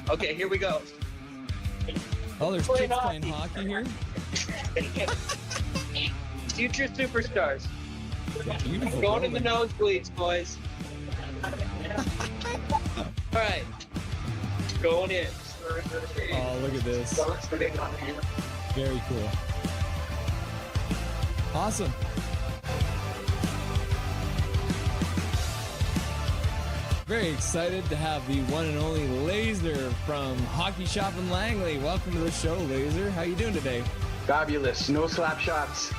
Okay, here we go. Oh, there's kids playing hockey here. Future superstars. Beautiful. Going in the building. nosebleeds, boys. All right. Going in. Oh, look at this. Very cool. Awesome. Very excited to have the one and only Laser from Hockey Shop in Langley. Welcome to the show, Laser. How you doing today? Fabulous. No slap shots.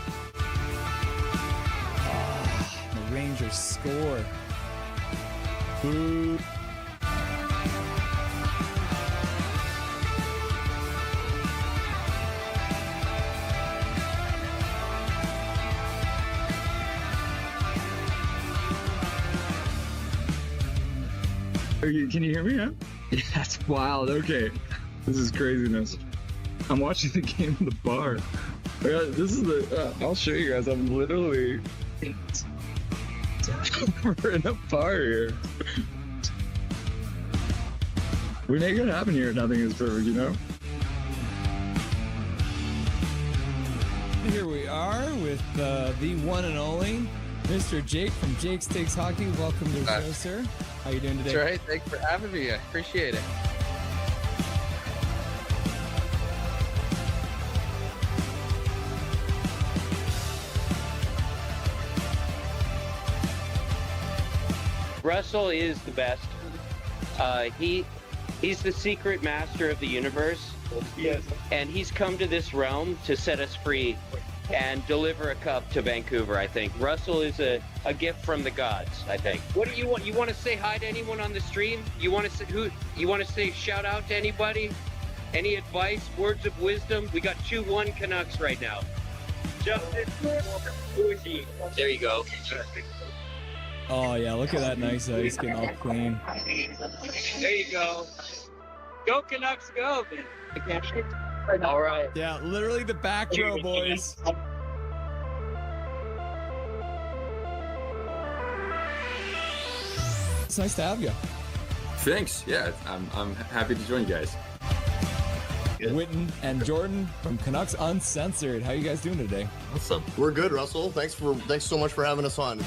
The Rangers score. Boo. Can you hear me? Huh? Yeah, that's wild. Okay, this is craziness. I'm watching the game in the bar. This is the. I'll show you guys. I'm literally. We're in a bar here. When it gonna happen here, nothing is perfect, you know. Here we are with the one and only Mr. Jake from Jake's Takes Hockey. Welcome to the show, sir. How you doing today? That's right. Thanks for having me. I appreciate it. Russell is the best. He's the secret master of the universe. Yes. And he's come to this realm to set us free and deliver a cup to Vancouver, I think. Russell is a gift from the gods, I think. What do you want? You want to say hi to anyone on the stream? You want to say you want to say shout out to anybody? Any advice, words of wisdom? We got 2-1 Canucks right now. Justin, who is he? There you go. Oh yeah, look at that nice ice getting all clean. There you go. Go Canucks, go! All right. Yeah, literally the back row, boys. It's nice to have you. Thanks. Yeah, I'm happy to join you guys. Witten and Jordan from Canucks Uncensored. How you guys doing today? What's up? We're good, Russell. Thanks so much for having us on.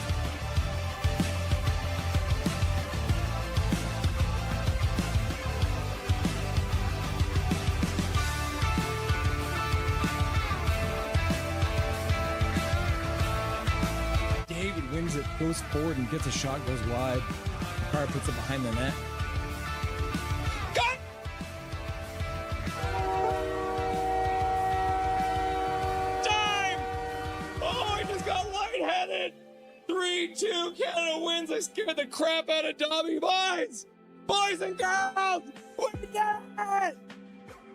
David wins it, goes forward and gets a shot, goes wide. Carr puts it behind the net. Got time! Oh, I just got lightheaded! 3-2, Canada wins. I scared the crap out of Dobby. Boys and girls, we did it!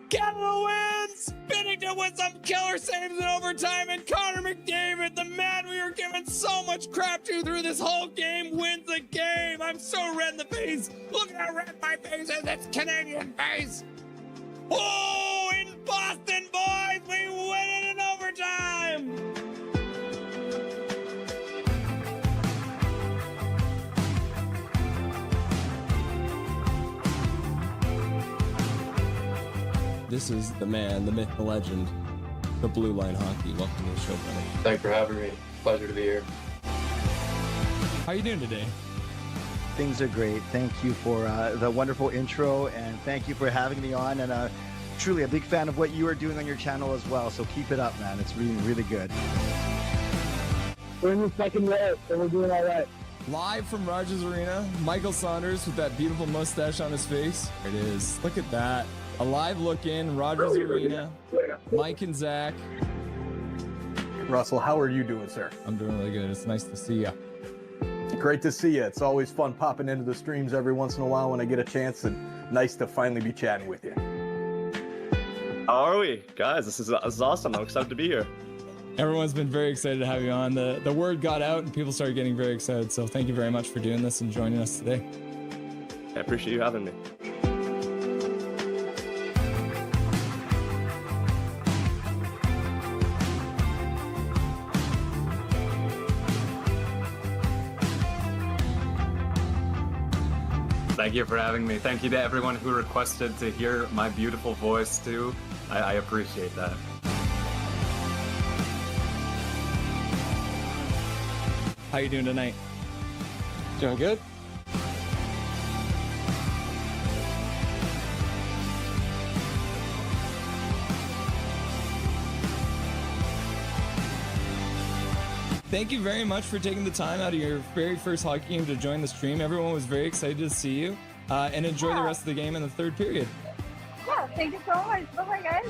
Canada wins! Binnington with some killer saves in overtime, and Connor McDavid, the man we were giving so much crap to through this whole game, wins the game! I'm so red in the face! Look at how red my face is! It's Canadian face! Oh, in Boston, boys! We win it in overtime! This is the man, the myth, the legend, the Blue Line Hockey. Welcome to the show, buddy. Thanks for having me. Pleasure to be here. How you doing today? Things are great. Thank you for the wonderful intro, and thank you for having me on. And truly a big fan of what you are doing on your channel as well. So keep it up, man. It's really, really good. We're in the second row, so we're doing all right. Live from Rogers Arena, Michael Saunders with that beautiful mustache on his face. There it is. Look at that. A live look in, Rogers Arena, Mike and Zach. Russell, how are you doing, sir? I'm doing really good. It's nice to see you. Great to see you. It's always fun popping into the streams every once in a while when I get a chance, and nice to finally be chatting with you. How are we? Guys, this is awesome. I'm excited to be here. Everyone's been very excited to have you on. The word got out and people started getting very excited. So thank you very much for doing this and joining us today. I appreciate you having me. Thank you for having me. Thank you to everyone who requested to hear my beautiful voice too. I appreciate that. How you doing tonight? Doing good. Thank you very much for taking the time out of your very first hockey game to join the stream. Everyone was very excited to see you, and enjoy the rest of the game in the third period. Yeah, thank you so much. Bye-bye, guys.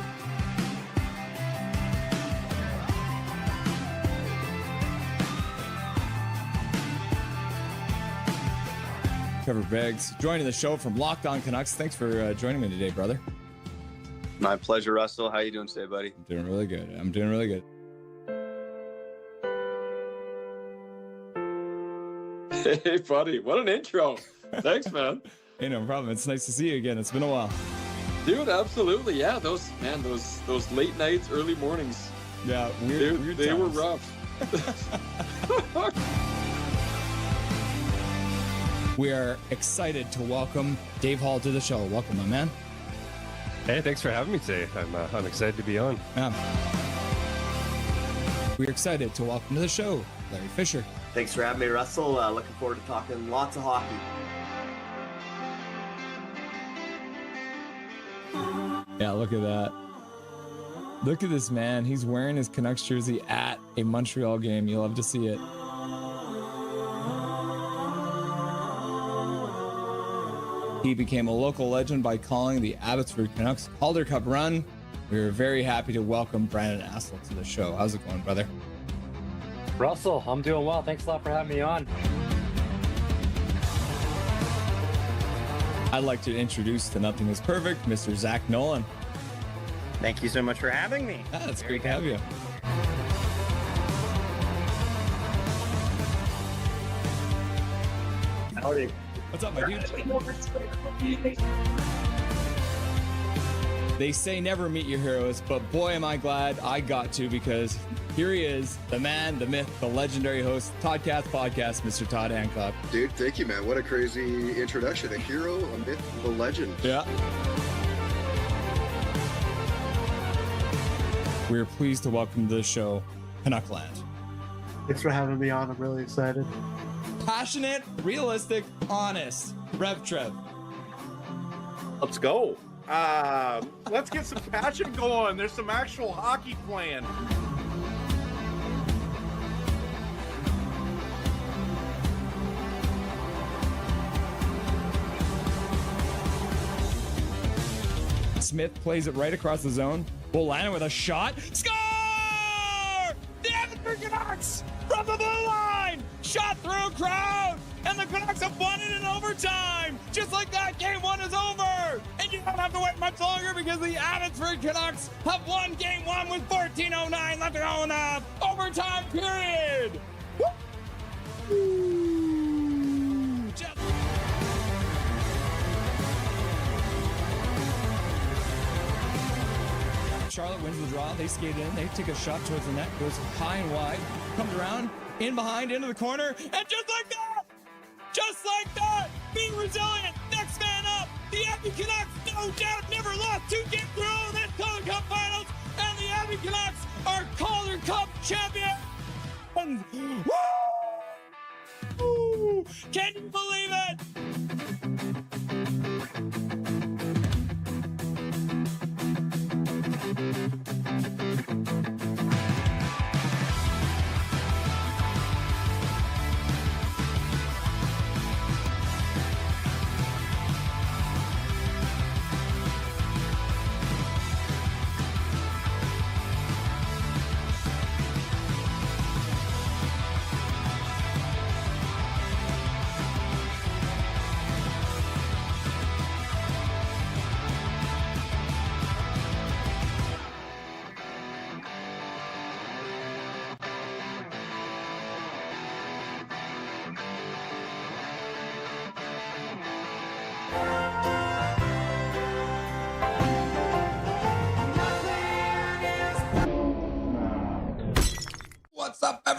Trevor Beggs joining the show from Locked On Canucks. Thanks for joining me today, brother. My pleasure, Russell. How you doing today, buddy? I'm doing really good. I'm doing really good. Hey, buddy, what an intro. Thanks, man. Hey, no problem. It's nice to see you again. It's been a while. Dude, absolutely. Yeah, those late nights, early mornings. Yeah, weird they were times. rough. We are excited to welcome Dave Hall to the show. Welcome, my man. Hey, thanks for having me today. I'm excited to be on. We're excited to welcome to the show Larry Fisher. Thanks for having me, Russell. Looking forward to talking lots of hockey. Yeah, look at that. Look at this man. He's wearing his Canucks jersey at a Montreal game. You'll love to see it. He became a local legend by calling the Abbotsford Canucks Calder Cup run. We are very happy to welcome Brandon Astle to the show. How's it going, brother? Russell, I'm doing well. Thanks a lot for having me on. I'd like to introduce to Nothing is Perfect, Mr. Zach Nolan. Thank you so much for having me. It's great to have you. Howdy. What's up, my dude? They say never meet your heroes, but boy, am I glad I got to, because here he is, the man, the myth, the legendary host, Toddcast Podcast, Mr. Todd Hancock. Dude, thank you, man. What a crazy introduction. A hero, a myth, a legend. Yeah. We're pleased to welcome to the show, Canuckland. Thanks for having me on. I'm really excited. Passionate, realistic, honest. Rev Trev. Let's go. Let's get some passion going. There's some actual hockey playing. Smith plays it right across the zone. Bolano with a shot. Score! The Edmonton Canucks from the blue line! Shot through crowd! And the Canucks have won it in overtime! Just like that, game one is over! And you don't have to wait much longer, because the Abbotsford Canucks have won game one with 14:09 left to go in the overtime period! Woo! Just Charlotte wins the draw. They skate in. They take a shot towards the net. Goes high and wide. Comes around. In behind. Into the corner. And just like that, being resilient. Next man up. The Abbey Canucks, no doubt, never lost 2 games in a row in this Calder Cup Finals. And the Abbey Canucks are Calder Cup champions. Woo! Can you believe it?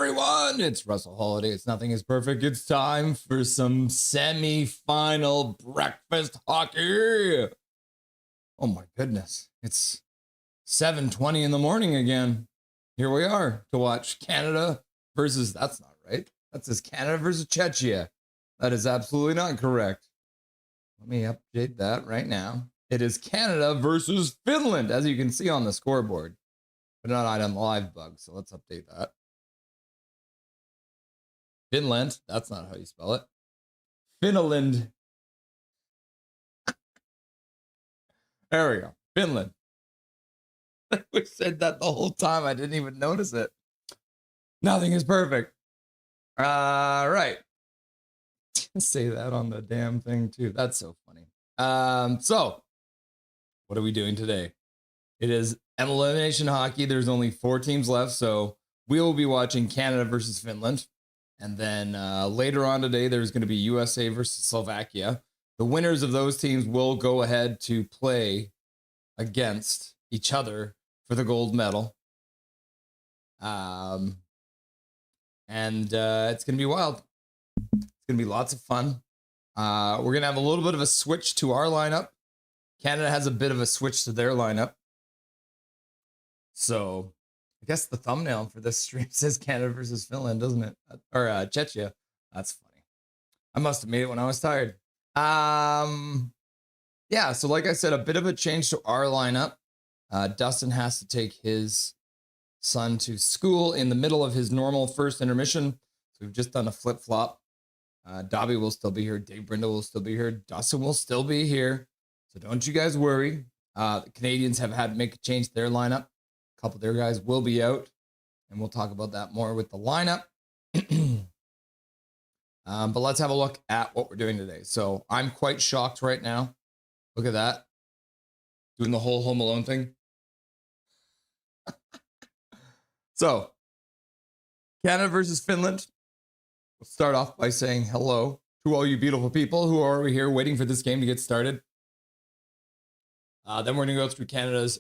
everyone? It's Russell Holiday. It's Nothing is Perfect. It's time for some semi-final breakfast hockey. Oh my goodness. It's 7:20 in the morning again. Here we are to watch Canada versus, that's not right. That says Canada versus Czechia. That is absolutely not correct. Let me update that right now. It is Canada versus Finland, as you can see on the scoreboard. But not on live bug, so let's update that. Finland, that's not how you spell it. Finland. There we go. Finland. We said that the whole time. I didn't even notice it. Nothing is perfect. Right. Say that on the damn thing too. That's so funny. So what are we doing today? It is elimination hockey. There's only 4 teams left, so we will be watching Canada versus Finland. And then later on today, there's going to be USA versus Slovakia. The winners of those teams will go ahead to play against each other for the gold medal. And it's going to be wild. It's going to be lots of fun. We're going to have a little bit of a switch to our lineup. Canada has a bit of a switch to their lineup. So I guess the thumbnail for this stream says Canada versus Finland, doesn't it? Or Czechia. That's funny. I must have made it when I was tired. Yeah, so like I said, a bit of a change to our lineup. Dustin has to take his son to school in the middle of his normal first intermission. So we've just done a flip-flop. Dobby will still be here. Dave Brindle will still be here. Dustin will still be here. So don't you guys worry. The Canadians have had to make a change to their lineup. A couple of their guys will be out. And we'll talk about that more with the lineup. But let's have a look at what we're doing today. So I'm quite shocked right now. Look at that. Doing the whole Home Alone thing. So, Canada versus Finland. We'll start off by saying hello to all you beautiful people who are over here waiting for this game to get started. Then we're going to go through Canada's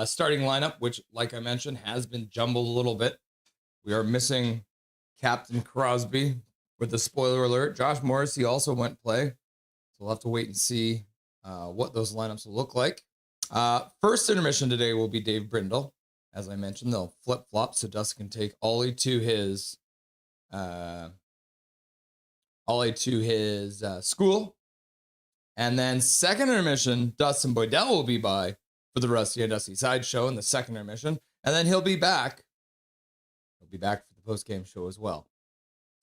starting lineup, which, like I mentioned, has been jumbled a little bit. We are missing Captain Crosby with the spoiler alert. Josh Morrissey also went play. So we'll have to wait and see what those lineups will look like. First intermission today will be Dave Brindle. As I mentioned, they'll flip-flop so Dustin can take Ollie to his school. And then second intermission, Dustin Boydell will be by for the Rusty and Dusty Sideshow in the second intermission. And then he'll be back. He'll be back for the post-game show as well.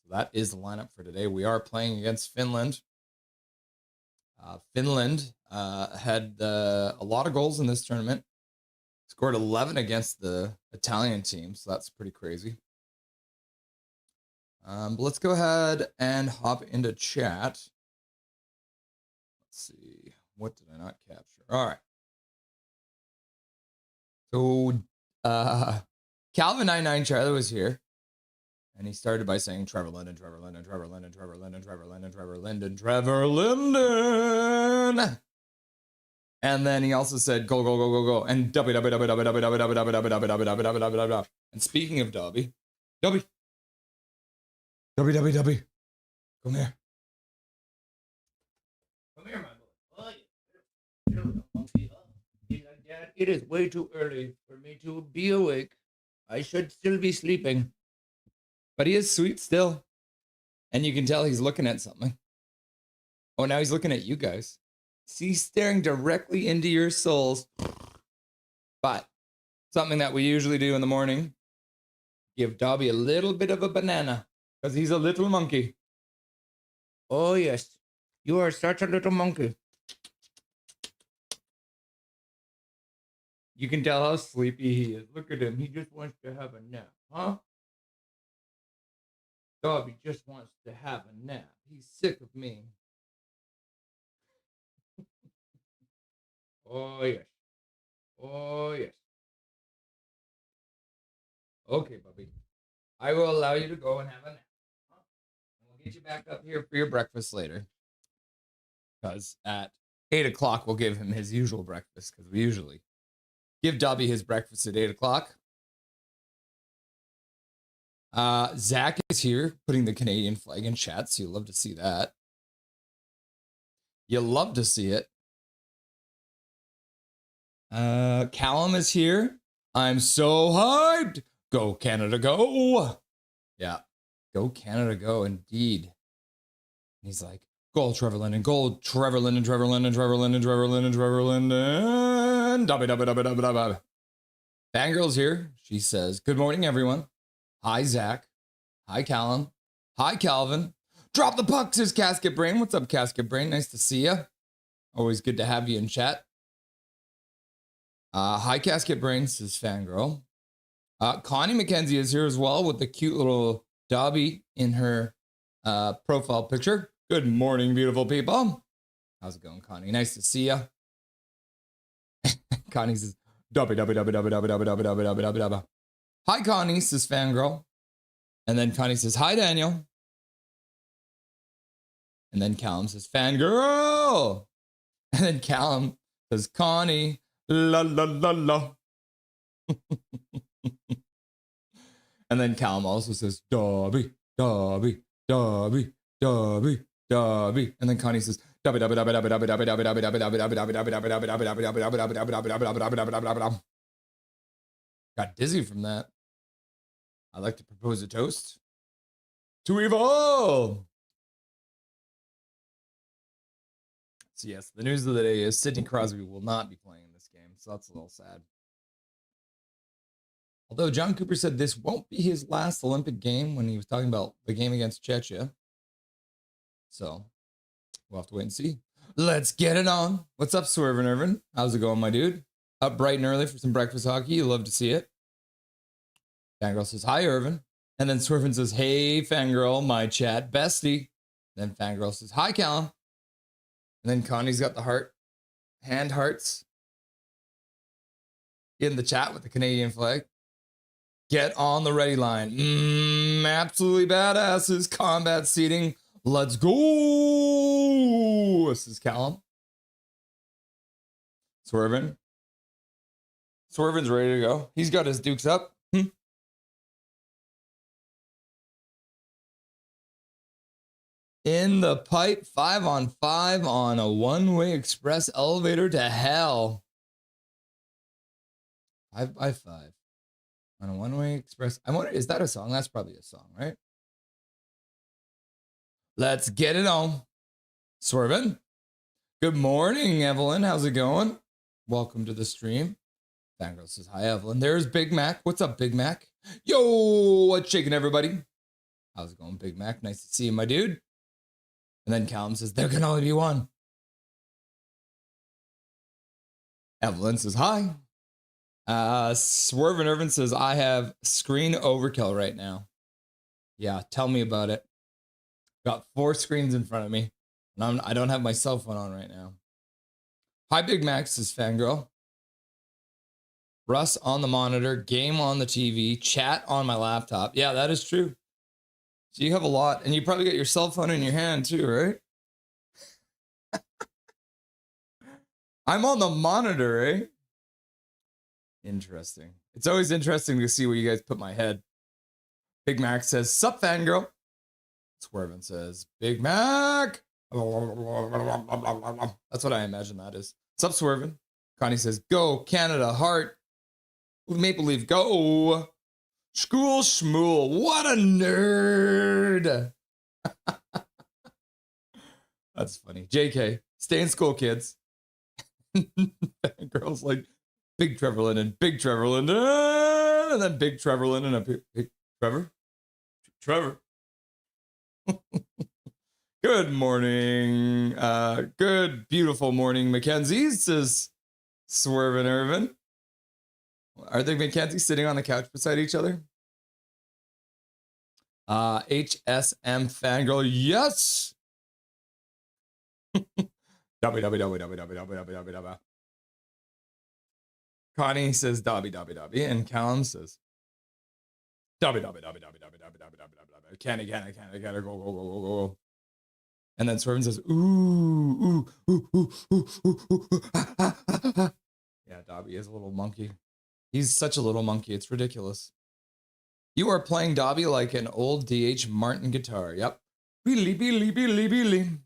So that is the lineup for today. We are playing against Finland. Finland had a lot of goals in this tournament. Scored 11 against the Italian team, so that's pretty crazy. But let's go ahead and hop into chat. Let's see. What did I not capture? All right. So Calvin99 Charlie was here. And he started by saying Trevor Linden, Trevor Linden, Trevor Linden, Trevor Linden, Trevor Linden, Trevor Linden, Trevor Linden. And then he also said go, go, go, go, go. And Dobby, Dobby, Dobby, Dobby, Dobby, Dobby, Dobby, Dobby, Dobby, Dobby, Dobby, Dobby, Dobby, Dobby, Dobby, Dobby. And speaking of Dobby, Dobby, Dobby, Dobby, Dobby, come here. Come here, my boy. It is way too early for me to be awake. I should still be sleeping. But he is sweet still. And you can tell he's looking at something. Oh, now he's looking at you guys. See, staring directly into your souls. But something that we usually do in the morning, give Dobby a little bit of a banana because he's a little monkey. Oh, yes. You are such a little monkey. You can tell how sleepy he is. Look at him. He just wants to have a nap, huh? Dobby just wants to have a nap. He's sick of me. Oh, yes. Oh, yes. Okay, Bubby. I will allow you to go and have a nap. Huh? And we'll get you back up here for your breakfast later. Because at 8 o'clock, we'll give him his usual breakfast. Because we usually give Dobby his breakfast at 8 o'clock. Zach is here putting the Canadian flag in chat, so you'll love to see that. You'll love to see it. Callum is here. I'm so hyped. Go Canada, go. Yeah. Go Canada, go, indeed. He's like, goal Trevor Linden, goal Trevor Linden, Trevor Linden, Trevor Linden, Trevor Linden, Trevor Linden. Dabba. Fangirl's here. She says, good morning, everyone. Hi, Zach. Hi, Callum. Hi, Calvin. Drop the puck, says Casket Brain. What's up, Casket Brain? Nice to see you. Always good to have you in chat. Hi, Casket Brain, says Fangirl. Connie McKenzie is here as well with the cute little Dobby in her profile picture. Good morning, beautiful people. How's it going, Connie? Nice to see you. Connie says, Dobby. Hi, Connie, says Fangirl. And then Connie says, hi, Daniel. And then Callum says, Fangirl. And then Callum says, Connie, la. And then Callum also says, Dobby. And then Connie says, Dobby. Got dizzy from that. I'd like to propose a toast to Evil. So yes, the news of the day is Sidney Crosby will not be playing in this game, so that's a little sad. Although John Cooper said this won't be his last Olympic game when he was talking about the game against Czechia. So we'll have to wait and see. Let's get it on. What's up, Swervin' Irvin? How's it going, my dude? Up bright and early for some breakfast hockey. You love to see it. Fangirl says, hi, Irvin. And then Swervin says, hey, Fangirl, my chat bestie. Then Fangirl says, hi, Callum. And then Connie's got the hand hearts in the chat with the Canadian flag. Get on the ready line. Absolutely badasses. Combat seating. Let's go. This is Callum. Swervin. Swervin's ready to go. He's got his dukes up. In the pipe, 5-on-5 on a one-way express elevator to hell. 5x5 on a one-way express. I wonder, is that a song? That's probably a song, right? Let's get it on. Swervin. Good morning, Evelyn. How's it going? Welcome to the stream. Fangirl says, hi, Evelyn. There's Big Mac. What's up, Big Mac? Yo, what's shaking, everybody? How's it going, Big Mac? Nice to see you, my dude. And then Callum says, there can only be one. Evelyn says, hi. Swervin' Irvin says, I have screen overkill right now. Yeah, tell me about it. Got 4 screens in front of me. And I don't have my cell phone on right now. Hi, Big Mac, says Fangirl. Russ on the monitor, game on the TV, chat on my laptop. Yeah, that is true. So you have a lot, and you probably got your cell phone in your hand too, right? I'm on the monitor, eh? Interesting. It's always interesting to see where you guys put my head. Big Mac says, sup, Fangirl. Swervin says, Big Mac. That's what I imagine that is. Sup, Swervin. Connie says, go, Canada, heart. Maple Leaf, go. School Schmool, what a nerd. That's funny. JK, stay in school, kids. Girls like Big Trevor Linden, and then Big Trevor Linden up here. Big Trevor. Good morning. Good, beautiful morning, Mackenzie, says Swervin' Irvin. Are they Mackenzie sitting on the couch beside each other? HSM Fangirl, yes. Connie says Dobby, and Callum says Dobby. Can I go. And then Swervin says, ooh. Yeah, Dobby is a little monkey. He's such a little monkey. It's ridiculous. You are playing Dobby like an old DH Martin guitar. Yep. Beely, beely, beely, beely.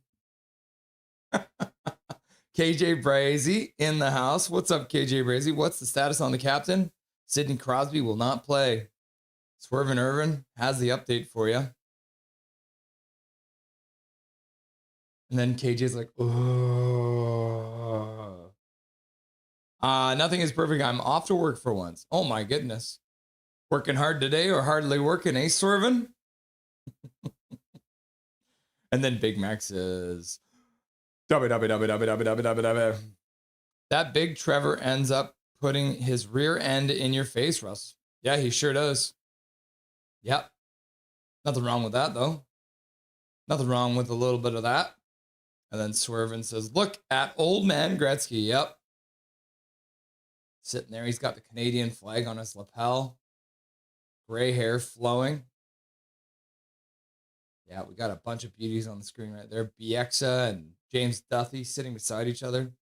KJ Brazy in the house. What's up, KJ Brazy? What's the status on the captain? Sidney Crosby will not play. Swervin' Irvin has the update for you. And then KJ's like, oh. Nothing is perfect. I'm off to work for once. Oh my goodness. Working hard today or hardly working, eh, Swervin'? And then Big Mac says, that big Trevor ends up putting his rear end in your face, Russ. Yeah, he sure does. Yep. Nothing wrong with that, though. Nothing wrong with a little bit of that. And then Swervin says, look at old man Gretzky. Yep. Sitting there. He's got the Canadian flag on his lapel. Gray hair flowing. Yeah, we got a bunch of beauties on the screen right there. Bieksa and James Duthie sitting beside each other.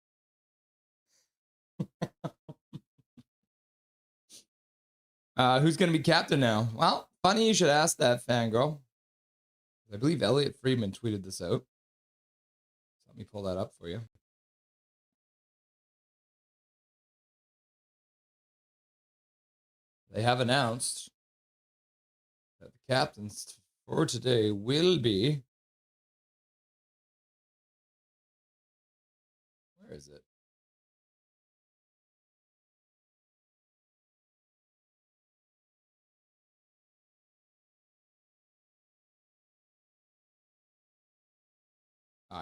Who's going to be captain now? Well, funny you should ask that, fangirl. I believe Elliot Friedman tweeted this out. So let me pull that up for you. They have announced that the captains for today will be... Where is it?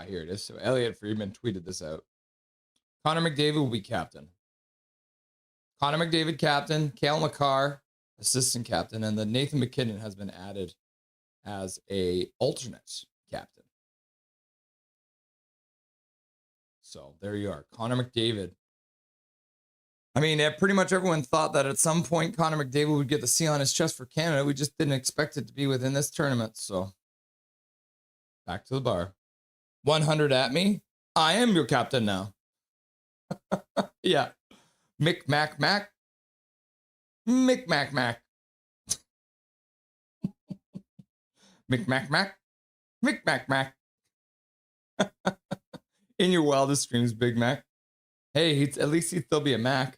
Here it is. So Elliot Friedman tweeted this out. Connor McDavid will be captain. Connor McDavid captain, Cale Makar assistant captain, and then Nathan MacKinnon has been added as a alternate captain. So there you are, Connor McDavid. I mean, pretty much everyone thought that at some point Connor McDavid would get the C on his chest for Canada. We just didn't expect it to be within this tournament. So back to the bar. 100 at me. I am your captain now. Yeah. Mick Mac Mac. Mick Mac Mac. Mick Mac Mac. Mick Mac Mac. In your wildest dreams, Big Mac. Hey, at least he'd still be a Mac.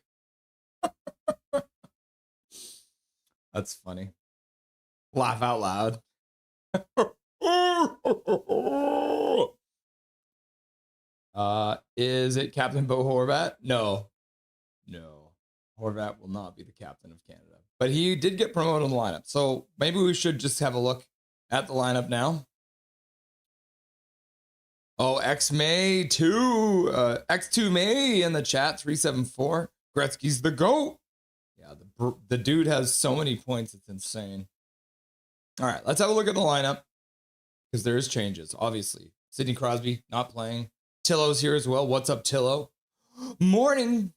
That's funny. Laugh out loud. Is it Captain Bo Horvat? No. Horvat will not be the captain of Canada. But he did get promoted in the lineup. So maybe we should just have a look at the lineup now. Oh, X-May 2. X2 May in the chat, 374. Gretzky's the GOAT. Yeah, the dude has so many points, it's insane. All right, let's have a look at the lineup. Because there is changes, obviously. Sidney Crosby not playing. Tillo's here as well. What's up, Tillo? Morning.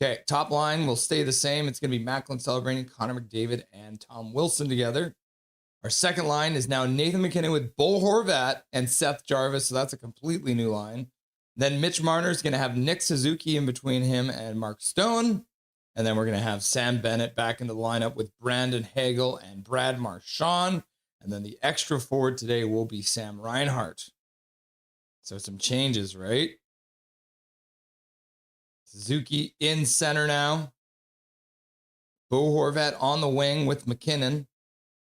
Okay, top line will stay the same. It's going to be Macklin celebrating, Connor McDavid, and Tom Wilson together. Our second line is now Nathan MacKinnon with Bo Horvat and Seth Jarvis, so that's a completely new line. Then Mitch Marner is going to have Nick Suzuki in between him and Mark Stone. And then we're going to have Sam Bennett back into the lineup with Brandon Hagel and Brad Marchand. And then the extra forward today will be Sam Reinhart. So some changes, right? Suzuki in center now. Bo Horvat on the wing with MacKinnon.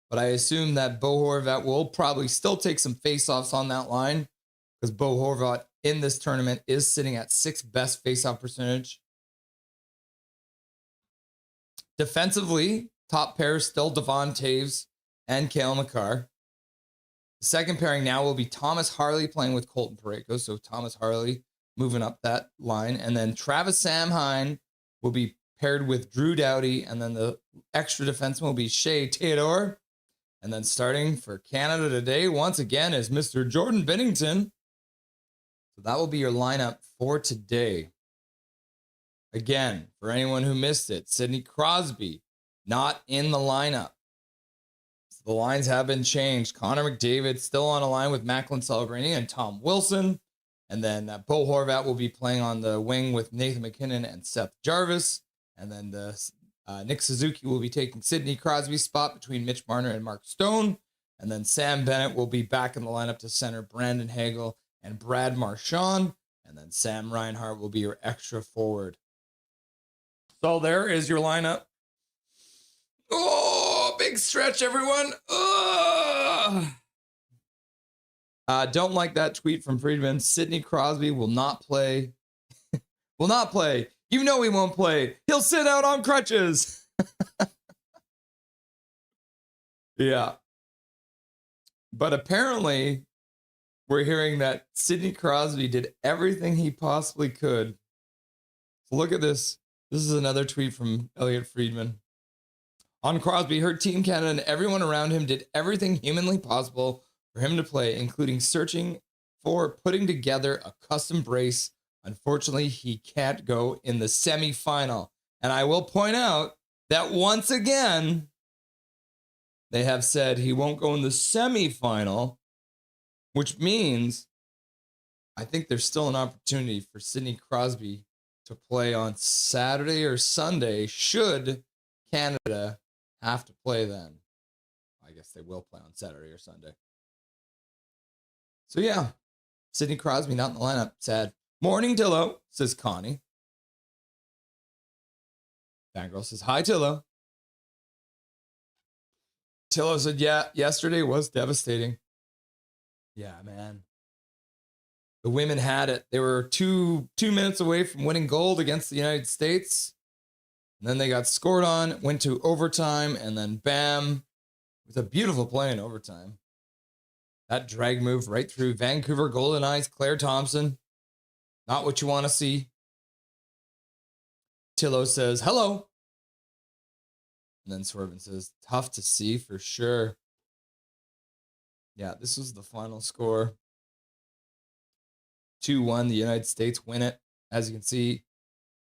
But I assume that Bo Horvat will probably still take some faceoffs on that line because Bo Horvat in this tournament is sitting at 6th best faceoff percentage. Defensively, top pair still Devon Taves and Cale Makar. The second pairing now will be Thomas Harley playing with Colton Parayko. So Thomas Harley moving up that line. And then Travis Samheim will be paired with Drew Doughty. And then the extra defenseman will be Shea Theodore. And then starting for Canada today, once again, is Mr. Jordan Binnington. So that will be your lineup for today. Again, for anyone who missed it, Sidney Crosby not in the lineup. So the lines have been changed. Connor McDavid still on a line with Macklin Celebrini and Tom Wilson. And then Bo Horvat will be playing on the wing with Nathan MacKinnon and Seth Jarvis. And then the Nick Suzuki will be taking Sidney Crosby's spot between Mitch Marner and Mark Stone. And then Sam Bennett will be back in the lineup to center Brandon Hagel and Brad Marchand. And then Sam Reinhart will be your extra forward. So there is your lineup. Oh, big stretch, everyone. Don't like that tweet from Friedman. Sidney Crosby will not play. Will not play. You know he won't play. He'll sit out on crutches. Yeah. But apparently, we're hearing that Sidney Crosby did everything he possibly could. So look at this. This is another tweet from Elliot Friedman. On Crosby, her Team Canada and everyone around him did everything humanly possible for him to play, including searching for putting together a custom brace. Unfortunately, he can't go in the semifinal. And I will point out that once again, they have said he won't go in the semifinal, which means I think there's still an opportunity for Sidney Crosby to play on Saturday or Sunday should Canada have to play then. I guess they will play on Saturday or Sunday. So yeah, Sidney Crosby not in the lineup. Sad. Morning, Tillo, says Connie. Fangirl says, hi, Tillo. Tillo said, yeah, yesterday was devastating. Yeah, man. The women had it. They were two minutes away from winning gold against the United States. And then they got scored on, went to overtime, and then bam. It was a beautiful play in overtime. That drag move right through Vancouver Golden Eyes, Claire Thompson. Not what you want to see. Tillo says, hello. And then Swervin says, tough to see for sure. Yeah, this was the final score. 2-1, the United States win it. As you can see,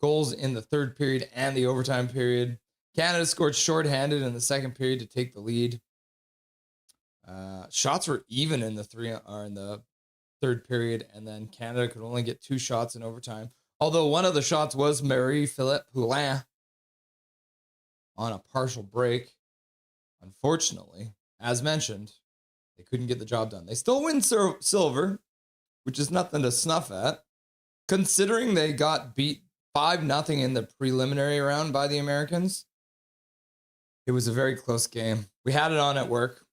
goals in the third period and the overtime period. Canada scored shorthanded in the second period to take the lead. Shots were even in the third period, and then Canada could only get 2 shots in overtime. Although one of the shots was Marie-Philippe Poulin on a partial break. Unfortunately, as mentioned, they couldn't get the job done. They still win silver, which is nothing to snuff at, considering they got beat 5-0 in the preliminary round by the Americans. It was a very close game. We had it on at work,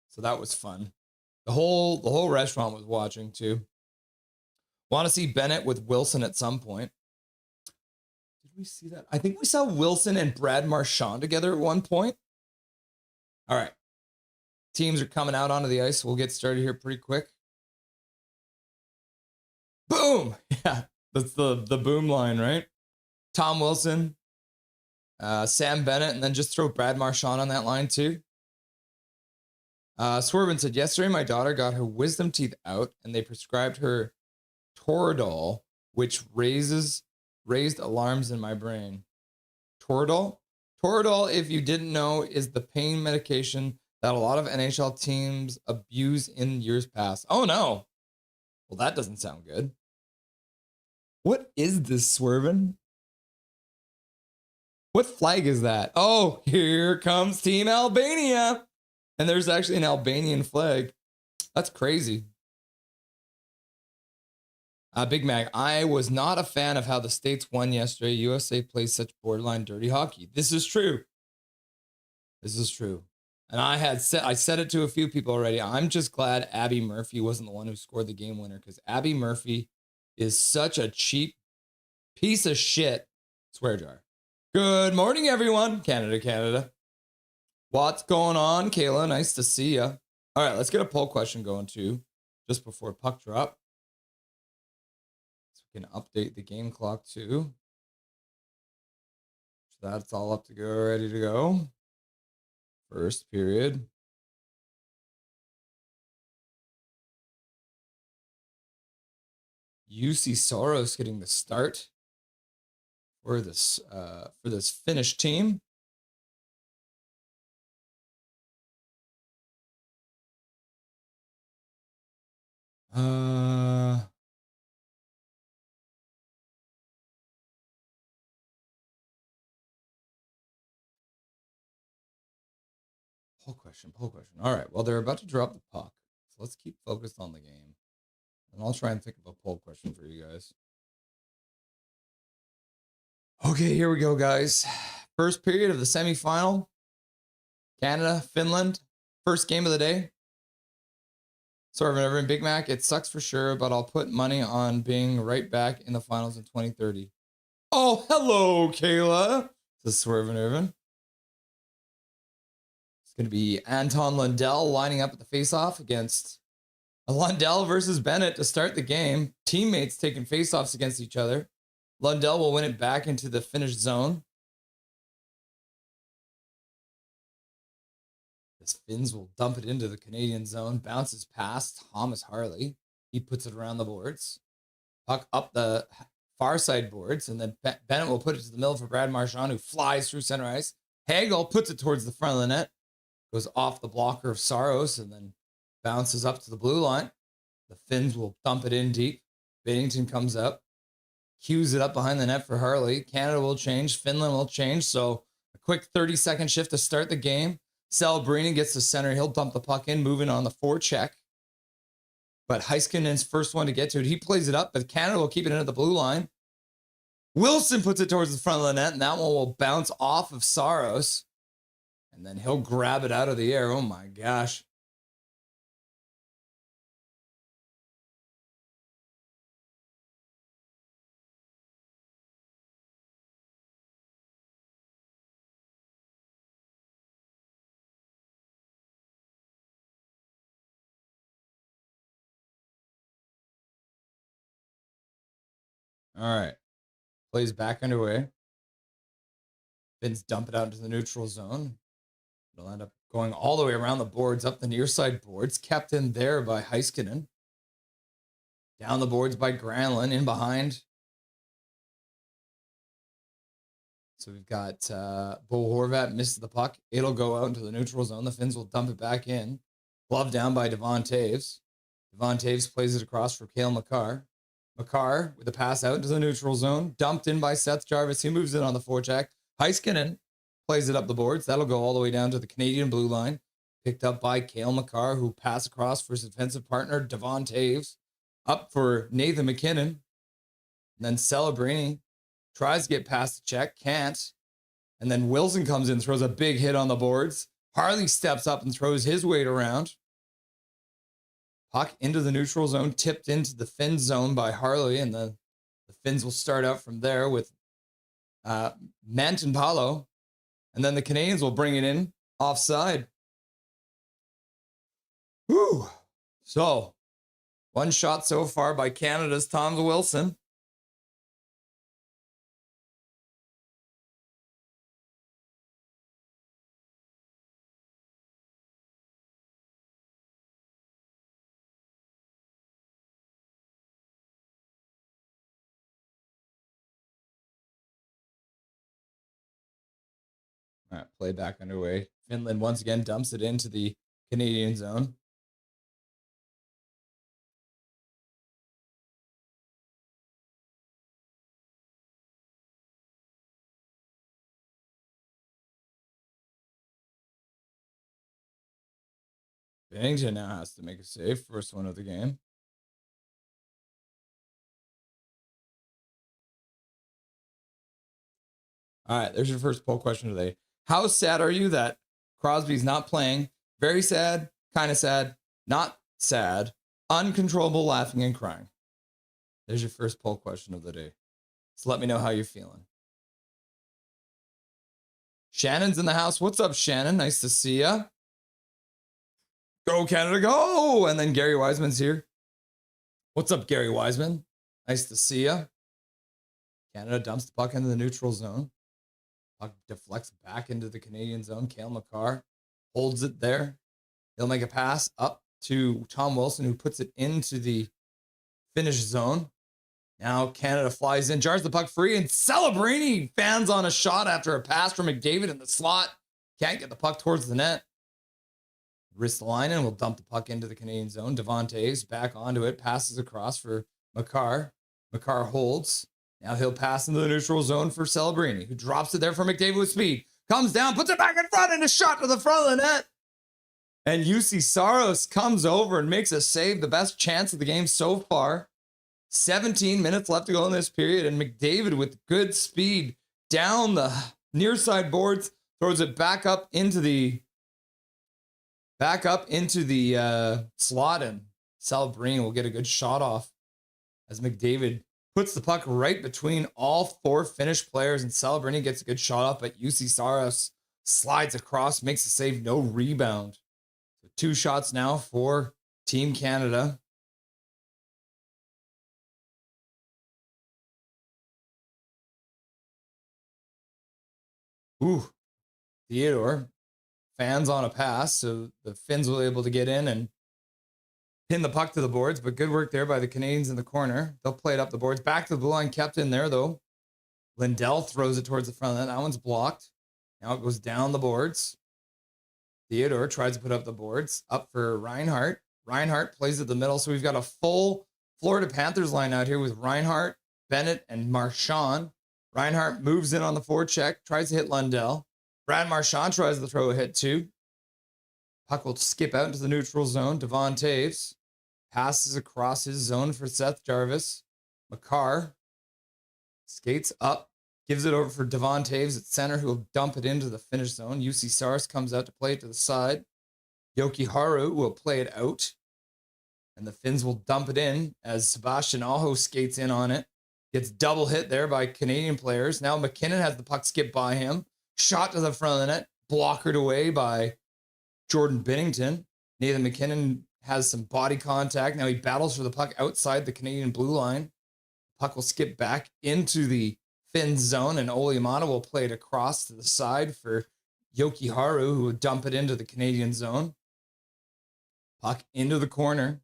so that was fun. The whole restaurant was watching too. Want to see Bennett with Wilson at some point. Did we see that? I think we saw Wilson and Brad Marchand together at one point. All right. Teams are coming out onto the ice. We'll get started here pretty quick. Boom! Yeah, that's the boom line, right? Tom Wilson, Sam Bennett, and then just throw Brad Marchand on that line too. Swervin said, yesterday my daughter got her wisdom teeth out and they prescribed her Toradol, which raised alarms in my brain. Toradol? Toradol, if you didn't know, is the pain medication that a lot of NHL teams abuse in years past. Oh no. Well, that doesn't sound good. What is this, Swervin? What flag is that? Oh, here comes Team Albania. And there's actually an Albanian flag. That's crazy. Big Mac, I was not a fan of how the States won yesterday. USA plays such borderline dirty hockey. This is true. This is true. And I said it to a few people already. I'm just glad Abby Murphy wasn't the one who scored the game winner, because Abby Murphy is such a cheap piece of shit. Swear jar. Good morning, everyone. Canada. What's going on, Kayla? Nice to see you. All right, let's get a poll question going too, just before puck drop. So we can update the game clock too. So that's all up to go, ready to go. First period. UC Soros getting the start for this Finnish team. Poll question. All right. Well, they're about to drop the puck. So let's keep focused on the game. And I'll try and think of a poll question for you guys. Okay, here we go, guys. First period of the semifinal. Canada, Finland. First game of the day. Sorry, whenever in Big Mac, it sucks for sure, but I'll put money on being right back in the finals in 2030. Oh, hello, Kayla. This is Swerve and Irvin. It's going to be Anton Lundell lining up at the faceoff against Lundell versus Bennett to start the game. Teammates taking faceoffs against each other. Lundell will win it back into the Finnish zone. As Finns will dump it into the Canadian zone. Bounces past Thomas Harley. He puts it around the boards. Puck up the far side boards. And then Bennett will put it to the middle for Brad Marchand, who flies through center ice. Hagel puts it towards the front of the net. Goes off the blocker of Saros and then bounces up to the blue line. The Finns will dump it in deep. Binnington comes up. Cues it up behind the net for Harley. Canada will change. Finland will change. So a quick 30-second shift to start the game. Celebrini gets to center. He'll dump the puck in, moving on the forecheck. But Heiskanen's first one to get to it. He plays it up, but Canada will keep it in at the blue line. Wilson puts it towards the front of the net, and that one will bounce off of Saros. And then he'll grab it out of the air. Oh, my gosh. All right. Plays back underway. Finns dump it out into the neutral zone. It'll end up going all the way around the boards, up the near side boards. Kept in there by Heiskanen. Down the boards by Granlund, in behind. So we've got Bo Horvat misses the puck. It'll go out into the neutral zone. The Finns will dump it back in. Glove down by Devon Taves. Devon Taves plays it across for Cale Makar. Makar with a pass out into the neutral zone. Dumped in by Seth Jarvis. He moves it on the forecheck. Heiskanen plays it up the boards. That'll go all the way down to the Canadian blue line. Picked up by Cale Makar, who passed across for his defensive partner, Devon Taves. Up for Nathan MacKinnon. And then Celebrini tries to get past the check. Can't. And then Wilson comes in, throws a big hit on the boards. Harley steps up and throws his weight around. Puck into the neutral zone, tipped into the Finns zone by Harley, and the Finns will start out from there with Mant and Paolo, and then the Canadians will bring it in offside. Whew. So, one shot so far by Canada's Tom Wilson. All right, play back underway. Finland once again dumps it into the Canadian zone. Binnington now has to make a save. First one of the game. All right, there's your first poll question today. How sad are you that Crosby's not playing? Very sad, kind of sad, not sad, uncontrollable laughing and crying. There's your first poll question of the day. So let me know how you're feeling. Shannon's in the house. What's up, Shannon? Nice to see ya. Go Canada, go! And then Gary Wiseman's here. What's up, Gary Wiseman? Nice to see ya. Canada dumps the puck into the neutral zone. Puck deflects back into the Canadian zone. Cale Makar holds it there. He'll make a pass up to Tom Wilson, who puts it into the Finnish zone. Now Canada flies in, jars the puck free, and Celebrini fans on a shot after a pass from McDavid in the slot. Can't get the puck towards the net. Ristolainen will dump the puck into the Canadian zone. Devon Taves back onto it, passes across for Makar. Makar holds. Now he'll pass into the neutral zone for Celebrini, who drops it there for McDavid with speed. Comes down, puts it back in front, and a shot to the front of the net. And UC Saros comes over and makes a save, the best chance of the game so far. 17 minutes left to go in this period, and McDavid with good speed down the near side boards, throws it back up into the slot, and Celebrini will get a good shot off as McDavid puts the puck right between all four Finnish players, and Celebrini gets a good shot off, but UC Saros slides across, makes the save, no rebound. So 2 shots now for Team Canada. Ooh, Theodore fans on a pass, so the Finns were able to get in and pin the puck to the boards, but good work there by the Canadians in the corner. They'll play it up the boards. Back to the blue line, kept in there though. Lindell throws it towards the front of that. That one's blocked. Now it goes down the boards. Theodore tries to put up the boards. Up for Reinhart. Reinhart plays at the middle, so we've got a full Florida Panthers line out here with Reinhart, Bennett, and Marchand. Reinhart moves in on the forecheck, tries to hit Lundell. Brad Marchand tries to throw a hit too. Puck will skip out into the neutral zone. Devon Taves passes across his zone for Seth Jarvis. Makar skates up, gives it over for Devon Taves at center, who will dump it into the Finnish zone. UC Saros comes out to play it to the side. Yoki Haru will play it out, and the Finns will dump it in as Sebastian Aho skates in on it. Gets double hit there by Canadian players. Now MacKinnon has the puck skip by him. Shot to the front of the net. Blockered away by Jordan Binnington. Nathan MacKinnon has some body contact. Now he battles for the puck outside the Canadian blue line. Puck will skip back into the Finn zone, and Ole Imana will play it across to the side for Yoki Haru, who will dump it into the Canadian zone. Puck into the corner.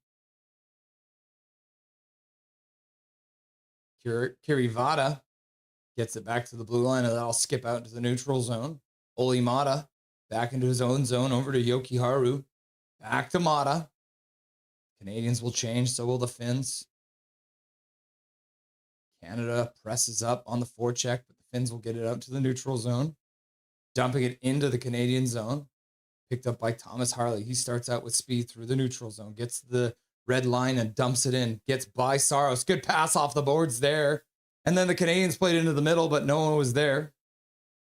Kirivata gets it back to the blue line, and that'll skip out into the neutral zone. Ole Mata back into his own zone, over to Yoki Haru. Back to Mata. Canadians will change, so will the Finns. Canada presses up on the forecheck, but the Finns will get it out to the neutral zone. Dumping it into the Canadian zone. Picked up by Thomas Harley. He starts out with speed through the neutral zone. Gets the red line and dumps it in. Gets by Saros. Good pass off the boards there. And then the Canadians played into the middle, but no one was there.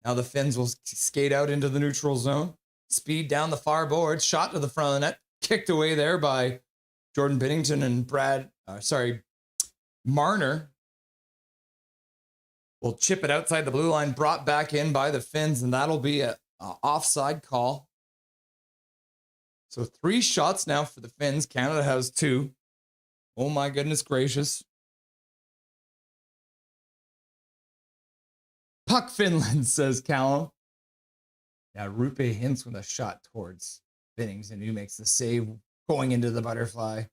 Now the Finns will skate out into the neutral zone. Speed down the far boards. Shot to the front of the net. Kicked away there by Jordan Binnington and Marner. Will chip it outside the blue line. Brought back in by the Finns, and that'll be an offside call. So 3 shots now for the Finns. Canada has 2. Oh my goodness gracious. Puck Finland, says Callum. Yeah, Rupe hints with a shot towards Binnington, who makes the save going into the butterfly.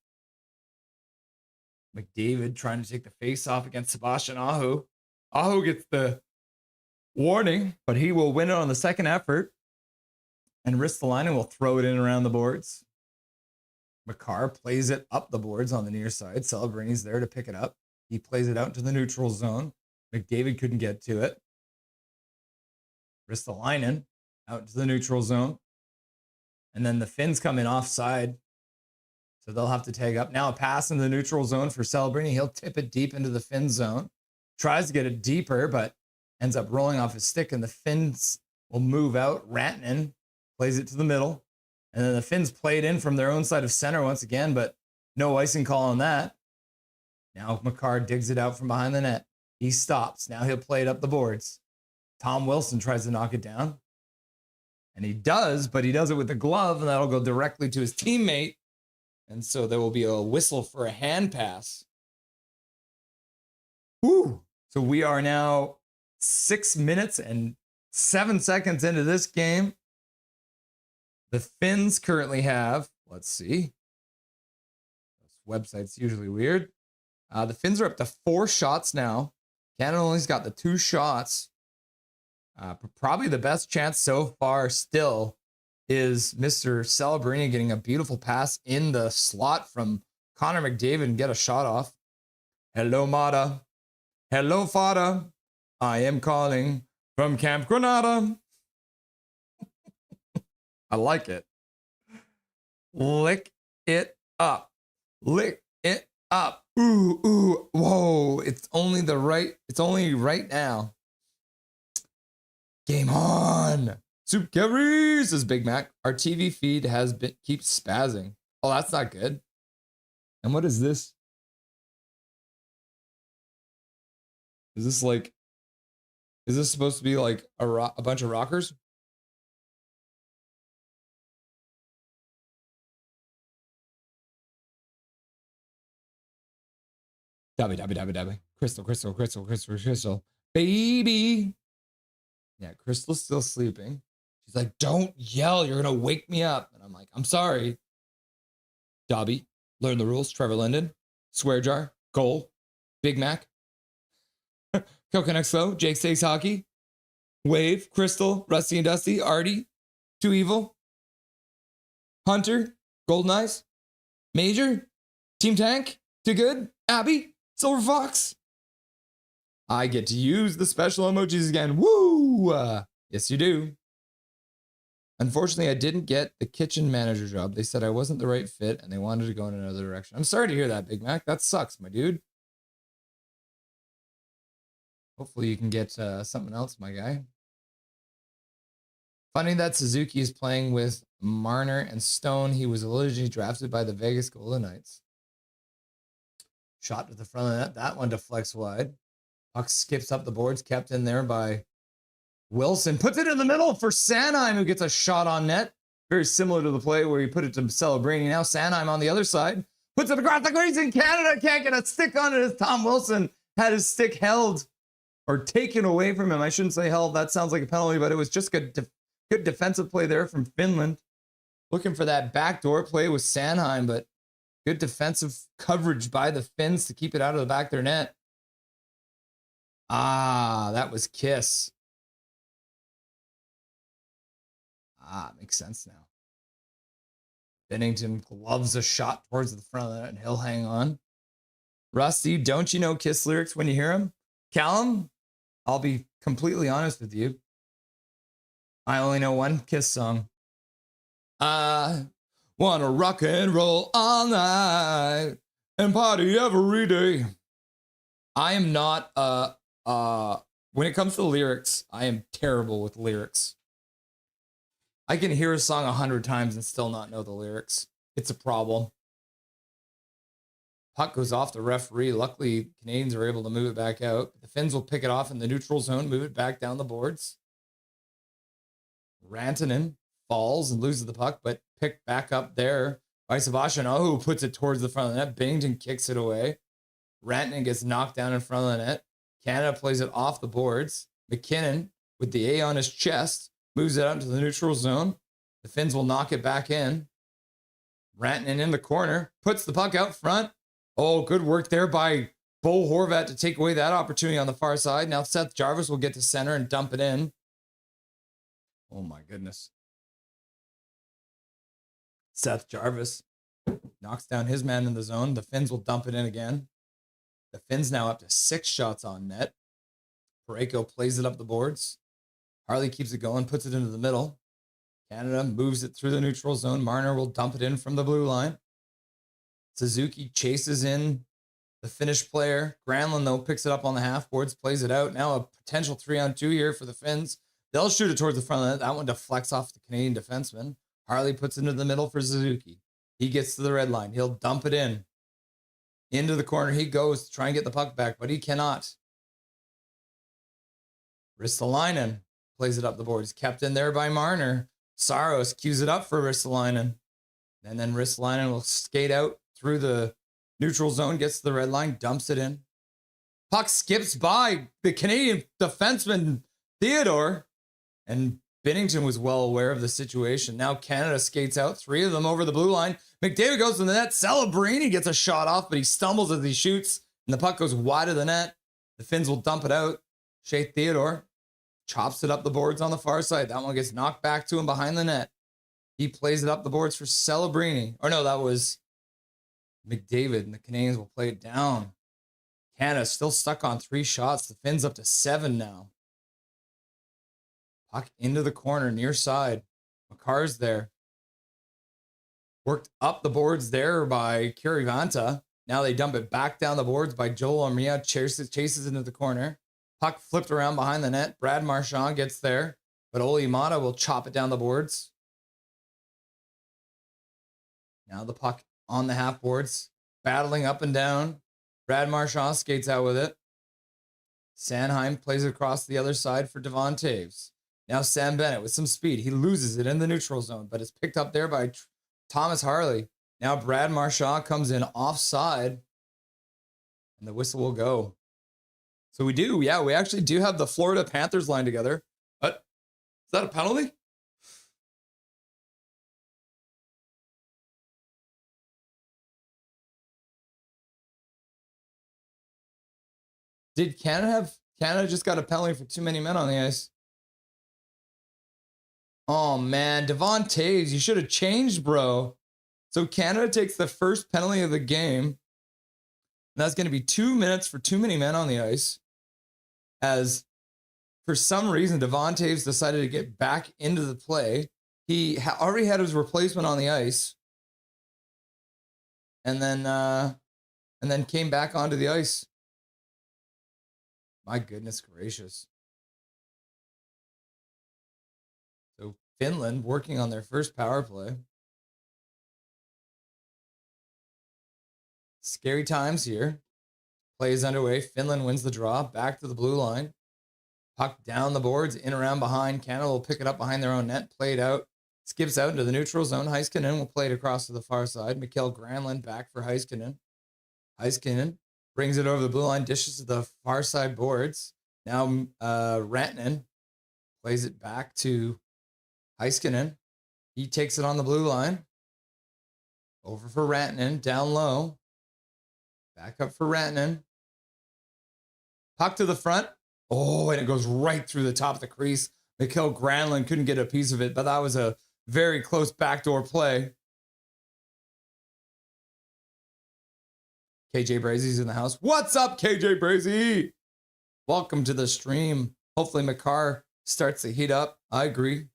McDavid trying to take the face off against Sebastian Aho. Aho gets the warning, but he will win it on the second effort. And Ristolainen will throw it in around the boards. Makar plays it up the boards on the near side. Celebrini's there to pick it up. He plays it out to the neutral zone. McDavid couldn't get to it. Ristolainen out to the neutral zone. And then the Finns come in offside. So they'll have to tag up. Now a pass in the neutral zone for Celebrini. He'll tip it deep into the Finn zone. Tries to get it deeper, but ends up rolling off his stick, and the Finns will move out. Rantanen plays it to the middle. And then the Finns play it in from their own side of center once again, but no icing call on that. Now Makar digs it out from behind the net. He stops. Now he'll play it up the boards. Tom Wilson tries to knock it down. And he does, but he does it with the glove, and that'll go directly to his teammate. And so there will be a whistle for a hand pass. Woo! So we are now 6 minutes and 7 seconds into this game. The Finns currently have, let's see. This website's usually weird. The Finns are up to 4 shots now. Canada only's got the 2 shots. Probably the best chance so far still is Mr. Celebrini getting a beautiful pass in the slot from Connor McDavid and get a shot off. Hello, Mata. Hello, Fada. I am calling from Camp Granada. I like it. Lick it up. Lick it up. Ooh, ooh, whoa. It's only right now. Game on. Soup Carry, says Big Mac. Our TV feed keeps spazzing. Oh, that's not good. And what is this? Is this supposed to be like a bunch of rockers? Dabby. Crystal. Baby. Yeah, Crystal's still sleeping. She's like, don't yell. You're going to wake me up. And I'm like, I'm sorry. Dobby, learn the rules. Trevor Linden, Swear Jar, Goal, Big Mac, Coconut XO, Jake Stakes Hockey, Wave, Crystal, Rusty and Dusty, Artie, Too Evil, Hunter, Golden Eyes, Major, Team Tank, Too Good, Abby, Silver Fox. I get to use the special emojis again. Woo! Yes, you do. Unfortunately, I didn't get the kitchen manager job. They said I wasn't the right fit and they wanted to go in another direction. I'm sorry to hear that, Big Mac. That sucks, my dude. Hopefully you can get something else, my guy. Funny that Suzuki is playing with Marner and Stone. He was originally drafted by the Vegas Golden Knights. Shot to the front of the net. That one deflects wide. Puck skips up the boards, kept in there by Wilson. Puts it in the middle for Sanheim, who gets a shot on net. Very similar to the play where he put it to Celebrini. Now Sanheim on the other side. Puts it across the crease in Canada. Can't get a stick on it as Tom Wilson had his stick held or taken away from him. I shouldn't say held. That sounds like a penalty, but it was just good defensive play there from Finland. Looking for that backdoor play with Sanheim, but good defensive coverage by the Finns to keep it out of the back of their net. That was Kiss. Makes sense now. Bennington gloves a shot towards the front of the net and he'll hang on. Rusty, don't you know Kiss lyrics when you hear them? Callum, I'll be completely honest with you. I only know one Kiss song. I wanna rock and roll all night and party every day. I am not when it comes to lyrics, I am terrible with lyrics. I can hear a song 100 times and still not know the lyrics. It's a problem. Puck goes off the referee. Luckily, Canadians are able to move it back out. The Finns will pick it off in the neutral zone, move it back down the boards. Rantanen falls and loses the puck, but picked back up there by Sebastian Aho, who puts it towards the front of the net. Bennington kicks it away. Rantanen gets knocked down in front of the net. Canada plays it off the boards. MacKinnon, with the A on his chest, moves it out into the neutral zone. The Finns will knock it back in. Rantanen in the corner, puts the puck out front. Oh, good work there by Bo Horvat to take away that opportunity on the far side. Now Seth Jarvis will get to center and dump it in. Oh my goodness. Seth Jarvis knocks down his man in the zone. The Finns will dump it in again. The Finns now up to 6 shots on net. Parayko plays it up the boards. Harley keeps it going, puts it into the middle. Canada moves it through the neutral zone. Marner will dump it in from the blue line. Suzuki chases in the Finnish player. Granlund, though, picks it up on the half boards, plays it out. Now a potential 3-on-2 here for the Finns. They'll shoot it towards the front of the net. That one deflects off the Canadian defenseman. Harley puts it into the middle for Suzuki. He gets to the red line. He'll dump it in. Into the corner he goes to try and get the puck back, but he cannot. Ristolainen plays it up the boards. Kept in there by Marner. Saros cues it up for Ristolainen. And then Ristolainen will skate out through the neutral zone, gets to the red line, dumps it in. Puck skips by the Canadian defenseman Theodore. And Bennington was well aware of the situation. Now Canada skates out, 3 of them over the blue line. McDavid goes to the net. Celebrini gets a shot off, but he stumbles as he shoots, and the puck goes wide of the net. The Finns will dump it out. Shea Theodore chops it up the boards on the far side. That one gets knocked back to him behind the net. He plays it up the boards for Celebrini. Or no, that was McDavid, and the Canadians will play it down. Canada still stuck on 3 shots. The Finns up to 7 now. Puck into the corner, near side. McCarr's there. Worked up the boards there by Kirivanta. Now they dump it back down the boards by Joel Armia. Chases into the corner. Puck flipped around behind the net. Brad Marchand gets there, but Oli Mata will chop it down the boards. Now the puck on the half boards, battling up and down. Brad Marchand skates out with it. Sanheim plays it across the other side for Devon Taves. Now Sam Bennett with some speed. He loses it in the neutral zone, but it's picked up there by Thomas Harley. Now Brad Marchand comes in offside, and the whistle will go. So we do, yeah, we actually do have the Florida Panthers line together. Is that a penalty? Did Canada just got a penalty for too many men on the ice? Oh man, Devon Taves, you should have changed, bro. So Canada takes the first penalty of the game. And that's going to be 2 minutes for too many men on the ice. As for some reason, Devon Taves decided to get back into the play. He already had his replacement on the ice. And then came back onto the ice. My goodness gracious. So Finland working on their first power play. Scary times here. Play is underway. Finland wins the draw. Back to the blue line. Puck down the boards, in around behind. Canada will pick it up behind their own net. Play it out. Skips out into the neutral zone. Heiskanen will play it across to the far side. Mikael Granlund back for Heiskanen. Heiskanen brings it over the blue line, dishes to the far side boards. Now Rantanen plays it back to Heiskanen. He takes it on the blue line. Over for Rantanen, down low. Back up for Rantanen. Puck to the front. Oh, and it goes right through the top of the crease. Mikael Granlund couldn't get a piece of it, but that was a very close backdoor play. KJ Brazy's in the house. What's up, KJ Brazy? Welcome to the stream. Hopefully Makar starts to heat up. I agree.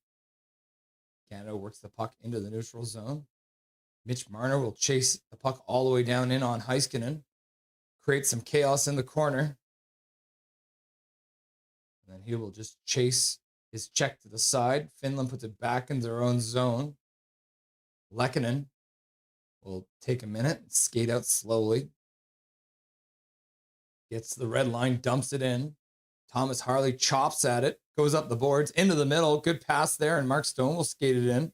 Canada works the puck into the neutral zone. Mitch Marner will chase the puck all the way down in on Heiskanen. Create some chaos in the corner. And then he will just chase his check to the side. Finland puts it back in their own zone. Lehkonen will take a minute and skate out slowly. Gets to the red line, dumps it in. Thomas Harley chops at it, goes up the boards, into the middle. Good pass there, and Mark Stone will skate it in.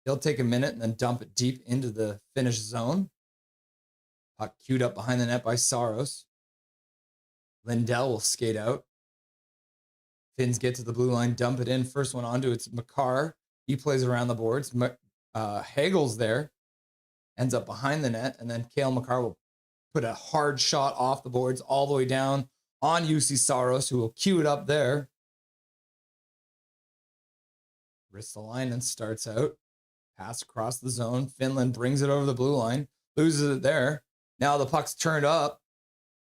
He'll take a minute and then dump it deep into the Finnish zone. Puck queued up behind the net by Saros. Lindell will skate out. Finns get to the blue line, dump it in. First one onto it's Makar. He plays around the boards. Hagel's there. Ends up behind the net, and then Cale Makar will put a hard shot off the boards all the way down on UC Saros, who will cue it up there. Ristolainen starts out. Pass across the zone. Finland brings it over the blue line. Loses it there. Now the puck's turned up.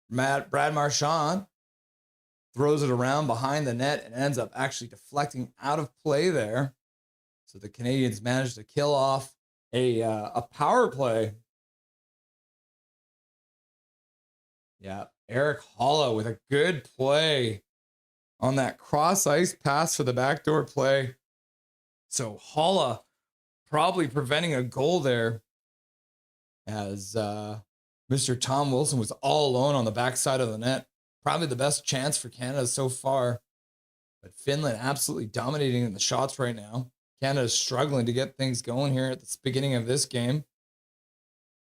Brad Marchand throws it around behind the net and ends up actually deflecting out of play there. So the Canadians managed to kill off a power play. Yeah, Eric Holla with a good play on that cross ice pass for the backdoor play. So Holla probably preventing a goal there as Mr. Tom Wilson was all alone on the backside of the net. Probably the best chance for Canada so far. But Finland absolutely dominating in the shots right now. Canada's struggling to get things going here at the beginning of this game.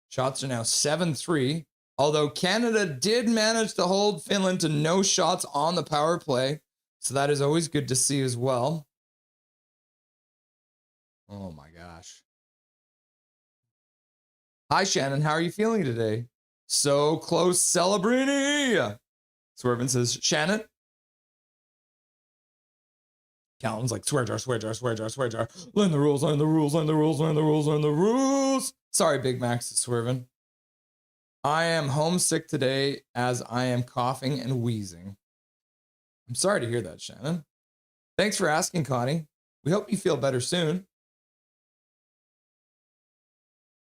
Shots are now 7-3. Although Canada did manage to hold Finland to no shots on the power play. So that is always good to see as well. Oh my gosh. Hi, Shannon. How are you feeling today? So close, Celebrini. Swervin says, Shannon. Calvin's like, swear jar, swear jar, swear jar, swear jar. Learn the rules, learn the rules, learn the rules, learn the rules, learn the rules. Sorry, Big Max is Swervin. I am homesick today as I am coughing and wheezing. I'm sorry to hear that, Shannon. Thanks for asking, Connie. We hope you feel better soon.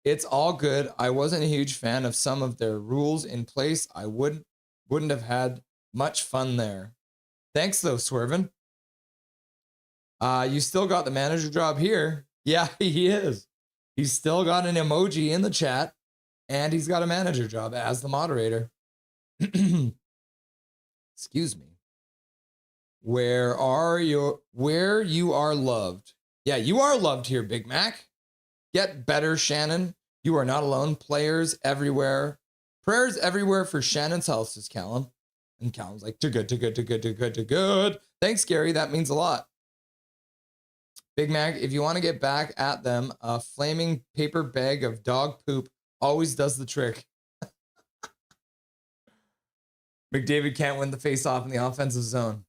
It's all good. I wasn't a huge fan of some of their rules in place. I wouldn't have had much fun there. Thanks though, Swervin. You still got the manager job here. Yeah, he is. He's still got an emoji in the chat, and he's got a manager job as the moderator. Excuse me. Where you are loved. Yeah, you are loved here, Big Mac. Get better, Shannon. You are not alone. Players everywhere. Prayers everywhere for Shannon's health, says Callum. And Callum's like, too good, too good, too good, too good, too good. Thanks, Gary. That means a lot. Big Mac, if you want to get back at them, a flaming paper bag of dog poop always does the trick. McDavid can't win the face-off in the offensive zone.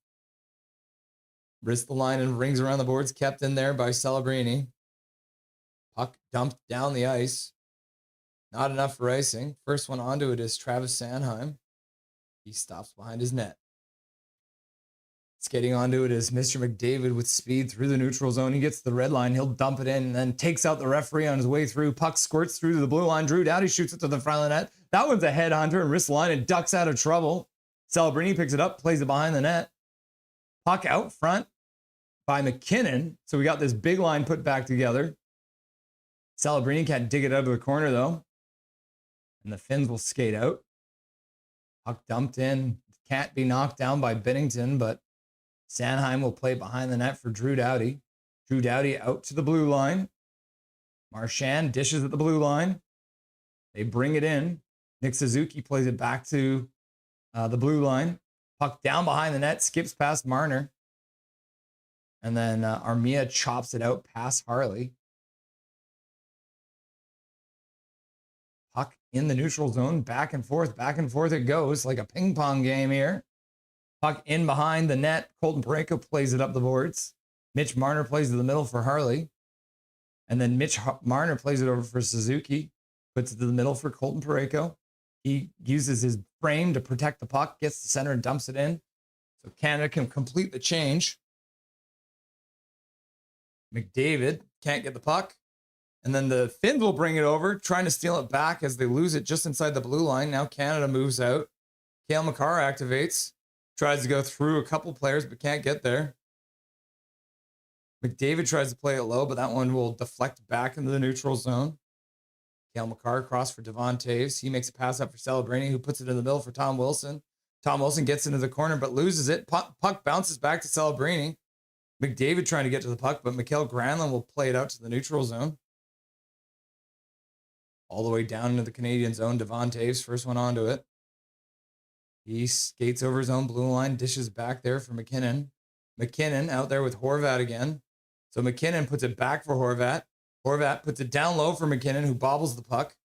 Wrist the line and rings around the boards, kept in there by Celebrini. Puck dumped down the ice. Not enough for icing. First one onto it is Travis Sanheim. He stops behind his net. Skating onto it is Mr. McDavid with speed through the neutral zone. He gets to the red line. He'll dump it in and then takes out the referee on his way through. Puck squirts through to the blue line. Drew Doughty shoots it to the front of the net. That one's a headhunter and wrists the line and ducks out of trouble. Celebrini picks it up, plays it behind the net. Puck out front by MacKinnon. So we got this big line put back together. Celebrini can't dig it out of the corner though. And the Finns will skate out. Puck dumped in. Can't be knocked down by Binnington, but Sanheim will play behind the net for Drew Doughty. Drew Doughty out to the blue line. Marchand dishes at the blue line. They bring it in. Nick Suzuki plays it back to the blue line. Puck down behind the net, skips past Marner. And then Armia chops it out past Harley. Puck in the neutral zone, back and forth it goes like a ping pong game here. Puck in behind the net. Colton Parayko plays it up the boards. Mitch Marner plays it to the middle for Harley. And then Marner plays it over for Suzuki. Puts it to the middle for Colton Parayko. He uses his frame to protect the puck, gets to center and dumps it in. So Canada can complete the change. McDavid can't get the puck. And then the Finns will bring it over, trying to steal it back as they lose it just inside the blue line. Now Canada moves out. Cale Makar activates. Tries to go through a couple players, but can't get there. McDavid tries to play it low, but that one will deflect back into the neutral zone. Cale Makar across for Devon Taves. He makes a pass up for Celebrini, who puts it in the middle for Tom Wilson. Tom Wilson gets into the corner, but loses it. Puck bounces back to Celebrini. McDavid trying to get to the puck, but Mikael Granlund will play it out to the neutral zone. All the way down into the Canadian zone. Devon Taves, first one onto it. He skates over his own blue line, dishes back there for MacKinnon. MacKinnon out there with Horvat again. So MacKinnon puts it back for Horvat. Horvat puts it down low for MacKinnon, who bobbles the puck,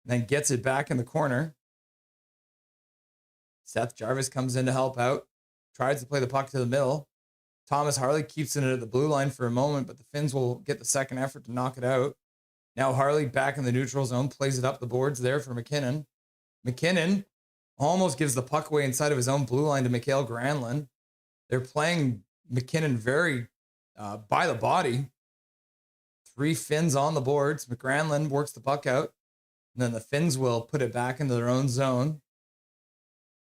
and then gets it back in the corner. Seth Jarvis comes in to help out. Tries to play the puck to the middle. Thomas Harley keeps it at the blue line for a moment, but the Finns will get the second effort to knock it out. Now Harley back in the neutral zone, plays it up the boards there for MacKinnon. MacKinnon almost gives the puck away inside of his own blue line to Mikael Granlund. They're playing MacKinnon very by the body. 3 Finns on the boards. McGranlund works the puck out. And then the Finns will put it back into their own zone.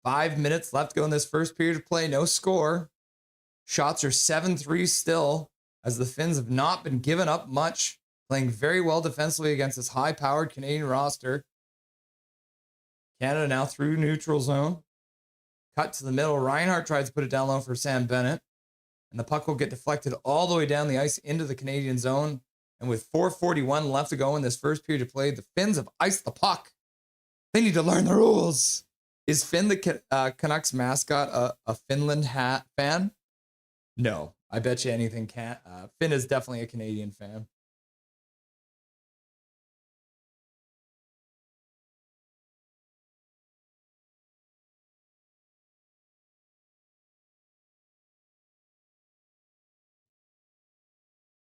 5 minutes left to go in this first period of play. No score. Shots are 7-3 still, as the Finns have not been given up much. Playing very well defensively against this high-powered Canadian roster. Canada now through neutral zone. Cut to the middle. Reinhart tries to put it down low for Sam Bennett. And the puck will get deflected all the way down the ice into the Canadian zone. And with 4:41 left to go in this first period of play, the Finns have iced the puck. They need to learn the rules. Is Finn the Canucks mascot a Finland hat fan? No, I bet you anything can't. Finn is definitely a Canadian fan.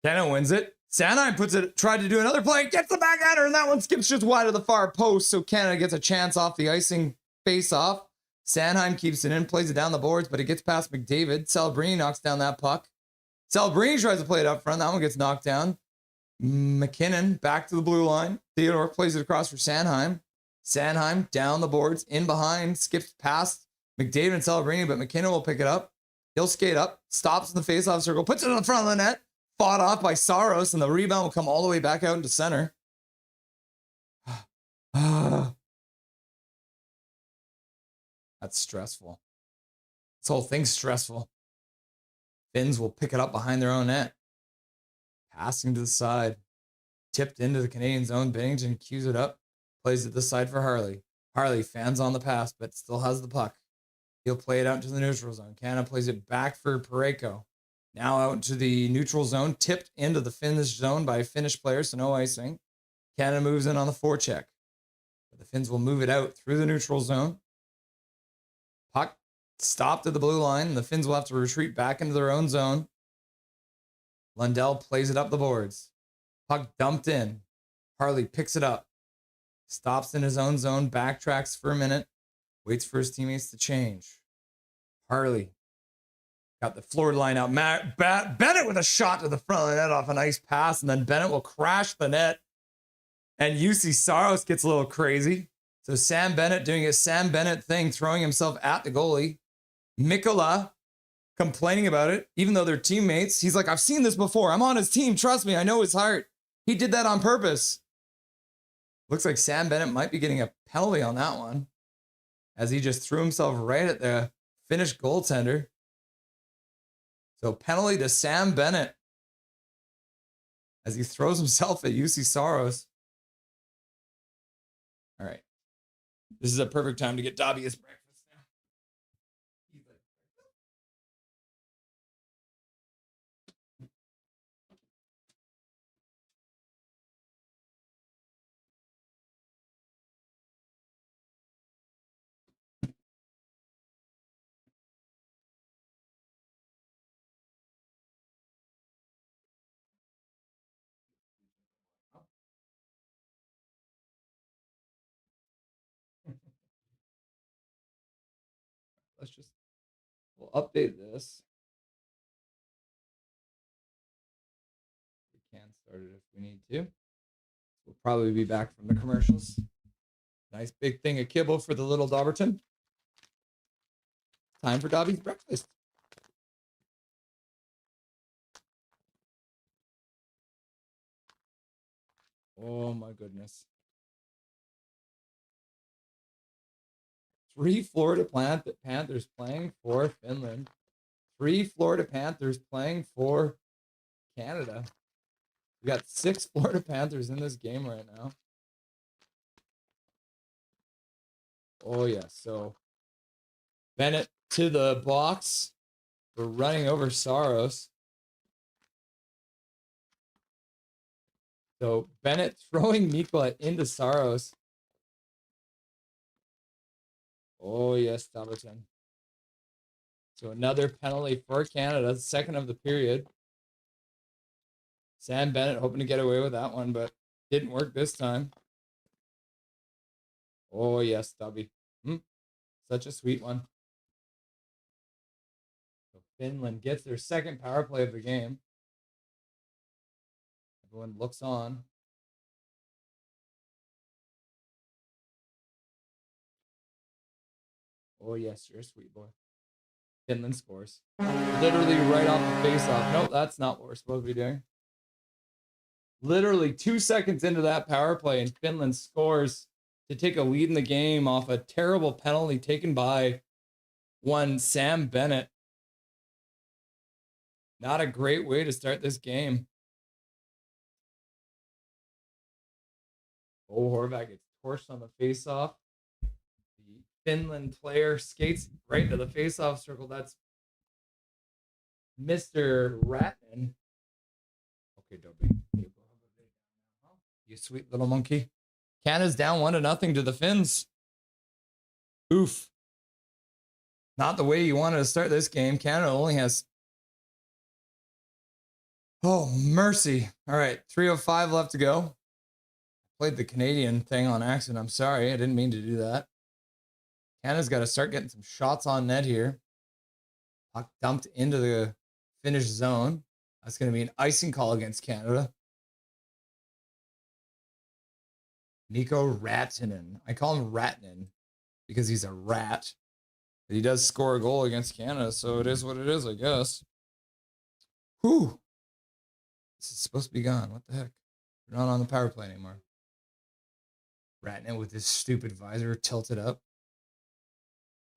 Canada wins it. Sanheim tried to do another play, gets the backhander, and that one skips just wide of the far post, so Canada gets a chance off the icing face-off. Sanheim keeps it in, plays it down the boards, but it gets past McDavid. Celebrini knocks down that puck. Celebrini tries to play it up front. That one gets knocked down. MacKinnon back to the blue line. Theodore plays it across for Sanheim. Sanheim down the boards, in behind, skips past McDavid and Celebrini, but MacKinnon will pick it up. He'll skate up, stops in the faceoff circle, puts it in the front of the net, fought off by Saros, and the rebound will come all the way back out into center. That's stressful. This whole thing's stressful. Finns will pick it up behind their own net. Passing to the side. Tipped into the Canadian zone. Bennington cues it up. Plays it this side for Harley. Harley fans on the pass, but still has the puck. He'll play it out into the neutral zone. Canada plays it back for Parayko. Now out into the neutral zone. Tipped into the Finnish zone by a Finnish player, so no icing. Canada moves in on the forecheck. But the Finns will move it out through the neutral zone. Puck stopped at the blue line. The Finns will have to retreat back into their own zone. Lundell plays it up the boards. Puck dumped in. Harley picks it up. Stops in his own zone. Backtracks for a minute. Waits for his teammates to change. Harley got the floor line out. Bennett with a shot to the front of the net off a nice pass. And then Bennett will crash the net. And UC Saros gets a little crazy. So Sam Bennett doing his Sam Bennett thing, throwing himself at the goalie. Mikkola complaining about it, even though they're teammates. He's like, I've seen this before. I'm on his team. Trust me. I know his heart. He did that on purpose. Looks like Sam Bennett might be getting a penalty on that one, as he just threw himself right at the Finnish goaltender. So penalty to Sam Bennett as he throws himself at UC Saros. All right. This is a perfect time to get Dobby his breakfast now. We'll update this. We can start it if we need to. We'll probably be back from the commercials. Nice big thing of kibble for the little Dobberton. Time for Dobby's breakfast. Oh my goodness. 3 Florida Panthers playing for Finland. 3 Florida Panthers playing for Canada. We got 6 Florida Panthers in this game right now. Oh, yeah. So Bennett to the box for running over Saros. So Bennett throwing Mikkola into Saros. Oh, yes, Dobberton. So another penalty for Canada, second of the period. Sam Bennett hoping to get away with that one, but didn't work this time. Oh, yes, Dobby. Such a sweet one. So Finland gets their second power play of the game. Everyone looks on. Oh, yes, you're a sweet boy. Finland scores. Literally right off the face-off. Nope, that's not what we're supposed to be doing. Literally 2 seconds into that power play, and Finland scores to take a lead in the game off a terrible penalty taken by one Sam Bennett. Not a great way to start this game. Oh, Horvath gets torched on the face-off. The Finland player skates right into the face-off circle. That's Mr. Ratman. Okay, Dobby. You sweet little monkey. Canada's down 1-0 to the Finns. Oof. Not the way you wanted to start this game. Canada only has... Oh, mercy. All right, 3:05 left to go. Played the Canadian thing on accident. I'm sorry. I didn't mean to do that. Canada's got to start getting some shots on net here. Puck dumped into the Finnish zone. That's going to be an icing call against Canada. Mikko Rantanen. I call him Ratinen because he's a rat. But he does score a goal against Canada, so it is what it is, I guess. Whew. This is supposed to be gone. What the heck? We're not on the power play anymore. Ratinen with his stupid visor tilted up.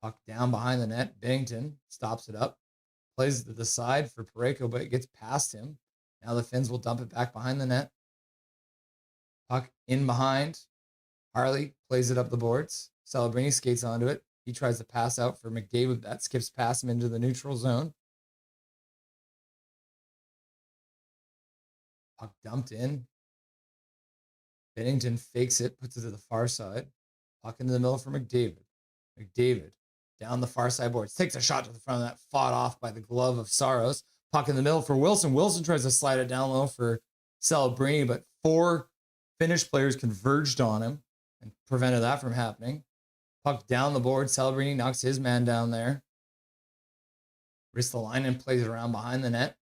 Puck down behind the net. Bennington stops it up. Plays it to the side for Parayko, but it gets past him. Now the Finns will dump it back behind the net. Puck in behind. Harley plays it up the boards. Celebrini skates onto it. He tries to pass out for McDavid. That skips past him into the neutral zone. Puck dumped in. Bennington fakes it, puts it to the far side. Puck into the middle for McDavid. McDavid down the far side boards. Takes a shot to the front of that. Fought off by the glove of Saros. Puck in the middle for Wilson. Wilson tries to slide it down low for Celebrini, but 4 Finnish players converged on him and prevented that from happening. Puck down the board. Celebrini knocks his man down there. Ristolainen plays it around behind the net.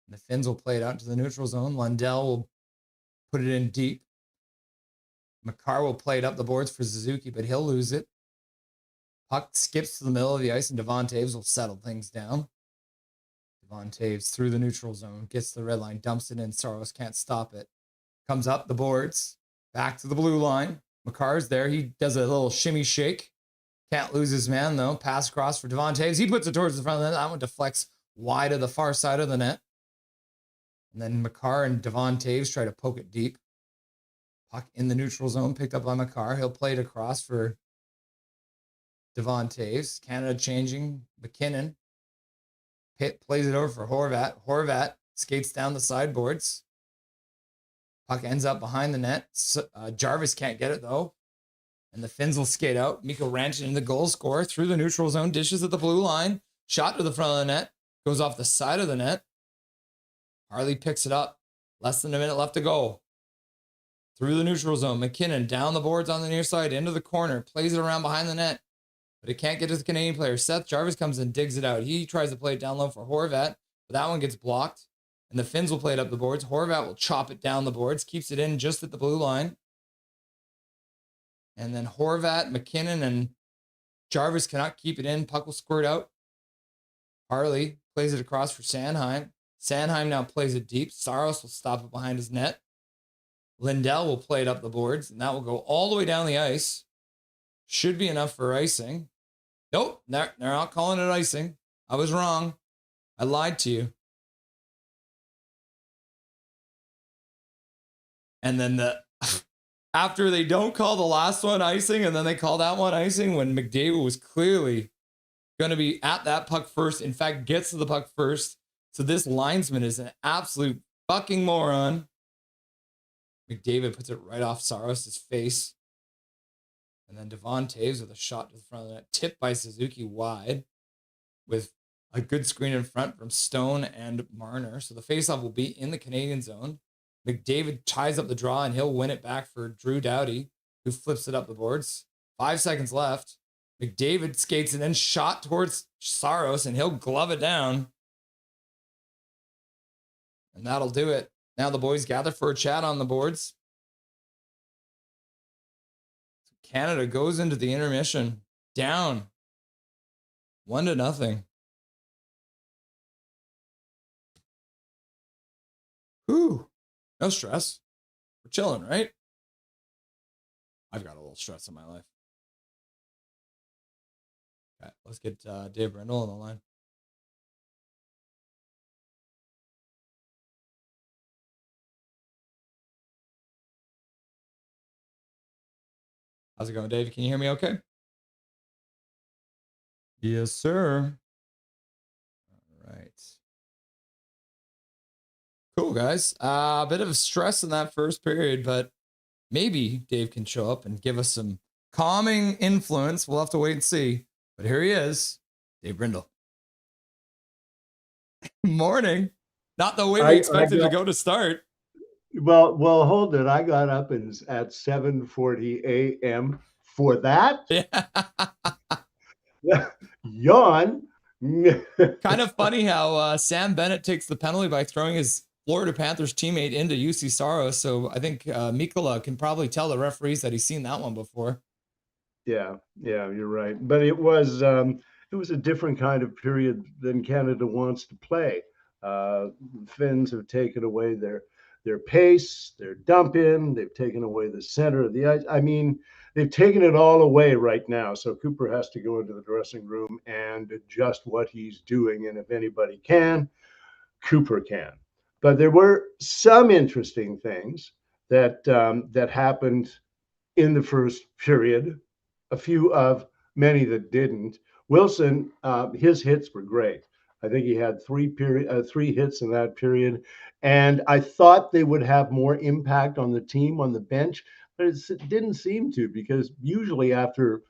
The Finns will play it out to the neutral zone. Lundell will put it in deep. Makar will play it up the boards for Suzuki, but he'll lose it. Puck skips to the middle of the ice, and Devon Toews will settle things down. Devon Toews through the neutral zone, gets to the red line, dumps it in. Saros can't stop it. Comes up the boards, back to the blue line. Makar's there. He does a little shimmy shake. Can't lose his man, though. Pass across for Devon Toews. He puts it towards the front of the net. That one deflects wide of the far side of the net. And then Makar and Devon Toews try to poke it deep. Puck in the neutral zone, picked up by Makar. He'll play it across for Devon Toews. Canada changing. MacKinnon plays it over for Horvat. Horvat skates down the sideboards. Puck ends up behind the net. Jarvis can't get it, though. And the Finns will skate out. Mikko Rantanen, the goal scorer, through the neutral zone, dishes at the blue line. Shot to the front of the net. Goes off the side of the net. Harley picks it up. Less than a minute left to go. Through the neutral zone. MacKinnon down the boards on the near side, into the corner. Plays it around behind the net. But it can't get to the Canadian player. Seth Jarvis comes and digs it out. He tries to play it down low for Horvat. But that one gets blocked. And the Finns will play it up the boards. Horvat will chop it down the boards. Keeps it in just at the blue line. And then Horvat, MacKinnon, and Jarvis cannot keep it in. Puck will squirt out. Harley plays it across for Sanheim. Sanheim now plays it deep. Saros will stop it behind his net. Lindell will play it up the boards, and that will go all the way down the ice. Should be enough for icing. Nope, they're not calling it icing. I was wrong. I lied to you. And then after they don't call the last one icing, and then they call that one icing when McDavid was clearly going to be at that puck first. In fact, gets to the puck first. So this linesman is an absolute fucking moron. McDavid puts it right off Saros' face. And then Devon Toews with a shot to the front of the net, tipped by Suzuki wide, with a good screen in front from Stone and Marner. So the faceoff will be in the Canadian zone. McDavid ties up the draw, and he'll win it back for Drew Doughty, who flips it up the boards. 5 seconds left. McDavid skates and then shot towards Saros, and he'll glove it down. And that'll do it. Now the boys gather for a chat on the boards. Canada goes into the intermission down 1-0. Whew. No stress. We're chilling, right? I've got a little stress in my life. Okay, let's get Dave Brindle on the line. How's it going, Dave? Can you hear me okay? Yes, sir. All right. Cool, guys. A bit of stress in that first period, but maybe Dave can show up and give us some calming influence. We'll have to wait and see. But here he is, Dave Brindle. Morning. Not the way we expected to go to start. Well, hold it. I got up at 7:40 a.m. for that. Yeah. Yawn. Kind of funny how Sam Bennett takes the penalty by throwing his Florida Panthers teammate into UC Saros. So I think Mikkola can probably tell the referees that he's seen that one before. Yeah, you're right. But it was a different kind of period than Canada wants to play. Finns have taken away their pace, their dump in. They've taken away the center of the ice. I mean, they've taken it all away right now. So Cooper has to go into the dressing room and adjust what he's doing. And if anybody can, Cooper can. But there were some interesting things that that happened in the first period. A few of many that didn't. Wilson, his hits were great. I think he had three hits in that period, and I thought they would have more impact on the team on the bench, but it didn't seem to, because usually after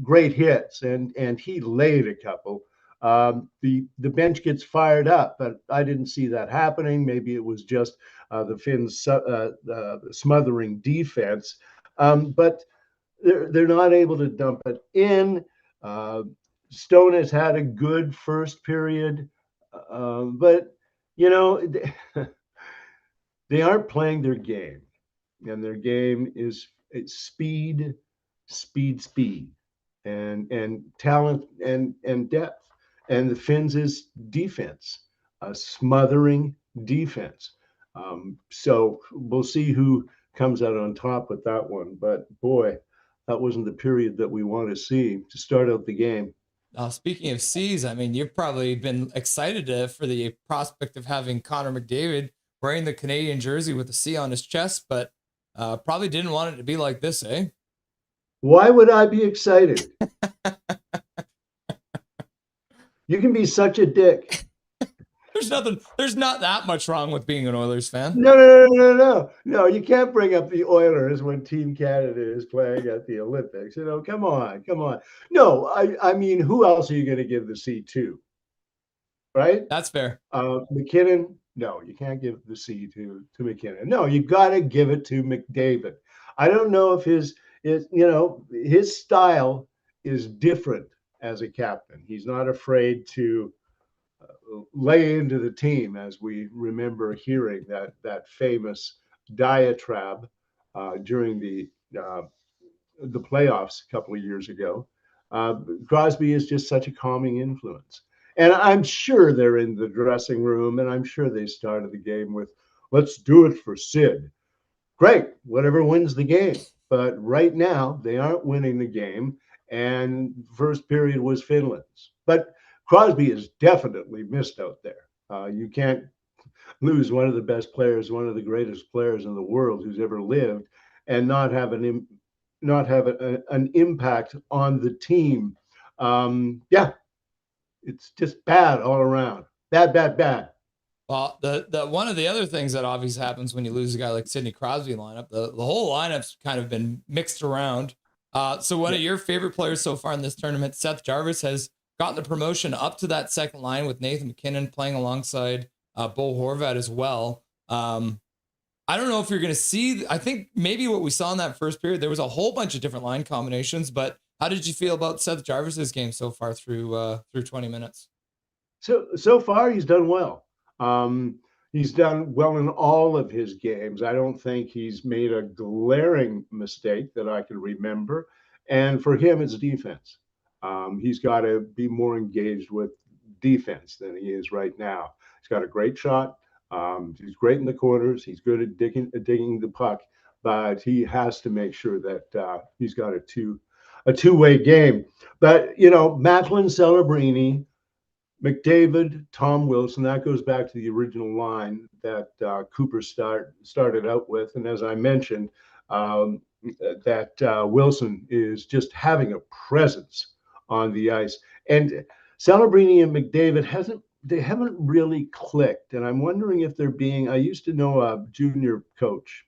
great hits, and he laid a couple, the bench gets fired up, but I didn't see that happening. Maybe it was just the Finns smothering defense, but they're not able to dump it in. Stone has had a good first period, but they aren't playing their game, and their game is speed, and talent and depth. And the Finns is defense, smothering defense. So we'll see who comes out on top with that one. But boy, that wasn't the period that we want to see to start out the game. Speaking of C's, I mean, you've probably been excited for the prospect of having Connor McDavid wearing the Canadian jersey with a C on his chest, but probably didn't want it to be like this, eh? Why would I be excited? You can be such a dick. There's not that much wrong with being an Oilers fan. No, you can't bring up the Oilers when Team Canada is playing at the Olympics. Come on. No, I mean, who else are you going to give the C to? Right? That's fair. MacKinnon, no, you can't give the C to MacKinnon. No, you got to give it to McDavid. I don't know if his style is different as a captain. He's not afraid to lay into the team, as we remember hearing that famous diatribe during the playoffs a couple of years ago. Crosby is just such a calming influence. And I'm sure they're in the dressing room, and I'm sure they started the game with, let's do it for Sid. Great, whatever wins the game. But right now, they aren't winning the game, and first period was Finland's. But Crosby is definitely missed out there. You can't lose one of the best players, one of the greatest players in the world who's ever lived, and not have an impact on the team. It's just bad all around. Bad. Well, the one of the other things that obviously happens when you lose a guy like Sidney Crosby lineup, the whole lineup's kind of been mixed around. So one of your favorite players so far in this tournament, Seth Jarvis, has gotten the promotion up to that second line with Nathan MacKinnon playing alongside Bo Horvat as well. I don't know if you're going to see, I think maybe what we saw in that first period, there was a whole bunch of different line combinations, but how did you feel about Seth Jarvis's game so far through 20 minutes? So far, he's done well. He's done well in all of his games. I don't think he's made a glaring mistake that I can remember. And for him, it's defense. He's got to be more engaged with defense than he is right now. He's got a great shot. He's great in the corners. He's good at digging the puck, but he has to make sure that he's got a two-way game. But Macklin, Celebrini, McDavid, Tom Wilson, that goes back to the original line that Cooper started out with. And as I mentioned, that Wilson is just having a presence on the ice. And Celebrini and McDavid haven't really clicked. And I'm wondering if they're being, I used to know a junior coach,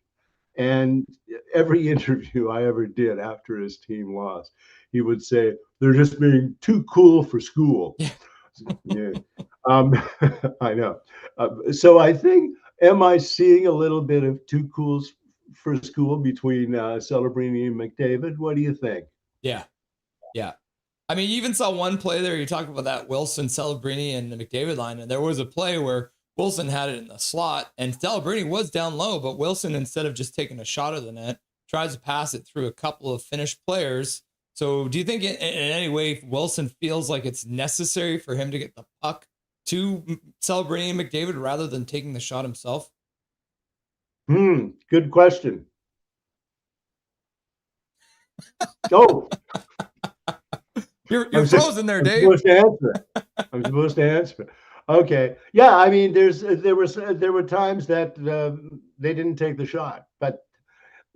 and every interview I ever did after his team lost, he would say, they're just being too cool for school. Yeah. I know. So I think, am I seeing a little bit of too cool for school between Celebrini and McDavid? What do you think? Yeah. I mean, you even saw one play there. You talk about that Wilson, Celebrini, and the McDavid line, and there was a play where Wilson had it in the slot, and Celebrini was down low, but Wilson, instead of just taking a shot of the net, tries to pass it through a couple of Finnish players. So do you think in any way Wilson feels like it's necessary for him to get the puck to Celebrini and McDavid rather than taking the shot himself? Good question. Oh, you're frozen there, Dave. I'm supposed to answer. Okay. Yeah, I mean, there were times that they didn't take the shot, but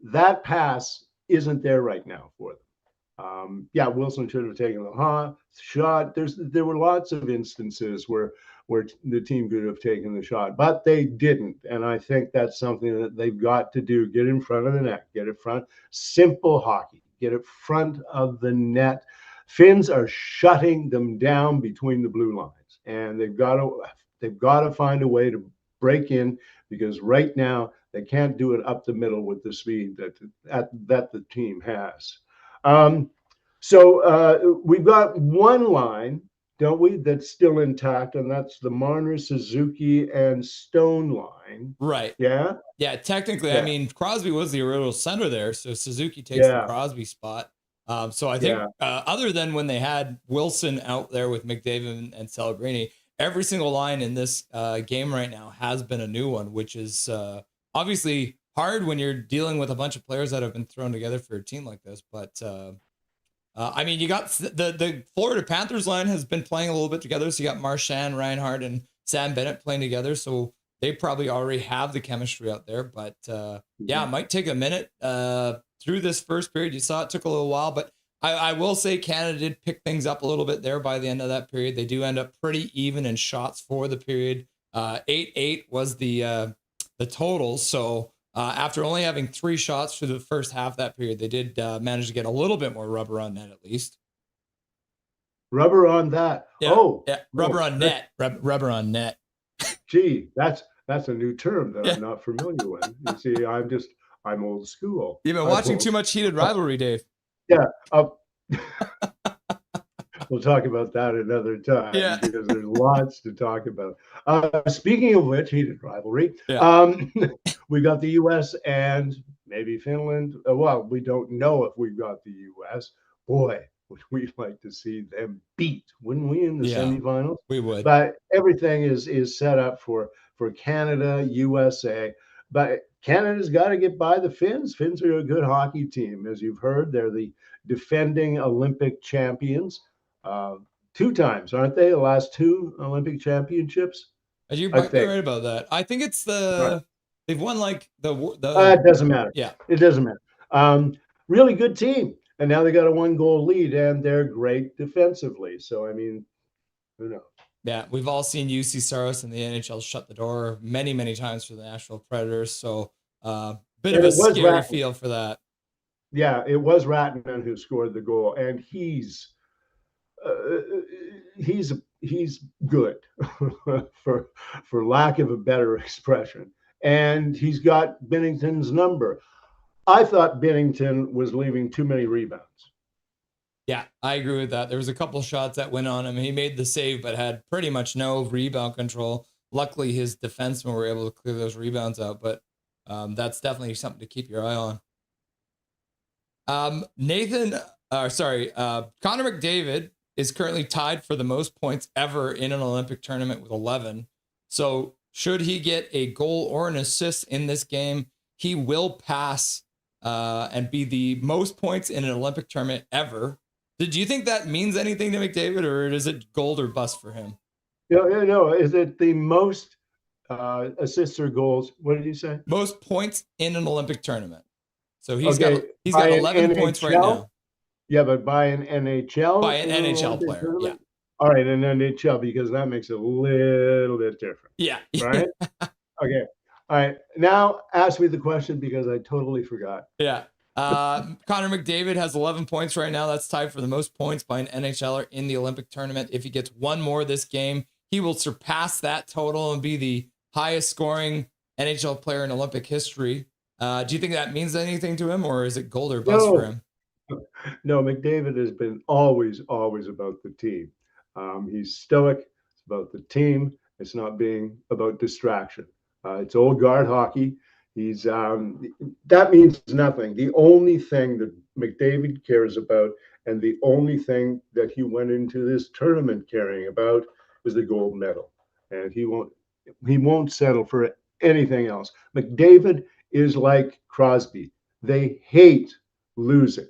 that pass isn't there right now for them. Yeah, Wilson should have taken the shot. There were lots of instances where the team could have taken the shot, but they didn't. And I think that's something that they've got to do. Get in front of the net, get in front. Simple hockey, get in front of the net. Finns are shutting them down between the blue lines, and they've got to find a way to break in, because right now they can't do it up the middle with the speed that the team has. So we've got one line, don't we, that's still intact, and that's the Marner, Suzuki, and Stone line. Right. Yeah? Yeah, technically, Yeah. I mean, Crosby was the original center there, so Suzuki takes the Crosby spot. So I think other than when they had Wilson out there with McDavid and Celebrini, every single line in this game right now has been a new one, which is obviously hard when you're dealing with a bunch of players that have been thrown together for a team like this. But I mean, you got the Florida Panthers line has been playing a little bit together. So you got Marchand, Reinhart, and Sam Bennett playing together. So they probably already have the chemistry out there. But yeah, it might take a minute through this first period. You saw it took a little while, but I will say Canada did pick things up a little bit there by the end of that period. They do end up pretty even in shots for the period. 8-8 was the total. So after only having 3 shots through the first half of that period, they did manage to get a little bit more rubber on net at least. Rubber on that. Yeah, rubber on net. Rubber on net. Gee, that's a new term that I'm not familiar with. You see, I'm old school. You've been watching too much Heated Rivalry, Dave. Yeah. We'll talk about that another time, because there's lots to talk about. Speaking of which, Heated Rivalry, we got the U.S. and maybe Finland. Well, we don't know if we've got the U.S. Boy, would we like to see them beat, wouldn't we, in the semifinals? We would. But everything is set up for Canada, USA. But Canada's got to get by the Finns. Finns are a good hockey team. As you've heard, they're the defending Olympic champions. 2 times, aren't they? The last 2 Olympic championships? You might be right about that. I think it's they've won like the it doesn't matter. Yeah. It doesn't matter. Really good team. And now they got a 1-goal lead, and they're great defensively. So, I mean, who knows? Yeah, we've all seen UC Saros in the NHL shut the door many, many times for the Nashville Predators. So, bit of a scary feel for that. Yeah, it was Ratman who scored the goal, and he's good, for lack of a better expression. And he's got Binnington's number. I thought Binnington was leaving too many rebounds. Yeah, I agree with that. There was a couple shots that went on him. He made the save, but had pretty much no rebound control. Luckily, his defensemen were able to clear those rebounds out, but that's definitely something to keep your eye on. Connor McDavid is currently tied for the most points ever in an Olympic tournament with 11. So should he get a goal or an assist in this game, he will pass and be the most points in an Olympic tournament ever. Did you think that means anything to McDavid, or is it gold or bust for him? No. Is it the most assists or goals? What did you say? Most points in an Olympic tournament. So he's got 11 points right now. Yeah, but by an NHL? By an NHL player, tournament? All right, an NHL, because that makes it a little bit different. Yeah. Right? Okay. All right. Now ask me the question, because I totally forgot. Yeah. Connor McDavid has 11 points right now. That's tied for the most points by an NHLer in the Olympic tournament. If he gets one more this game, he will surpass that total and be the highest scoring NHL player in Olympic history. Do you think that means anything to him, or is it gold or bust for him? No, McDavid has been always about the team. He's stoic. It's about the team. It's not being about distraction. It's old guard hockey. He's that means nothing. The only thing that McDavid cares about, and the only thing that he went into this tournament caring about, is the gold medal, and he won't settle for anything else. McDavid is like Crosby. They hate losing.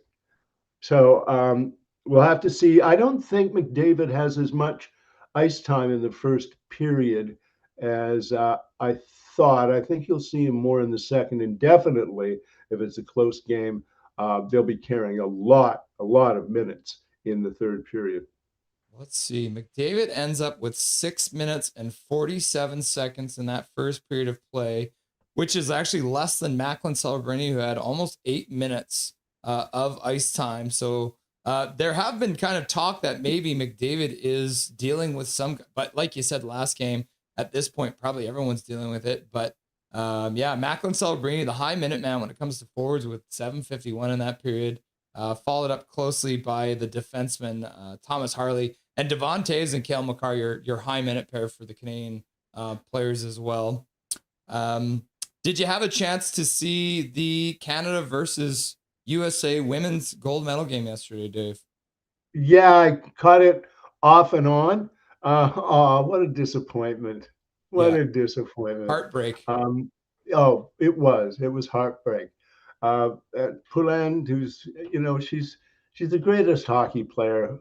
So we'll have to see. I don't think McDavid has as much ice time in the first period as I thought. I think you'll see him more in the second, and definitely if it's a close game, they'll be carrying a lot of minutes in the third period. Let's see. McDavid ends up with 6 minutes and 47 seconds in that first period of play, which is actually less than Macklin Celebrini, who had almost 8 minutes of ice time. So there have been kind of talk that maybe McDavid is dealing with some, but like you said last game, at this point, probably everyone's dealing with it. But yeah, Macklin Celebrini, the high minute man when it comes to forwards, with 7:51 in that period, followed up closely by the defenseman Thomas Harley and Devon Toews and Cale Makar, your high minute pair for the Canadian players as well. Did you have a chance to see the Canada versus USA women's gold medal game yesterday, Dave? Yeah, I caught it off and on. Oh, what a disappointment. What a disappointment. Heartbreak. Oh, it was heartbreak. Poulin, who's, she's the greatest hockey player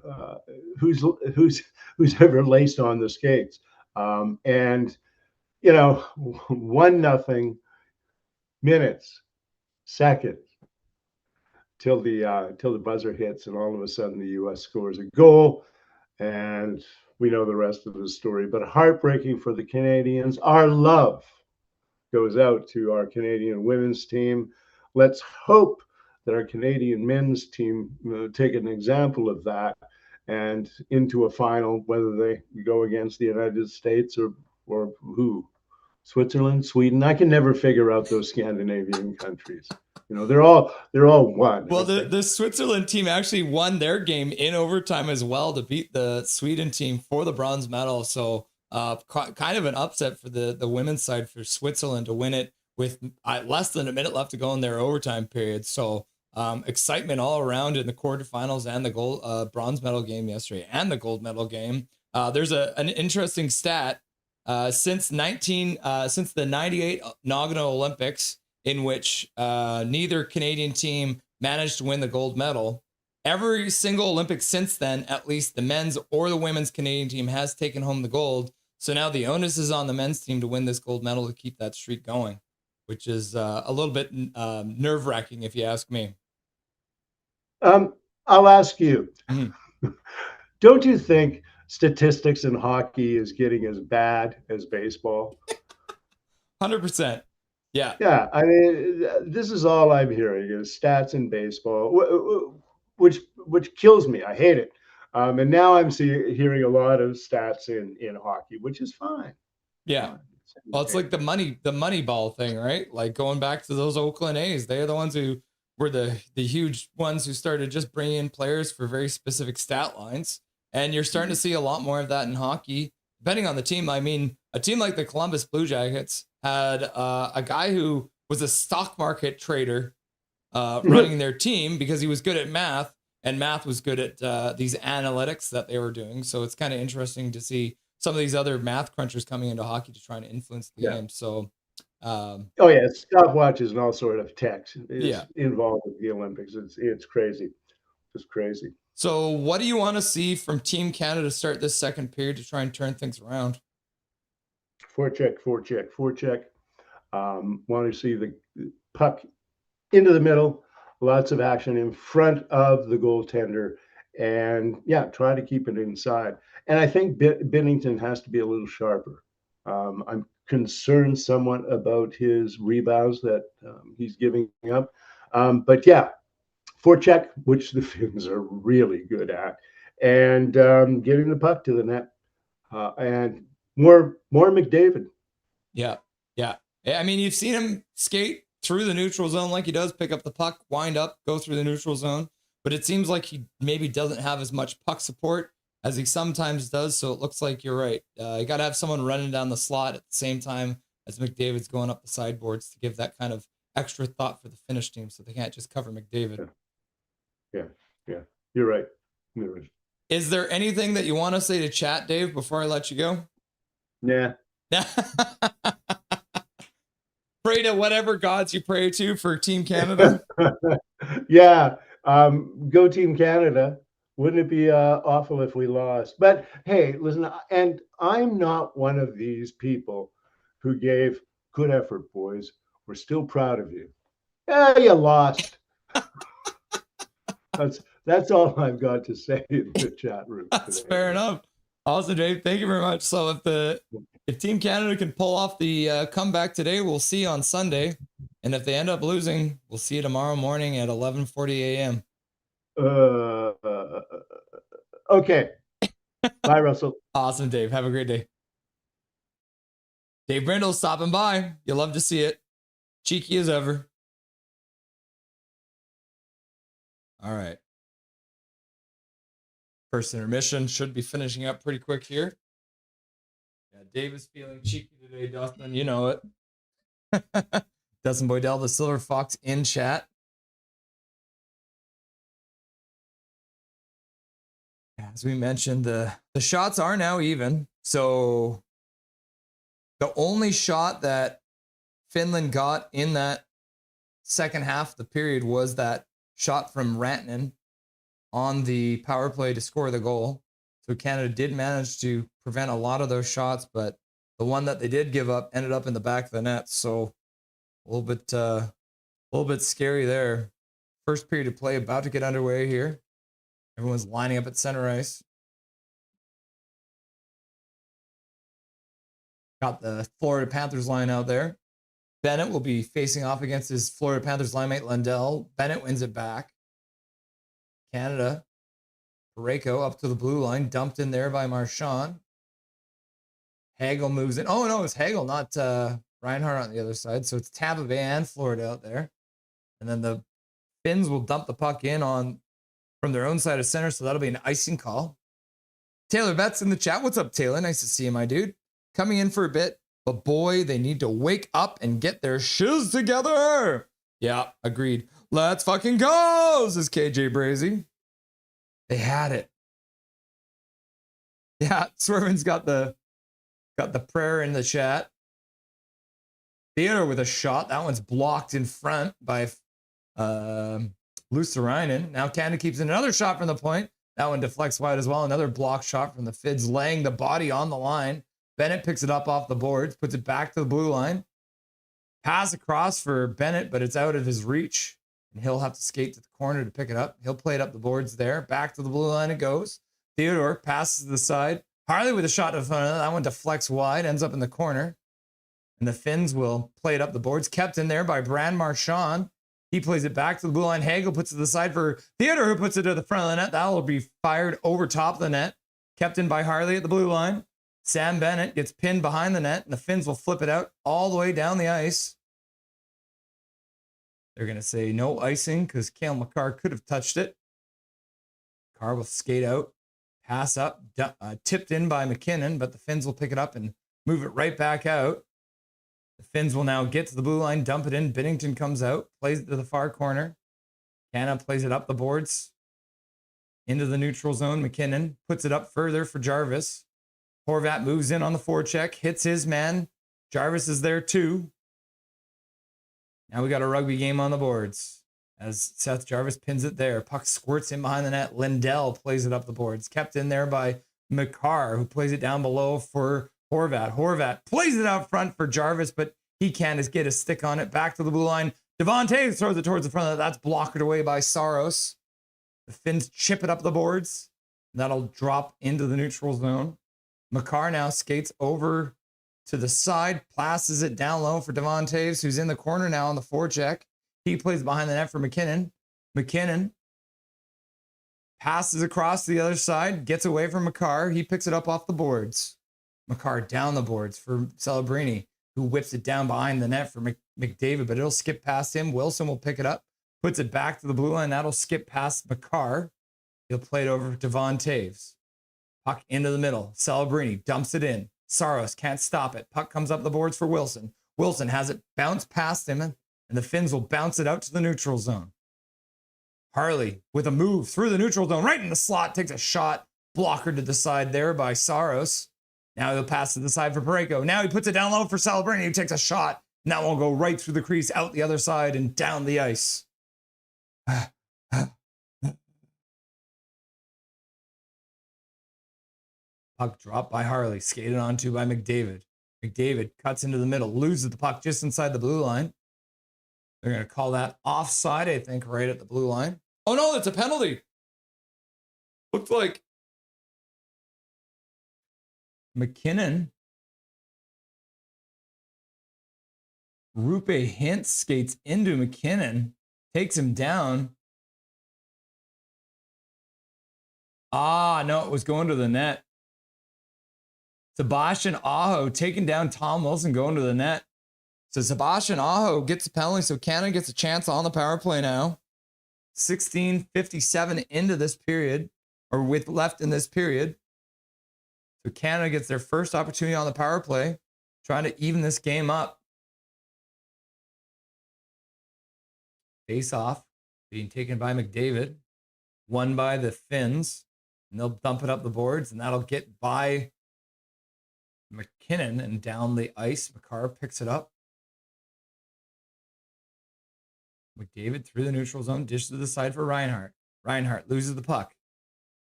who's ever laced on the skates. And 1-0 minutes, seconds till the buzzer hits, and all of a sudden the U.S. scores a goal, and we know the rest of the story. But heartbreaking for the Canadians. Our love goes out to our Canadian women's team. Let's hope that our Canadian men's team take an example of that and into a final, whether they go against the United States or who? Switzerland, Sweden. I can never figure out those Scandinavian countries. They're all one. Well, the Switzerland team actually won their game in overtime as well to beat the Sweden team for the bronze medal. So kind of an upset for the women's side for Switzerland to win it with less than a minute left to go in their overtime period. So excitement all around in the quarterfinals and the bronze medal game yesterday and the gold medal game. There's an interesting stat. Since the 98 Nagano Olympics, in which neither Canadian team managed to win the gold medal, every single Olympics since then, at least the men's or the women's Canadian team has taken home the gold. So now the onus is on the men's team to win this gold medal to keep that streak going, which is a little bit nerve-wracking, if you ask me. I'll ask you. Don't you think statistics in hockey is getting as bad as baseball? 100%. Yeah. Yeah. I mean, this is all I'm hearing is stats in baseball, which kills me. I hate it. And now I'm hearing a lot of stats in hockey, which is fine. Yeah. Well, it's like the money ball thing, right? Like going back to those Oakland A's, they're the ones who were the huge ones who started just bringing in players for very specific stat lines. And you're starting to see a lot more of that in hockey, depending on the team. I mean, a team like the Columbus Blue Jackets had a guy who was a stock market trader running their team because he was good at math, and math was good at these analytics that they were doing. So it's kind of interesting to see some of these other math crunchers coming into hockey to try and influence the game. So, stopwatches and all sort of tech is involved with the Olympics. It's crazy. It's crazy. So what do you want to see from Team Canada to start this second period to try and turn things around? Forecheck. Want to see the puck into the middle, lots of action in front of the goaltender, and try to keep it inside. And I think Binnington has to be a little sharper. I'm concerned somewhat about his rebounds that he's giving up. But forecheck, which the Finns are really good at, and getting the puck to the net, and more McDavid. Yeah. I mean, you've seen him skate through the neutral zone like he does, pick up the puck, wind up, go through the neutral zone. But it seems like he maybe doesn't have as much puck support as he sometimes does. So it looks like you're right. You got to have someone running down the slot at the same time as McDavid's going up the sideboards to give that kind of extra thought for the Finnish team, so they can't just cover McDavid. Yeah. You're right. You're right. Is there anything that you want to say to chat, Dave, before I let you go? Nah. Pray to whatever gods you pray to for Team Canada. Yeah. Go Team Canada. Wouldn't it be awful if we lost? But hey, listen, and I'm not one of these people who gave good effort, boys. We're still proud of you. Yeah, you lost. That's all I've got to say in the chat room. That's fair enough. Awesome, Dave. Thank you very much. So if Team Canada can pull off the comeback today, we'll see on Sunday. And if they end up losing, we'll see you tomorrow morning at 11:40 a.m. Okay. Bye, Russell. Awesome, Dave. Have a great day. Dave Brindle stopping by. You'll love to see it. Cheeky as ever. All right. First intermission should be finishing up pretty quick here. Yeah, Dave is feeling cheeky today, Dustin. You know it. Dustin Boydell, the Silver Fox in chat. As we mentioned, the shots are now even. So the only shot that Finland got in that second half of the period was that shot from Rantanen on the power play to score the goal. So Canada did manage to prevent a lot of those shots, but the one that they did give up ended up in the back of the net. So a little bit scary there. First period of play about to get underway here. Everyone's lining up at center ice. Got the Florida Panthers line out there. Bennett will be facing off against his Florida Panthers line mate Lundell. Bennett wins it back. Canada. Parayko up to the blue line. Dumped in there by Marchand. Hagel moves in. Oh, no, it's Hagel, not Reinhart on the other side. So it's Tampa Bay and Florida out there. And then the Finns will dump the puck in from their own side of center. So that'll be an icing call. Taylor Betts in the chat. What's up, Taylor? Nice to see you, my dude. Coming in for a bit. But boy, they need to wake up and get their shiz together. Yeah, agreed. Let's fucking go, says KJ Brazy. They had it. Yeah, Swervin's got the prayer in the chat. Theodore with a shot. That one's blocked in front by Luosterainen. Now Canada keeps in another shot from the point. That one deflects wide as well. Another block shot from the Fids, laying the body on the line. Bennett picks it up off the boards, puts it back to the blue line. Pass across for Bennett, but it's out of his reach. And he'll have to skate to the corner to pick it up. He'll play it up the boards there. Back to the blue line it goes. Theodore passes to the side. Harley with a shot in front of that. That one deflects wide, ends up in the corner. And the Finns will play it up the boards. Kept in there by Brand Marchand. He plays it back to the blue line. Hagel puts it to the side for Theodore, who puts it to the front of the net. That will be fired over top of the net. Kept in by Harley at the blue line. Sam Bennett gets pinned behind the net, and the Finns will flip it out all the way down the ice. They're going to say no icing because Cale Makar could have touched it. Makar will skate out, pass up, tipped in by MacKinnon, but the Finns will pick it up and move it right back out. The Finns will now get to the blue line, dump it in. Binnington comes out, plays it to the far corner. Canada plays it up the boards into the neutral zone. MacKinnon puts it up further for Jarvis. Horvat moves in on the forecheck, hits his man. Jarvis is there too. Now we got a rugby game on the boards as Seth Jarvis pins it there. Puck squirts in behind the net. Lindell plays it up the boards. Kept in there by Makar, who plays it down below for Horvat. Horvat plays it out front for Jarvis, but he can't just get his stick on it. Back to the blue line. Devontae throws it towards the front of that. That's blocked away by Saros. The Finns chip it up the boards. That'll drop into the neutral zone. Makar now skates over to the side, passes it down low for Devontae, who's in the corner now on the forecheck. He plays behind the net for MacKinnon. MacKinnon passes across to the other side, gets away from Makar. He picks it up off the boards. Makar down the boards for Celebrini, who whips it down behind the net for McDavid, but it'll skip past him. Wilson will pick it up, puts it back to the blue line. That'll skip past Makar. He'll play it over to Devon Taves. Puck into the middle. Celebrini dumps it in. Saros can't stop it. Puck comes up the boards for Wilson. Wilson has it bounce past him, and the Finns will bounce it out to the neutral zone. Harley with a move through the neutral zone, right in the slot, takes a shot. Blocker to the side there by Saros. Now he'll pass to the side for Parayko. Now he puts it down low for Celebrini, who takes a shot. And that one will go right through the crease, out the other side, and down the ice. Puck dropped by Harley, skated onto by McDavid. McDavid cuts into the middle, loses the puck just inside the blue line. They're going to call that offside, I think, right at the blue line. Oh no, that's a penalty. Looked like MacKinnon. Rupe Hintz skates into MacKinnon, takes him down. Ah, no, it was going to the net. Sebastian Aho taking down Tom Wilson, going to the net. So Sebastian Aho gets a penalty, so Canada gets a chance on the power play now. 16:57 into this period, or with left in this period. So Canada gets their first opportunity on the power play, trying to even this game up. Face off, being taken by McDavid, won by the Finns, and they'll dump it up the boards, and that'll get by MacKinnon and down the ice. Makar picks it up. McDavid through the neutral zone, dish to the side for Reinhart. Reinhart loses the puck.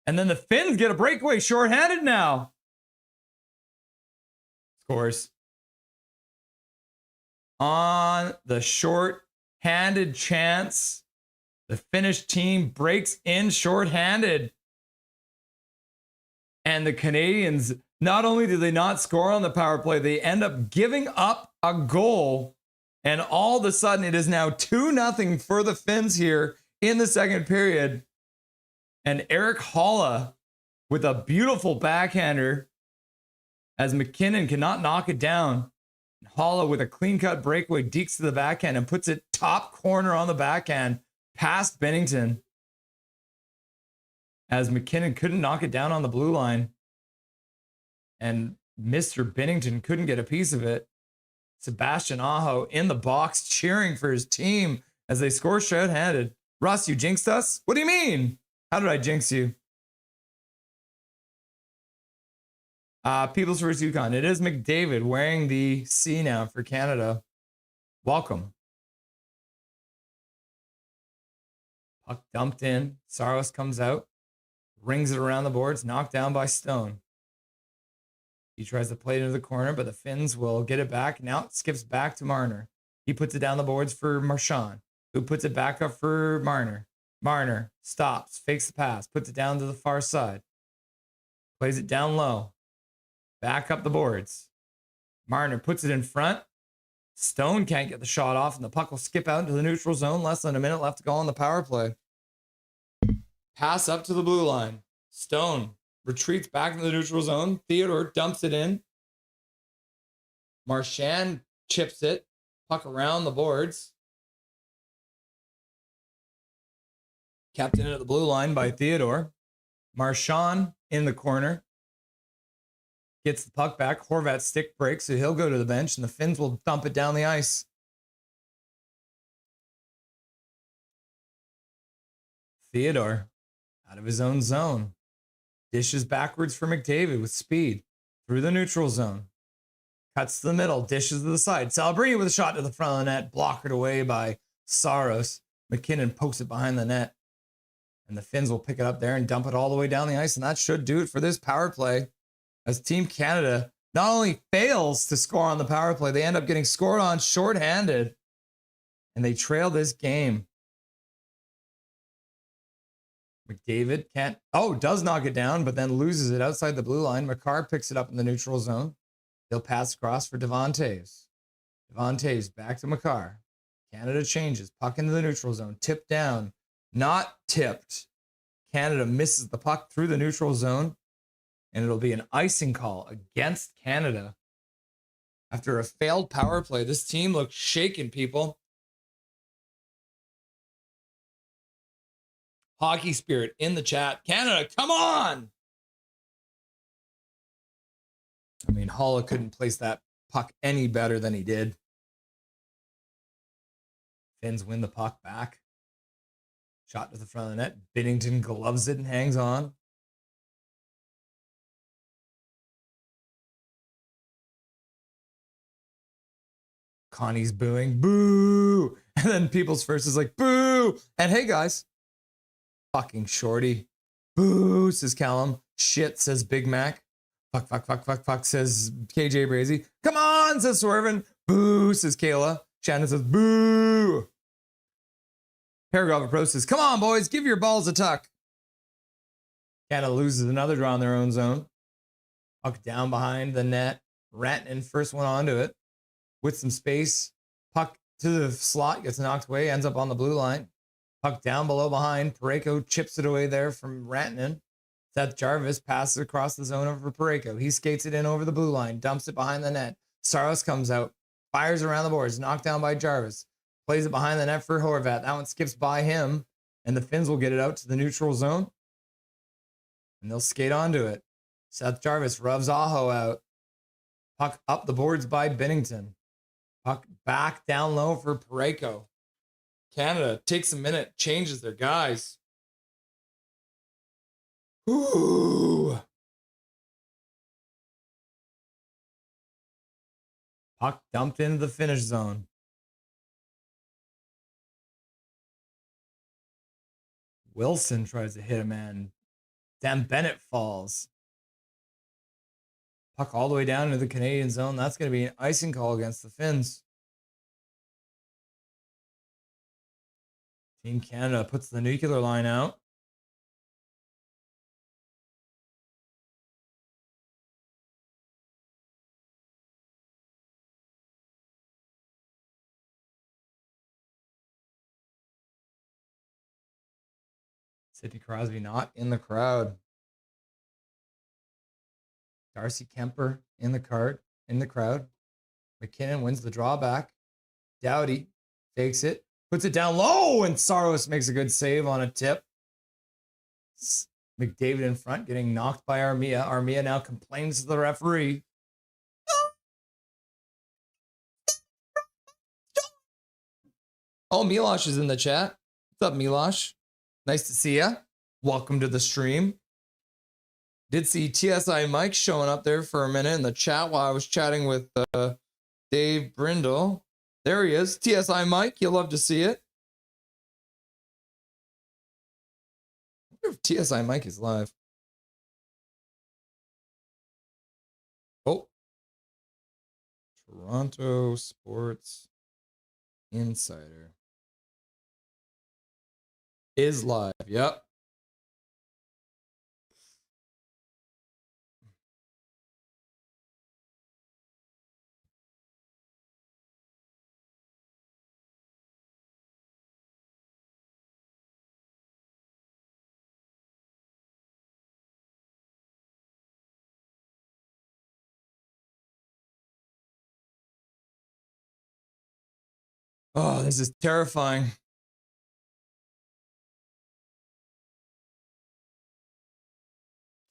And then the Finns get a breakaway, shorthanded now. Scores. On the short-handed chance, the Finnish team breaks in shorthanded. And the Canadians, not only do they not score on the power play, they end up giving up a goal. And all of a sudden, it is now 2-0 for the Finns here in the second period. And Eric Haula with a beautiful backhander as MacKinnon cannot knock it down. Haula with a clean-cut breakaway dekes to the backhand and puts it top corner on the backhand past Bennington. As MacKinnon couldn't knock it down on the blue line. And Mr. Bennington couldn't get a piece of it. Sebastian Aho in the box cheering for his team as they score short-handed. Russ, you jinxed us? What do you mean? How did I jinx you? Peoples vs. Yukon. It is McDavid wearing the C now for Canada. Welcome. Puck dumped in. Saros comes out. Rings it around the boards. Knocked down by Stone. He tries to play it into the corner, but the Finns will get it back. Now it skips back to Marner. He puts it down the boards for Marchand, who puts it back up for Marner. Marner stops, fakes the pass, puts it down to the far side. Plays it down low. Back up the boards. Marner puts it in front. Stone can't get the shot off, and the puck will skip out into the neutral zone. Less than a minute left to go on the power play. Pass up to the blue line. Stone retreats back into the neutral zone. Theodore dumps it in. Marchand chips it. Puck around the boards. Kept in at the blue line by Theodore. Marchand in the corner. Gets the puck back. Horvat's stick breaks, so he'll go to the bench, and the Finns will dump it down the ice. Theodore out of his own zone. Dishes backwards for McDavid with speed through the neutral zone. Cuts to the middle, dishes to the side. Celebrini with a shot to the front of the net, blockered away by Saros. MacKinnon pokes it behind the net. And the Finns will pick it up there and dump it all the way down the ice. And that should do it for this power play. As Team Canada not only fails to score on the power play, they end up getting scored on shorthanded. And they trail this game. McDavid does knock it down, but then loses it outside the blue line. Makar picks it up in the neutral zone. He'll pass across for Devon Toews. Devon Toews back to Makar. Canada changes. Puck into the neutral zone. Tipped down. Not tipped. Canada misses the puck through the neutral zone. And it'll be an icing call against Canada. After a failed power play, this team looks shaken, people. Hockey spirit in the chat. Canada, come on! I mean, Holla couldn't place that puck any better than he did. Finns win the puck back. Shot to the front of the net. Binnington gloves it and hangs on. Connie's booing. Boo! And then People's First is like, boo! And hey, guys. Fucking shorty. Boo, says Callum. Shit, says Big Mac. Fuck, fuck, fuck, fuck, fuck, says KJ Brazy. Come on, says Swervin. Boo, says Kayla. Shannon says, boo. Paragraph Pro says, come on, boys, give your balls a tuck. Canada loses another draw in their own zone. Puck down behind the net. Rantanen first one onto it. With some space. Puck to the slot, gets knocked away, ends up on the blue line. Puck down below behind. Parayko chips it away there from Rantanen. Seth Jarvis passes across the zone over Parayko. He skates it in over the blue line, dumps it behind the net. Saros comes out, fires around the boards, knocked down by Jarvis. Plays it behind the net for Horvat. That one skips by him, and the Finns will get it out to the neutral zone. And they'll skate onto it. Seth Jarvis rubs Aho out. Puck up the boards by Binnington. Puck back down low for Parayko. Canada takes a minute, changes their guys. Ooh. Puck dumped into the finish zone. Wilson tries to hit a man. Dan Bennett falls. Puck all the way down into the Canadian zone. That's going to be an icing call against the Finns. Team Canada puts the nuclear line out. Sidney Crosby not in the crowd. Darcy Kemper in the crowd. MacKinnon wins the drawback. Doughty takes it, puts it down low, and Saros makes a good save on a tip. McDavid in front, getting knocked by Armia. Armia now complains to the referee. Oh, Milosh is in the chat. What's up, Milosh? Nice to see ya. Welcome to the stream. Did see TSI Mike showing up there for a minute in the chat while I was chatting with Dave Brindle. There he is. TSI Mike, you'll love to see it. I wonder if TSI Mike is live. Oh. Toronto Sports Insider is live. Yep. Oh, this is terrifying.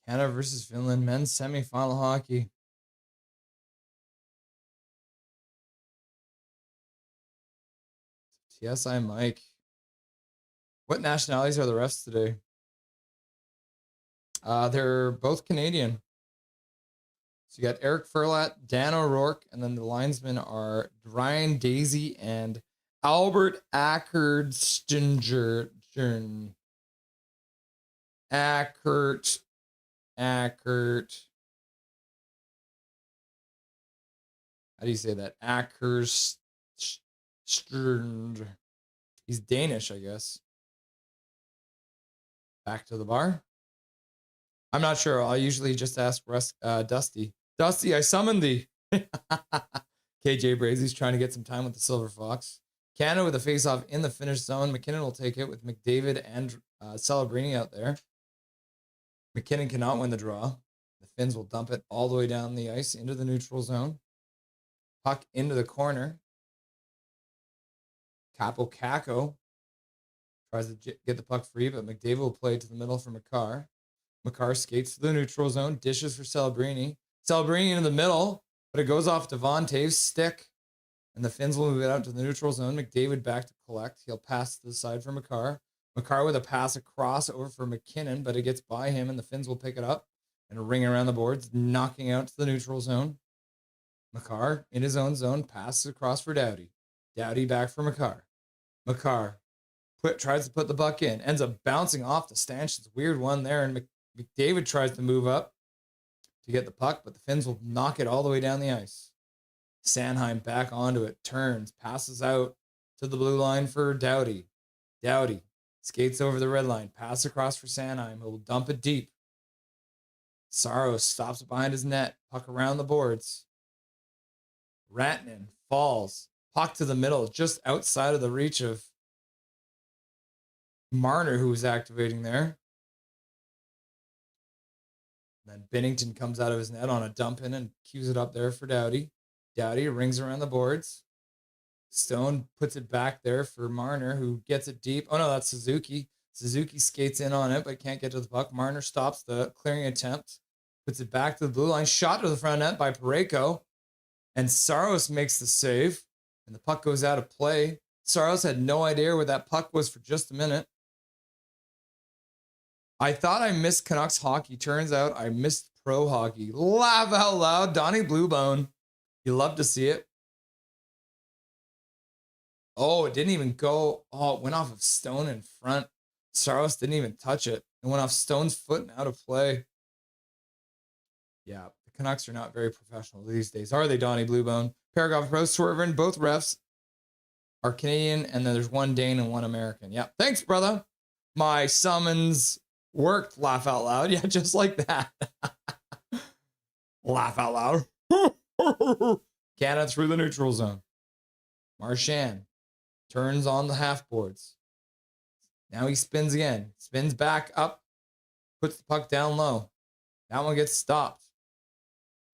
Canada versus Finland, men's semifinal hockey. TSI Mike. What nationalities are the refs today? They're both Canadian. So you got Eric Furlat, Dan O'Rourke, and then the linesmen are Ryan Daisy and Albert Ackerstinger. Ackert. How do you say that? Ackerstrand. He's Danish, I guess. Back to the bar. I'm not sure. I'll usually just ask Dusty. Dusty, I summoned thee. KJ Brazy's trying to get some time with the Silver Fox. Canada with a face-off in the finish zone. MacKinnon will take it with McDavid and Celebrini out there. MacKinnon cannot win the draw. The Finns will dump it all the way down the ice into the neutral zone. Puck into the corner. Capo Caco tries to get the puck free, but McDavid will play to the middle for Makar. Makar skates to the neutral zone, dishes for Celebrini. Celebrini into the middle, but it goes off Devontae's stick, and the Finns will move it out to the neutral zone. McDavid back to collect. He'll pass to the side for Makar. Makar with a pass across over for MacKinnon, but it gets by him, and the Finns will pick it up and ring around the boards, knocking out to the neutral zone. Makar in his own zone, passes across for Doughty. Doughty back for Makar. Makar tries to put the puck in, ends up bouncing off the stanchions. Weird one there, and McDavid tries to move up to get the puck, but the Finns will knock it all the way down the ice. Sanheim back onto it, turns, passes out to the blue line for Doughty. Doughty skates over the red line, pass across for Sanheim, who will dump it deep. Saros stops it behind his net, puck around the boards. Rantanen falls, puck to the middle, just outside of the reach of Marner, who was activating there. Then Binnington comes out of his net on a dump in and cues it up there for Doughty. Doughty rings around the boards. Stone puts it back there for Marner, who gets it deep. Oh no, that's Suzuki. Suzuki skates in on it, but can't get to the puck. Marner stops the clearing attempt, puts it back to the blue line. Shot to the front net by Parayko. And Saros makes the save, and the puck goes out of play. Saros had no idea where that puck was for just a minute. I thought I missed Canucks hockey. Turns out I missed pro hockey. Laugh out loud. Donnie Bluebone. You love to see it. Oh, it didn't even go. Oh, it went off of Stone in front. Saros didn't even touch it. It went off Stone's foot and out of play. Yeah, the Canucks are not very professional these days, are they, Donnie Bluebone? Paragraph Pro Swervin. Both refs are Canadian, and then there's one Dane and one American. Yeah, thanks, brother. My summons worked. Laugh out loud. Yeah, just like that. Laugh out loud. Canada through the neutral zone. Marchand turns on the half boards. Now he spins again. Spins back up. Puts the puck down low. That one gets stopped.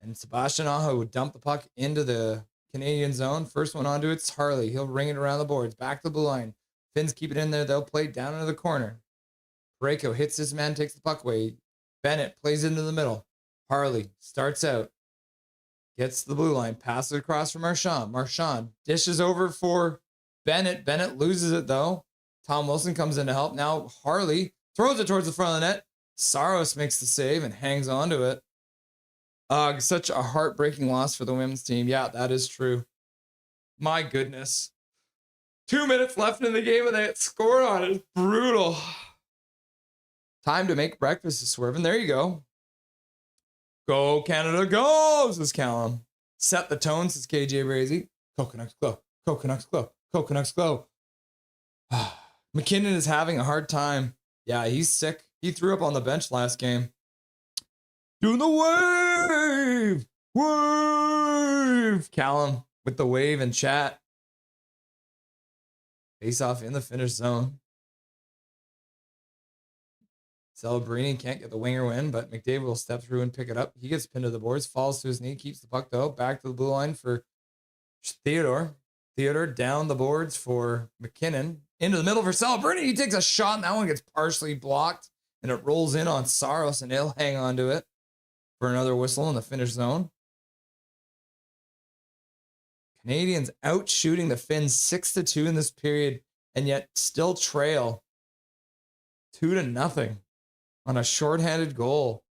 And Sebastian Aho would dump the puck into the Canadian zone. First one onto it's Harley. He'll ring it around the boards. Back to the blue line. Finns keep it in there. They'll play it down into the corner. Parayko hits his man, takes the puck away. Bennett plays into the middle. Harley starts out. Gets to the blue line. Passes across for Marchand. Marchand dishes over for Bennett. Bennett loses it though. Tom Wilson comes in to help. Now Harley throws it towards the front of the net. Saros makes the save and hangs on to it. Such a heartbreaking loss for the women's team. Yeah, that is true. My goodness. 2 minutes left in the game and they get scored on. It's brutal. Time to make breakfast is Swervin. There you go. Go Canada, go, says Callum. Set the tone, says KJ Brazy. Go Canucks, go. Go Canucks, go. Go Canucks, go. MacKinnon is having a hard time. Yeah, he's sick. He threw up on the bench last game. Doing the wave! Wave! Callum with the wave and chat. Face off in the finish zone. Celebrini can't get the winger win, but McDavid will step through and pick it up. He gets pinned to the boards, falls to his knee, keeps the puck though. Back to the blue line for Theodore. Theodore down the boards for MacKinnon. Into the middle for Celebrini. He takes a shot, and that one gets partially blocked, and it rolls in on Saros, and he'll hang on to it for another whistle in the finish zone. Canadians out shooting the Finns 6-2 in this period, and yet still trail 2-0 on a shorthanded goal.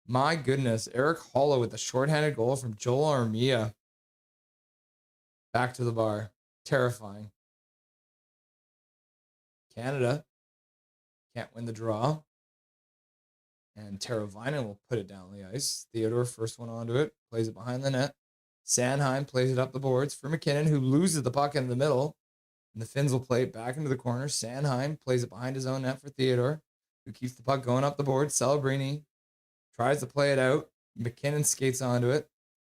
My goodness, Eric Holla with a shorthanded goal from Joel Armia. Back to the bar. Terrifying. Canada can't win the draw. And Teravainen will put it down the ice. Theodore, first one onto it, plays it behind the net. Sanheim plays it up the boards for MacKinnon, who loses the puck in the middle. And the Finns will play it back into the corner. Sanheim plays it behind his own net for Theodore, who keeps the puck going up the board. Celebrini tries to play it out. MacKinnon skates onto it.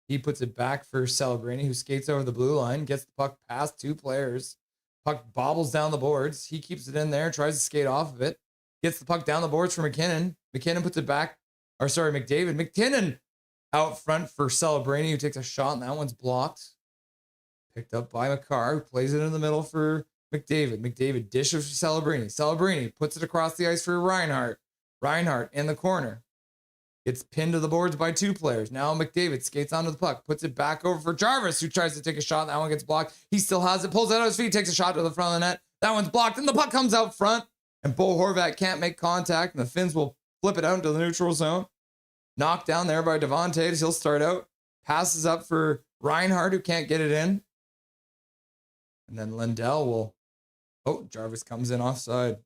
He puts it back for Celebrini, who skates over the blue line, gets the puck past two players. Puck bobbles down the boards. He keeps it in there, tries to skate off of it. Gets the puck down the boards for MacKinnon. MacKinnon puts it back. McDavid. McKinnon out front for Celebrini, who takes a shot, and that one's blocked. Picked up by Makar, who plays it in the middle for McDavid. McDavid dishes for Celebrini. Celebrini puts it across the ice for Reinhart. Reinhart in the corner. Gets pinned to the boards by 2 players. Now McDavid skates onto the puck, puts it back over for Jarvis, who tries to take a shot. That one gets blocked. He still has it, pulls it out of his feet, takes a shot to the front of the net. That one's blocked, and the puck comes out front. And Bo Horvat can't make contact, and the Finns will flip it out into the neutral zone. Knocked down there by Devontae. He'll start out. Passes up for Reinhart, who can't get it in. And then Lindell will... Oh, Jarvis comes in offside.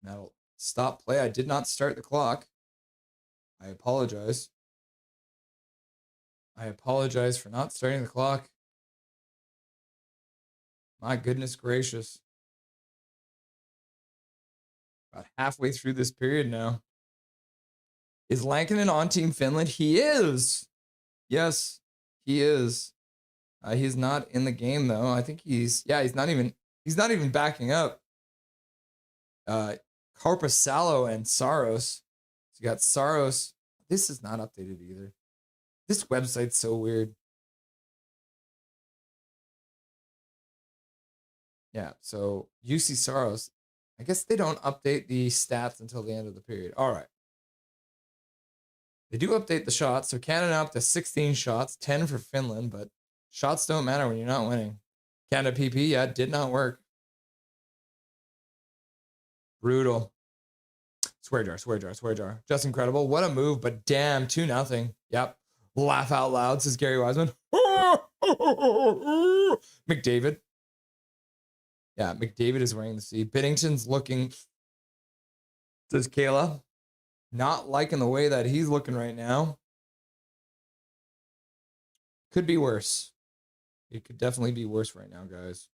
That'll stop play. I did not start the clock. I apologize. I apologize for not starting the clock. My goodness gracious. About halfway through this period now. Is Lankinen on Team Finland? He is. Yes, he is. He's not in the game though. I think he's not even backing up. Korpisalo and Saros. So you got Saros. This is not updated either. This website's so weird. Yeah, so UC Saros. I guess they don't update the stats until the end of the period. All right. They do update the shots. So Canada up to 16 shots, 10 for Finland, but shots don't matter when you're not winning. Canada PP, yeah, did not work. Brutal. Swear jar. Just incredible. What a move, but damn, 2-0. Yep. Laugh out loud, says Gary Wiseman. McDavid. Yeah, McDavid is wearing the C. Binnington's looking, says Kayla. Not liking the way that he's looking right now. Could be worse. It could definitely be worse right now, guys.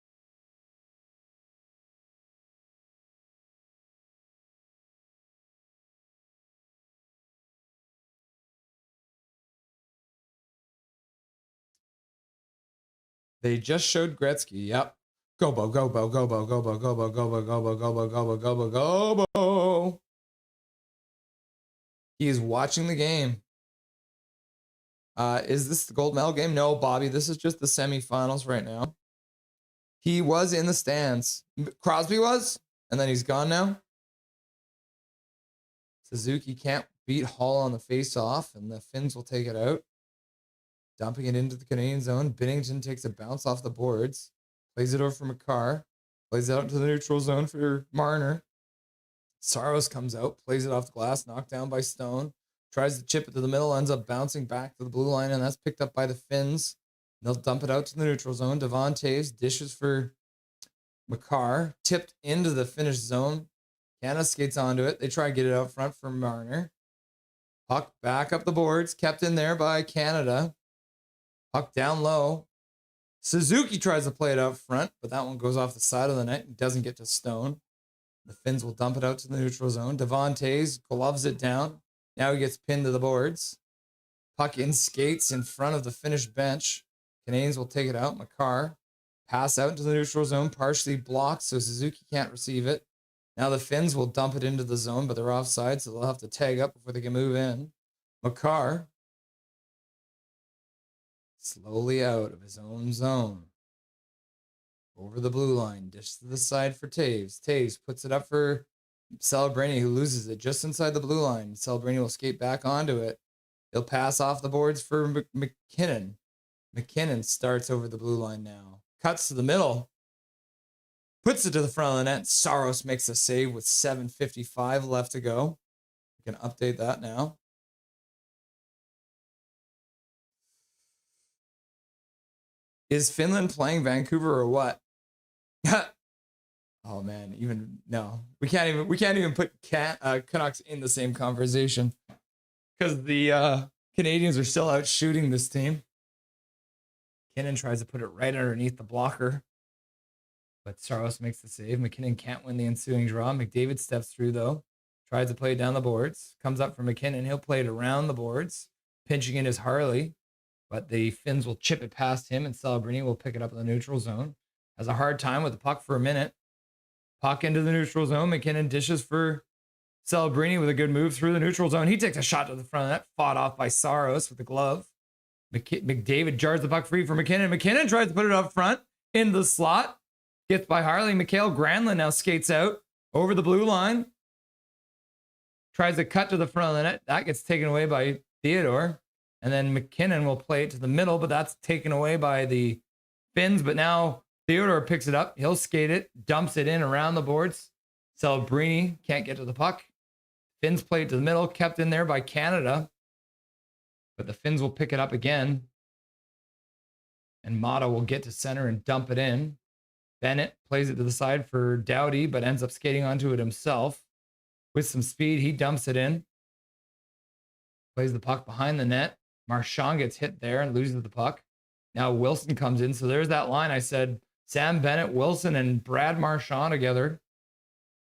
They just showed Gretzky. Yep. Go, Bo, go, Bo, go, Bo, go, Bo, go, Bo, go, Bo, go, Bo, go, Bo, go, Bo, go, Bo, go, Bo. He is watching the game. Is this the gold medal game? No, Bobby. This is just the semifinals right now. He was in the stands. Crosby was, and then he's gone now. Suzuki can't beat Hall on the face-off, and the Finns will take it out. Dumping it into the Canadian zone. Binnington takes a bounce off the boards. Plays it over for McCarr. Plays it out into the neutral zone for Marner. Saros comes out. Plays it off the glass. Knocked down by Stone. Tries to chip it to the middle. Ends up bouncing back to the blue line. And that's picked up by the Finns. They'll dump it out to the neutral zone. Devon Toews dishes for McCarr. Tipped into the Finnish zone. Canada skates onto it. They try to get it out front for Marner. Puck back up the boards. Kept in there by Canada. Puck down low. Suzuki tries to play it out front, but that one goes off the side of the net and doesn't get to Stone. The Finns will dump it out to the neutral zone. Devon Toews gloves it down. Now he gets pinned to the boards. Puck in skates in front of the Finnish bench. Canadians will take it out. McCarr. Pass out into the neutral zone. Partially blocked, so Suzuki can't receive it. Now the Finns will dump it into the zone, but they're offside, so they'll have to tag up before they can move in. McCarr. Slowly out of his own zone. Over the blue line. Dish to the side for Toews. Toews puts it up for Celebrini, who loses it just inside the blue line. Celebrini will skate back onto it. He'll pass off the boards for MacKinnon. MacKinnon starts over the blue line now. Cuts to the middle. Puts it to the front of the net. Saros makes a save with 7:55 left to go. We can update that now. Is Finland playing Vancouver or what? Oh man, we can't even put Canucks in the same conversation because the Canadians are still out shooting this team. MacKinnon tries to put it right underneath the blocker, but Saros makes the save. MacKinnon can't win the ensuing draw. McDavid steps through though, tries to play it down the boards, comes up for MacKinnon. He'll play it around the boards, pinching in his Harley. But the Finns will chip it past him, and Celebrini will pick it up in the neutral zone. Has a hard time with the puck for a minute. Puck into the neutral zone. MacKinnon dishes for Celebrini with a good move through the neutral zone. He takes a shot to the front of that, fought off by Saros with the glove. McDavid jars the puck free for MacKinnon. MacKinnon tries to put it up front in the slot. Gets by Harley. Mikael Granlund now skates out over the blue line. tries to cut to the front of the net. That gets taken away by Theodore. And then MacKinnon will play it to the middle, but that's taken away by the Finns. But now Theodore picks it up. He'll skate it, dumps it in around the boards. Celebrini can't get to the puck. Finns play it to the middle, kept in there by Canada. But the Finns will pick it up again. And Mata will get to center and dump it in. Bennett plays it to the side for Doughty, but ends up skating onto it himself. With some speed, he dumps it in. Plays the puck behind the net. Marchand gets hit there and loses the puck. Now Wilson comes in. So there's that line I said. Sam Bennett, Wilson, and Brad Marchand together.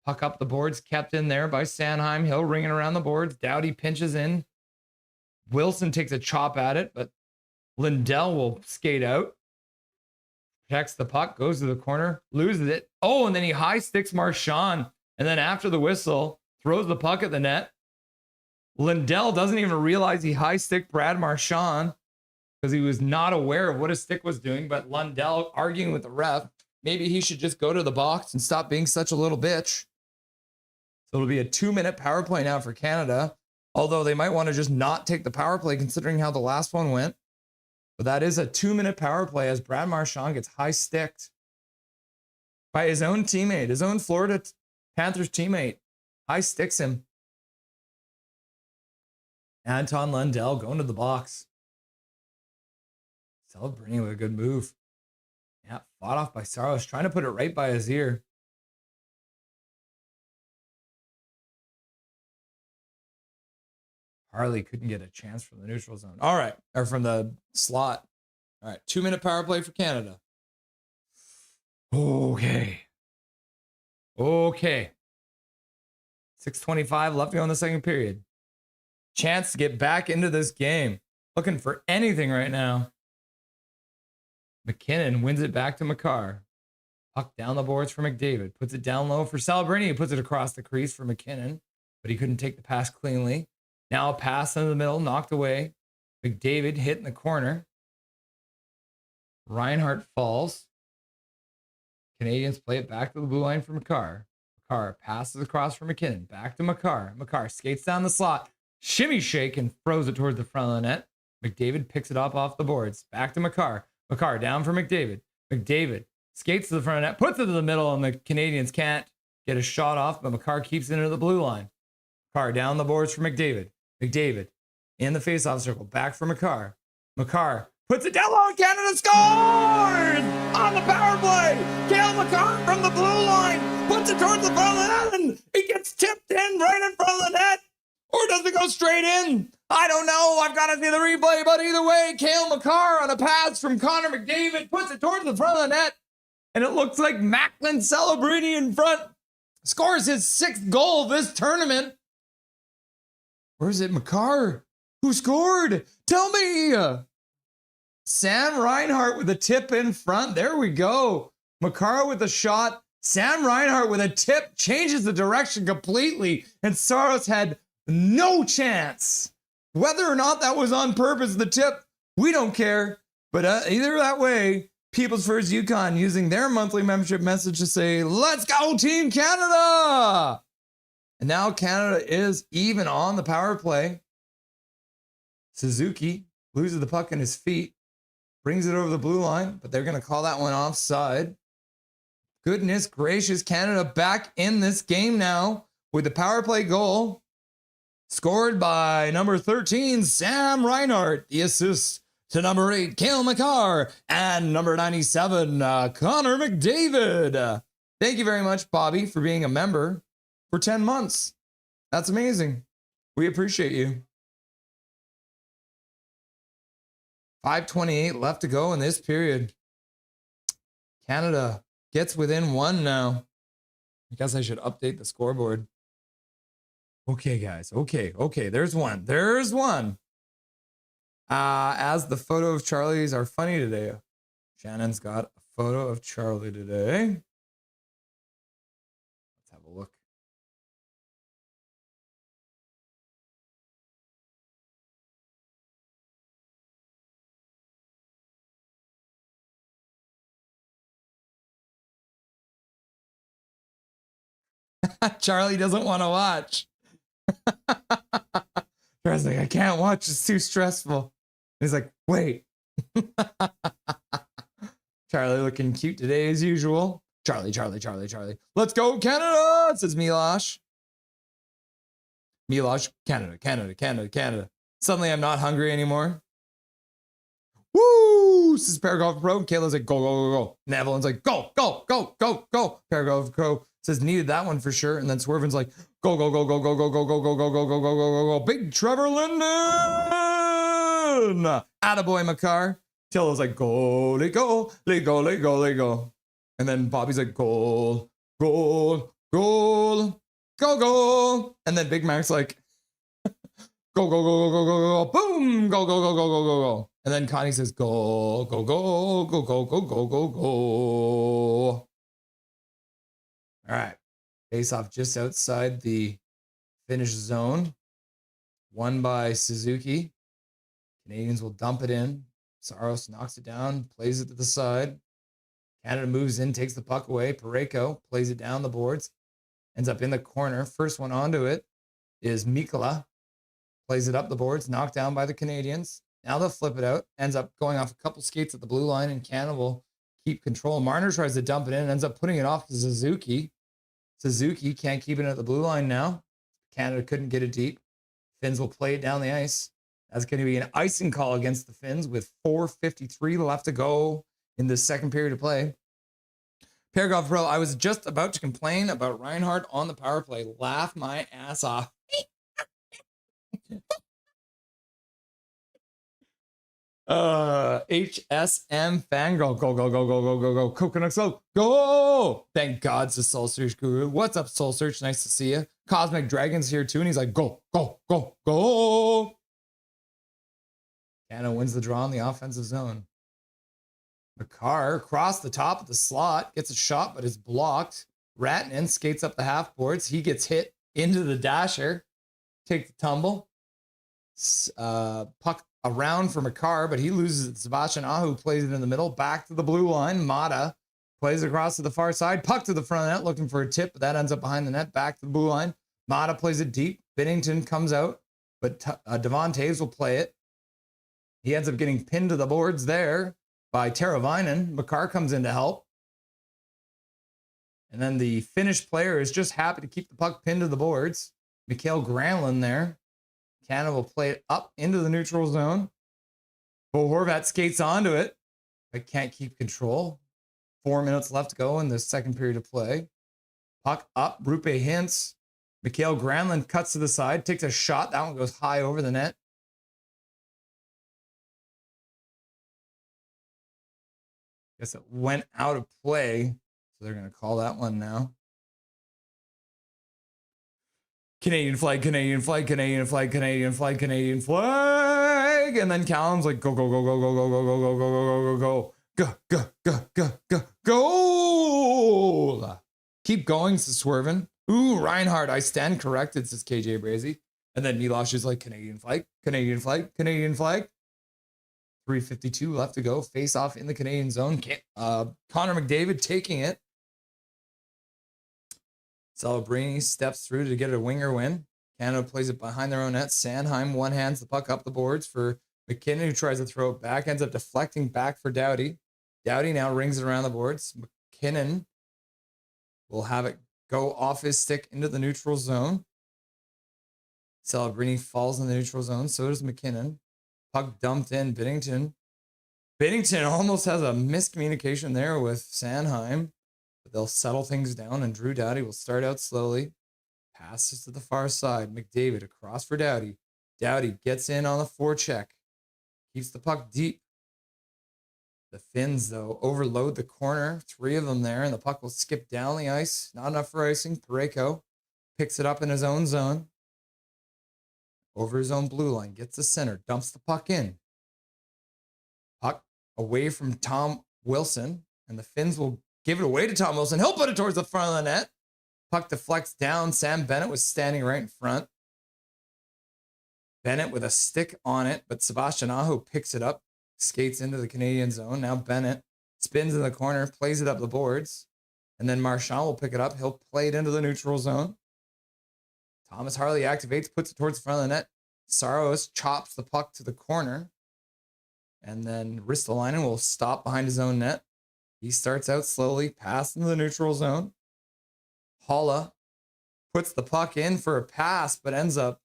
Puck up the boards, kept in there by Sanheim. Hill ringing around the boards. Doughty pinches in. Wilson takes a chop at it, but Lindell will skate out. Protects the puck, goes to the corner, loses it. Oh, and then he high sticks Marchand. And then after the whistle, throws the puck at the net. Lindell doesn't even realize he high sticked Brad Marchand because he was not aware of what his stick was doing. But Lindell arguing with the ref, maybe he should just go to the box and stop being such a little bitch. So it'll be a 2-minute power play now for Canada. Although they might want to just not take the power play considering how the last one went. But that is a 2-minute power play as Brad Marchand gets high sticked by his own teammate, his own Florida Panthers teammate. High sticks him. Anton Lundell going to the box. Celebrating with a good move. Yeah, fought off by Saros, trying to put it right by his ear. Harley couldn't get a chance from the neutral zone. All right, or from the slot. All right, 2-minute power play for Canada. Okay. 6:25 left to go in the second period. Chance to get back into this game. Looking for anything right now. MacKinnon wins it back to Makar. Puck down the boards for McDavid. Puts it down low for Celebrini. He puts it across the crease for MacKinnon, but he couldn't take the pass cleanly. Now a pass into the middle, knocked away. McDavid hit in the corner. Reinhart falls. Canadians play it back to the blue line for Makar. Makar passes across for MacKinnon. Back to Makar. Makar skates down the slot. Shimmy shake and throws it towards the front of the net. McDavid picks it up off the boards. Back to Makar. Makar down for McDavid. McDavid skates to the front of the net, puts it to the middle, and the Canadians can't get a shot off, but Makar keeps it into the blue line. Makar down the boards for McDavid. McDavid in the faceoff circle. Back for Makar. Makar puts it down low, and Canada scores on the power play. Cale Makar from the blue line puts it towards the front of the net, and it gets tipped in right in front of the net. Or does it go straight in? I don't know. I've got to see the replay, but either way, Cale Makar on a pass from Connor McDavid puts it towards the front of the net, and it looks like Macklin Celebrini in front scores his 6th goal of this tournament. Where is it, Makar? Who scored? Tell me. Sam Reinhart with a tip in front. There we go. Makar with a shot. Sam Reinhart with a tip changes the direction completely, and Saros had no chance. Whether or not that was on purpose, the tip, we don't care. But either that way, People's First Yukon using their monthly membership message to say, let's go Team Canada. And now Canada is even on the power play. Suzuki loses the puck in his feet, brings it over the blue line, but they're going to call that one offside. Goodness gracious, Canada back in this game now with the power play goal. Scored by number 13, Sam Reinhart. The assist to number 8, Cale Makar. And number 97, Connor McDavid. Thank you very much, Bobby, for being a member for 10 months. That's amazing. We appreciate you. 5:28 left to go in this period. Canada gets within 1 now. I guess I should update the scoreboard. Okay, guys. Okay. There's one. As the photo of Charlie's are funny today. Shannon's got a photo of Charlie today. Let's have a look. Charlie doesn't want to watch. Charlie's like, I can't watch. It's too stressful. And he's like, wait. Charlie looking cute today as usual. Charlie. Let's go, Canada, says Milosh. Canada. Suddenly I'm not hungry anymore. Woo! Says Paragraph Pro. Kayla's like, go. And Evelyn's like, go. Paragraph Pro says, needed that one for sure. And then Swervin's like, go. Big Trevor Linden. Attaboy Makar. Tilla's like, go. And then Bobby's like, goal. And then Big Mac's like, go. Boom. Go. And then Connie says, go. All right. Face off just outside the finish zone. Won by Suzuki. Canadians will dump it in. Saros knocks it down, plays it to the side. Canada moves in, takes the puck away. Pareko plays it down the boards. Ends up in the corner. First one onto it is Mikkola. Plays it up the boards, knocked down by the Canadians. Now they'll flip it out. Ends up going off a couple skates at the blue line, and Canada will keep control. Marner tries to dump it in, ends up putting it off to Suzuki. Suzuki can't keep it at the blue line now. Canada couldn't get it deep. Finns will play it down the ice. That's going to be an icing call against the Finns with 4:53 left to go in the second period of play. Paragraph Pro, I was just about to complain about Reinhart on the power play. Laugh my ass off. HSM Fangirl. Go. Coconuts, go. Thank God it's the Soul Search Guru. What's up, Soul Search? Nice to see you. Cosmic Dragon's here too, and he's like, go. Canada wins the draw in the offensive zone. Makar across the top of the slot, gets a shot, but is blocked. Ratnan skates up the half boards. He gets hit into the dasher. Take the tumble. Puck around for Makar, but he loses it. Sebastian Ahu plays it in the middle, back to the blue line. Mata plays across to the far side. Puck to the front of the net, looking for a tip, but that ends up behind the net, back to the blue line. Mata plays it deep. Binnington comes out, but Devon Taves will play it. He ends up getting pinned to the boards there by Teravainen. Makar comes in to help. And then the Finnish player is just happy to keep the puck pinned to the boards. Mikael Granlund there. Canada will play it up into the neutral zone. Bo Horvat skates onto it, but can't keep control. 4 minutes left to go in the second period of play. Puck up, Rupe Hintz. Mikael Granlund cuts to the side, takes a shot. That one goes high over the net. Guess it went out of play, so they're going to call that one now. Canadian flag. And then Callum's like, go. Go. Keep going, says Swervin. Ooh, Reinhart, I stand corrected, says KJ Brazy. And then Milosh is like, Canadian flag. 3:52 left to go. Face off in the Canadian zone. Connor McDavid taking it. Celebrini steps through to get a winger win. Canada plays it behind their own net. Sanheim one-hands the puck up the boards for MacKinnon, who tries to throw it back. Ends up deflecting back for Doughty. Doughty now rings it around the boards. MacKinnon will have it go off his stick into the neutral zone. Celebrini falls in the neutral zone. So does MacKinnon. Puck dumped in. Binnington almost has a miscommunication there with Sanheim. But they'll settle things down, and Drew Doughty will start out slowly. Passes to the far side. McDavid across for Doughty. Doughty gets in on the forecheck. Keeps the puck deep. The Finns, though, overload the corner. 3 of them there, and the puck will skip down the ice. Not enough for icing. Pareko picks it up in his own zone. Over his own blue line. Gets the center. Dumps the puck in. Puck away from Tom Wilson. And the Finns will give it away to Tom Wilson. He'll put it towards the front of the net. Puck deflects down. Sam Bennett was standing right in front. Bennett with a stick on it, but Sebastian Aho picks it up. Skates into the Canadian zone. Now Bennett spins in the corner. Plays it up the boards. And then Marchand will pick it up. He'll play it into the neutral zone. Thomas Harley activates, puts it towards the front of the net. Saros chops the puck to the corner. And then Ristolainen will stop behind his own net. He starts out slowly, passing the neutral zone. Holla puts the puck in for a pass, but ends up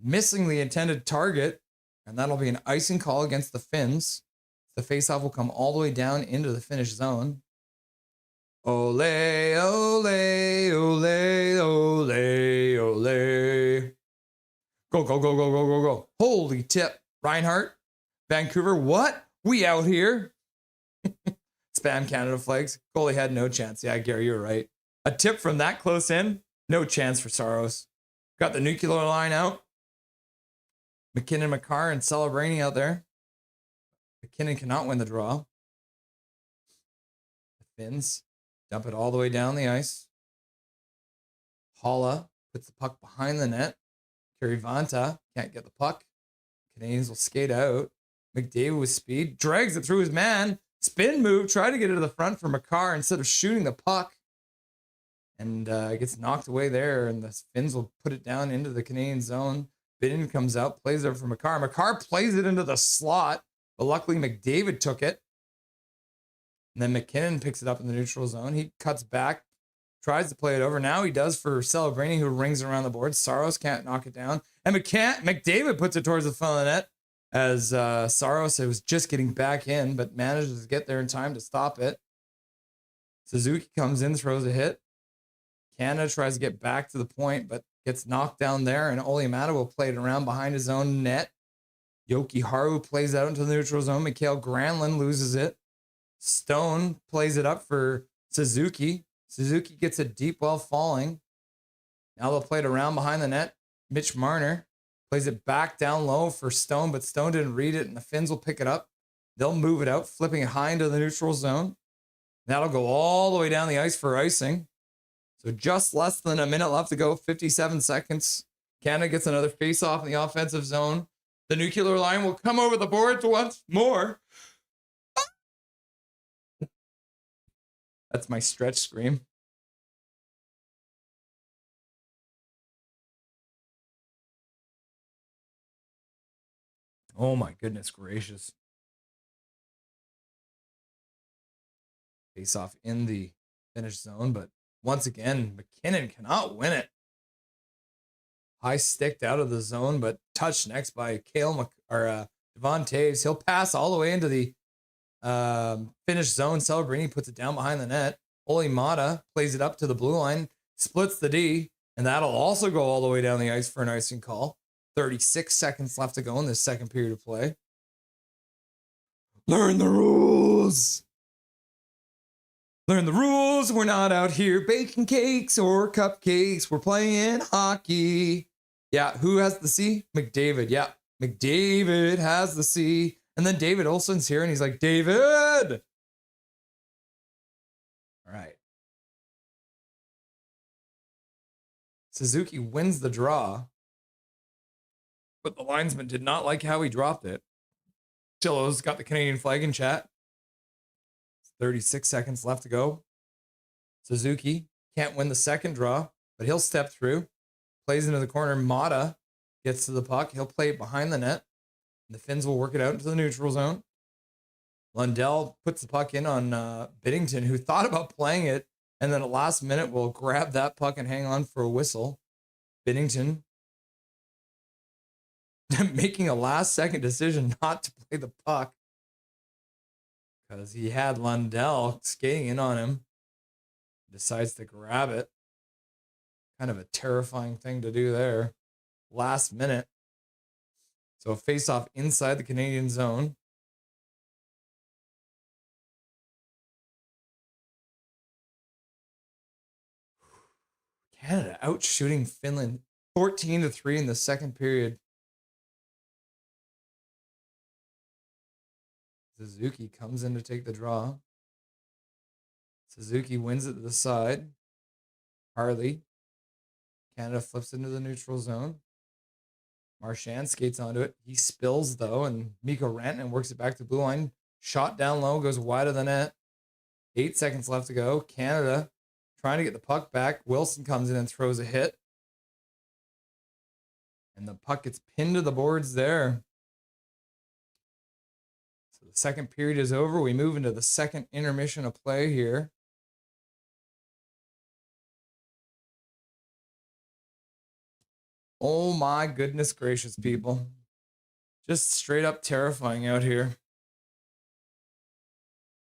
missing the intended target. And that'll be an icing call against the Finns. The faceoff will come all the way down into the Finnish zone. Ole, ole, ole, ole, ole. Go, go, go, go, go, go, go. Holy tip. Reinhart, Vancouver, what? We out here? Spam Canada flags. Goalie had no chance. Yeah, Gary, you're right. A tip from that close in, no chance for Saros. Got the nuclear line out. MacKinnon, Makar, and Celebrini out there. MacKinnon cannot win the draw. The Finns dump it all the way down the ice. Holla puts the puck behind the net. Kirivanta can't get the puck. Canadians will skate out. McDavid with speed drags it through his man. Spin move, try to get it to the front for Makar instead of shooting the puck. And gets knocked away there, and the Finns will put it down into the Canadian zone. Bidden comes out, plays it over for Makar. Makar plays it into the slot, but luckily McDavid took it. And then MacKinnon picks it up in the neutral zone. He cuts back, tries to play it over. Now he does for Celebrini, who rings around the board. Saros can't knock it down. And McDavid puts it towards the front of the net as Saros was just getting back in, but manages to get there in time to stop it. Suzuki comes in, throws a hit. Canada tries to get back to the point, but gets knocked down there, and Olimata will play it around behind his own net. Yoki Haru plays out into the neutral zone. Mikhail Granlund loses it. Stone plays it up for Suzuki. Suzuki gets it deep while falling. Now they'll play it around behind the net. Mitch Marner plays it back down low for Stone, but Stone didn't read it, and the Finns will pick it up. They'll move it out, flipping it high into the neutral zone. That'll go all the way down the ice for icing. So just less than a minute left to go, 57 seconds. Canada gets another face-off in the offensive zone. The nuclear line will come over the boards once more. That's my stretch scream. Oh my goodness gracious. Face-off in the Finnish zone, but once again, MacKinnon cannot win it. High sticked out of the zone, but touched next by Devon Taves. He'll pass all the way into the Finnish zone. Celebrini puts it down behind the net. Olimata plays it up to the blue line, splits the D, and that'll also go all the way down the ice for an icing call. 36 seconds left to go in this second period of play. Learn the rules. Learn the rules. We're not out here baking cakes or cupcakes. We're playing hockey. Yeah, who has the C? McDavid. Yeah, McDavid has the C. And then David Olson's here, and he's like, David! All right. Suzuki wins the draw, but the linesman did not like how he dropped it. Chillo's got the Canadian flag in chat. 36 seconds left to go. Suzuki can't win the second draw, but he'll step through. Plays into the corner. Mata gets to the puck. He'll play it behind the net. The Finns will work it out into the neutral zone. Lundell puts the puck in on Biddington, who thought about playing it, and then at last minute will grab that puck and hang on for a whistle. Biddington making a last-second decision not to play the puck because he had Lundell skating in on him. Decides to grab it. Kind of a terrifying thing to do there. Last minute. So a face-off inside the Canadian zone. Canada out shooting Finland 14-3 in the second period. Suzuki comes in to take the draw. Suzuki wins it to the side. Harley. Canada flips into the neutral zone. Marchand skates onto it. He spills, though, and Mikko Rantanen works it back to the blue line. Shot down low, goes wide of the net. 8 seconds left to go. Canada trying to get the puck back. Wilson comes in and throws a hit. And the puck gets pinned to the boards there. So the second period is over. We move into the second intermission of play here. Oh my goodness gracious, people. Just straight up terrifying out here.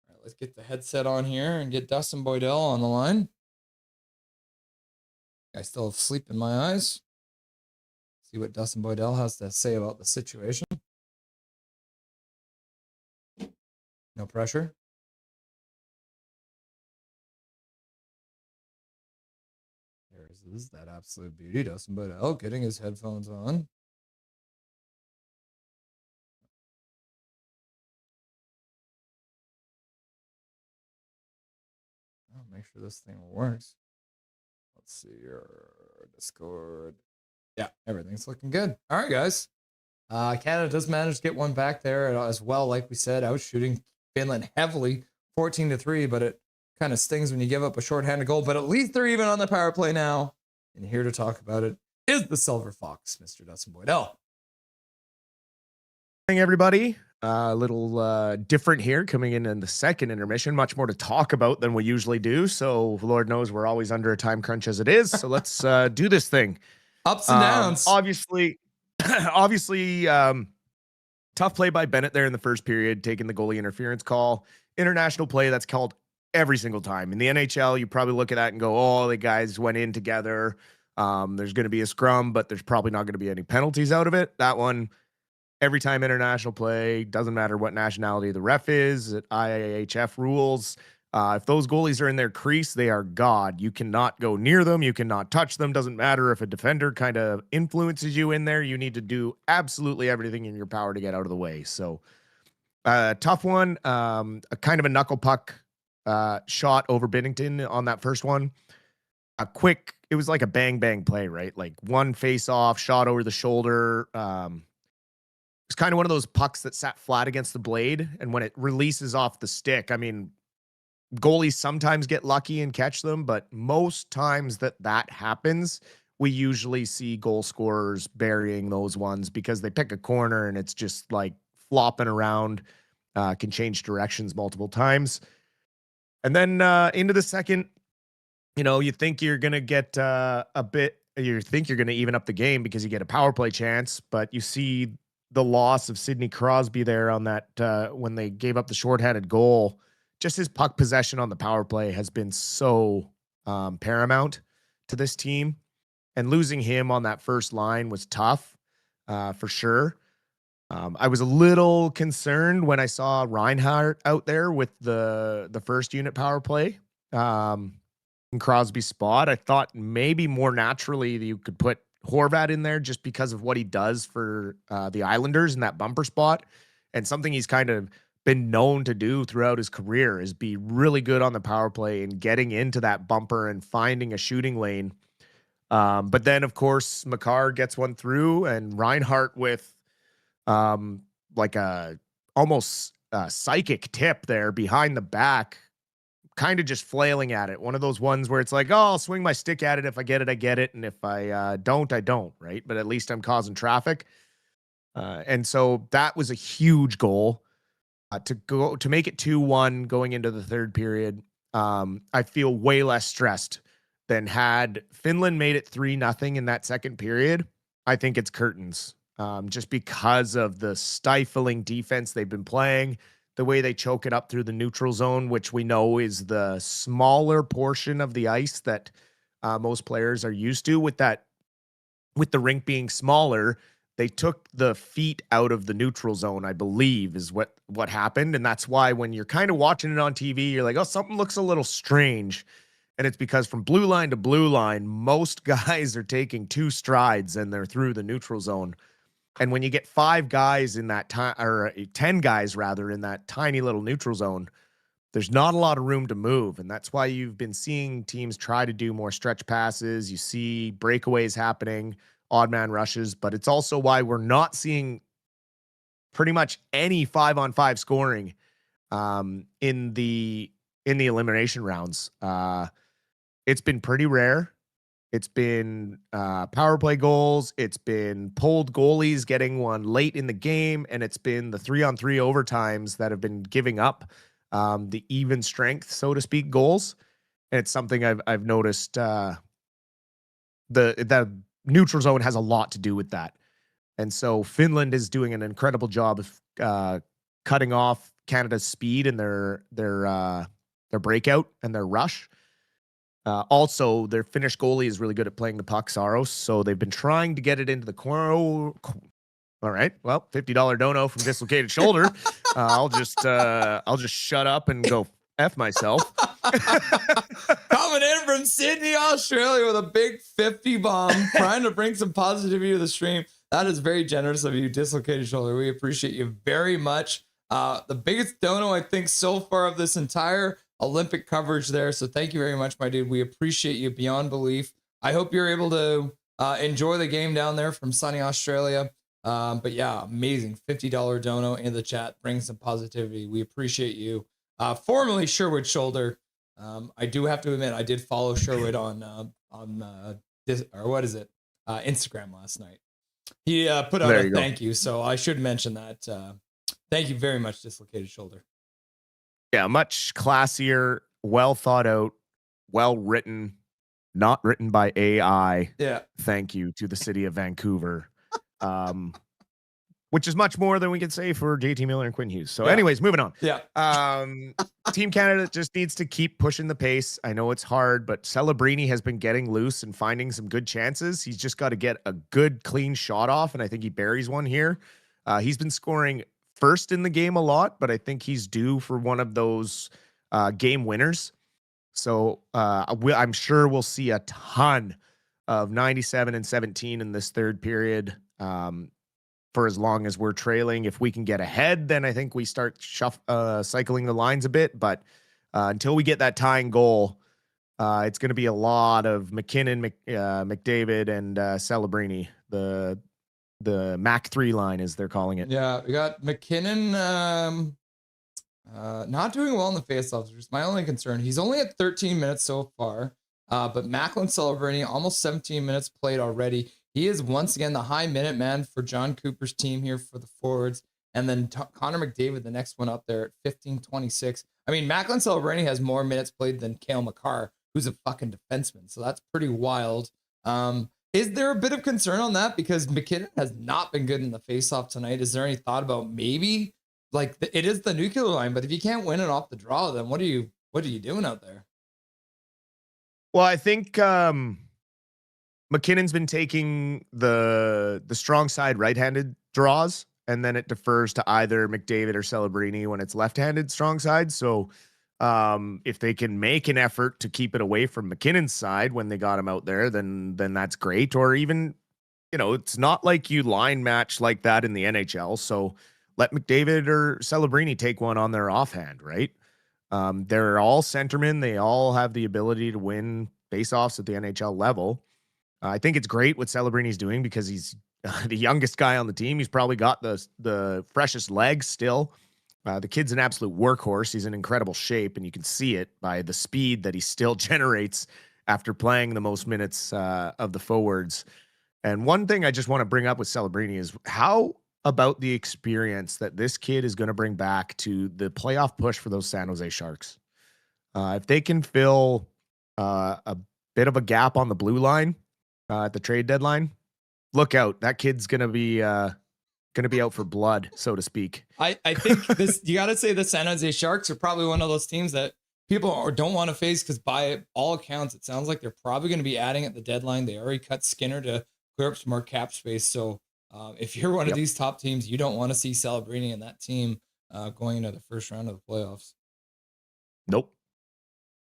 All right, let's get the headset on here and get Dustin Boydell on the line. I still have sleep in my eyes. See what Dustin Boydell has to say about the situation. No pressure. There's that absolute beauty, Dustin Boydell, getting his headphones on. I'll make sure this thing works. Let's see your Discord. Yeah, everything's looking good. All right, guys. Canada does manage to get one back there as well. Like we said, out shooting Finland heavily, 14-3, but it kind of stings when you give up a shorthanded goal. But at least they're even on the power play now. And here to talk about it is the Silver Fox, Mr. Dustin Boydell. Morning, everybody. A little different here coming in the second intermission. Much more to talk about than we usually do. So Lord knows we're always under a time crunch as it is. So let's do this thing. Ups and downs. Obviously, tough play by Bennett there in the first period, taking the goalie interference call. International play that's called every single time. In the NHL, you probably look at that and go, oh, the guys went in together. There's going to be a scrum, but there's probably not going to be any penalties out of it. That one, every time international play, doesn't matter what nationality the ref is, at IIHF rules. If those goalies are in their crease, they are God. You cannot go near them. You cannot touch them. Doesn't matter if a defender kind of influences you in there. You need to do absolutely everything in your power to get out of the way. So tough one. A kind of a knuckle puck shot over Binnington on that first one. A quick, it was like a bang play, right? Like one face off, shot over the shoulder. It's kind of one of those pucks that sat flat against the blade, and when it releases off the stick, I mean, goalies sometimes get lucky and catch them, but most times that happens, we usually see goal scorers burying those ones because they pick a corner and it's just like flopping around, can change directions multiple times. And then into the second, you know, you think you're going to get you think you're going to even up the game because you get a power play chance, but you see the loss of Sidney Crosby there on that when they gave up the shorthanded goal. Just his puck possession on the power play has been so paramount to this team. And losing him on that first line was tough for sure. I was a little concerned when I saw Reinhart out there with the first unit power play in Crosby's spot. I thought maybe more naturally you could put Horvat in there just because of what he does for the Islanders in that bumper spot. And something he's kind of been known to do throughout his career is be really good on the power play and getting into that bumper and finding a shooting lane. But then, of course, Makar gets one through, and Reinhart with like a almost psychic tip there behind the back, kind of just flailing at it. One of those ones where it's like, oh, I'll swing my stick at it. If I get it, I get it. And if I don't, I don't, right? But at least I'm causing traffic. And so that was a huge goal. To make it 2-1 going into the third period, I feel way less stressed than had Finland made it 3-0 in that second period. I think it's curtains, just because of the stifling defense they've been playing, the way they choke it up through the neutral zone, which we know is the smaller portion of the ice that most players are used to. With the rink being smaller, they took the feet out of the neutral zone, I believe, is what happened. And that's why when you're kind of watching it on TV, you're like, oh, something looks a little strange. And it's because from blue line to blue line, most guys are taking 2 strides and they're through the neutral zone. And when you get 5 guys in that time, or 10 guys rather, in that tiny little neutral zone, there's not a lot of room to move. And that's why you've been seeing teams try to do more stretch passes. You see breakaways happening, odd man rushes, but it's also why we're not seeing pretty much any 5-on-5 scoring in the elimination rounds. It's been pretty rare. It's been power play goals. It's been pulled goalies getting one late in the game, and it's been the 3-on-3 overtimes that have been giving up the even strength, so to speak, goals. And it's something I've noticed. The neutral zone has a lot to do with that, and so Finland is doing an incredible job of cutting off Canada's speed and their breakout and their rush. Also, their Finnish goalie is really good at playing the puck, Saros. So they've been trying to get it into the corner. All right. Well, $50 dono from Dislocated Shoulder. I'll just shut up and go F myself. Coming in from Sydney, Australia with a big 50 bomb, trying to bring some positivity to the stream. That is very generous of you, Dislocated Shoulder. We appreciate you very much. The biggest dono, I think, so far of this entire Olympic coverage there. So thank you very much, my dude. We appreciate you beyond belief. I hope you're able to enjoy the game down there from sunny Australia. But yeah, amazing. $50 dono in the chat. Bring some positivity. We appreciate you. Formerly Sherwood Shoulder. I do have to admit, I did follow Sherwood on Instagram last night. He put out a thank you. So I should mention that. Thank you very much, Dislocated Shoulder. Yeah, much classier, well thought out, well written, not written by AI. Yeah. Thank you to the city of Vancouver. Which is much more than we can say for JT Miller and Quinn Hughes. So anyways, moving on. Yeah. Team Canada just needs to keep pushing the pace. I know it's hard, but Celebrini has been getting loose and finding some good chances. He's just got to get a good, clean shot off, and I think he buries one here. He's been scoring first in the game a lot, but I think he's due for one of those game winners. So I'm sure we'll see a ton of 97 and 17 in this third period for as long as we're trailing. If we can get ahead, then I think we start cycling the lines a bit. But until we get that tying goal, it's going to be a lot of MacKinnon, McDavid, and Celebrini, the Mac 3 line, as they're calling it. Yeah, we got MacKinnon not doing well in the faceoffs, which is my only concern. He's only at 13 minutes so far, but Macklin Celebrini, almost 17 minutes played already. He is once again the high minute man for John Cooper's team here for the forwards. And then Connor McDavid, the next one up there at 15-26. I mean, Macklin Celebrini has more minutes played than Cale Makar, who's a fucking defenseman. So that's pretty wild. Is there a bit of concern on that? Because MacKinnon has not been good in the faceoff tonight. Is there any thought about maybe, like, it is the nuclear line, but if you can't win it off the draw, then what are you doing out there? Well, I think MacKinnon's been taking the strong side right-handed draws, and then it defers to either McDavid or Celebrini when it's left-handed strong side. So if they can make an effort to keep it away from MacKinnon's side when they got him out there, then that's great. Or even, it's not like you line match like that in the NHL. So let McDavid or Celebrini take one on their offhand, right? They're all centermen. They all have the ability to win faceoffs at the NHL level. I think it's great what Celebrini's doing because he's the youngest guy on the team. He's probably got the freshest legs still. The kid's an absolute workhorse. He's in incredible shape, and you can see it by the speed that he still generates after playing the most minutes of the forwards. And one thing I just want to bring up with Celebrini is how about the experience that this kid is going to bring back to the playoff push for those San Jose Sharks. If they can fill a bit of a gap on the blue line at the trade deadline, look out. That kid's going to be out for blood, so to speak. I think you got to say the San Jose Sharks are probably one of those teams that people don't want to face because by all accounts, it sounds like they're probably going to be adding at the deadline. They already cut Skinner to clear up some more cap space. So if you're one of these top teams, you don't want to see Celebrini and that team going into the first round of the playoffs. Nope.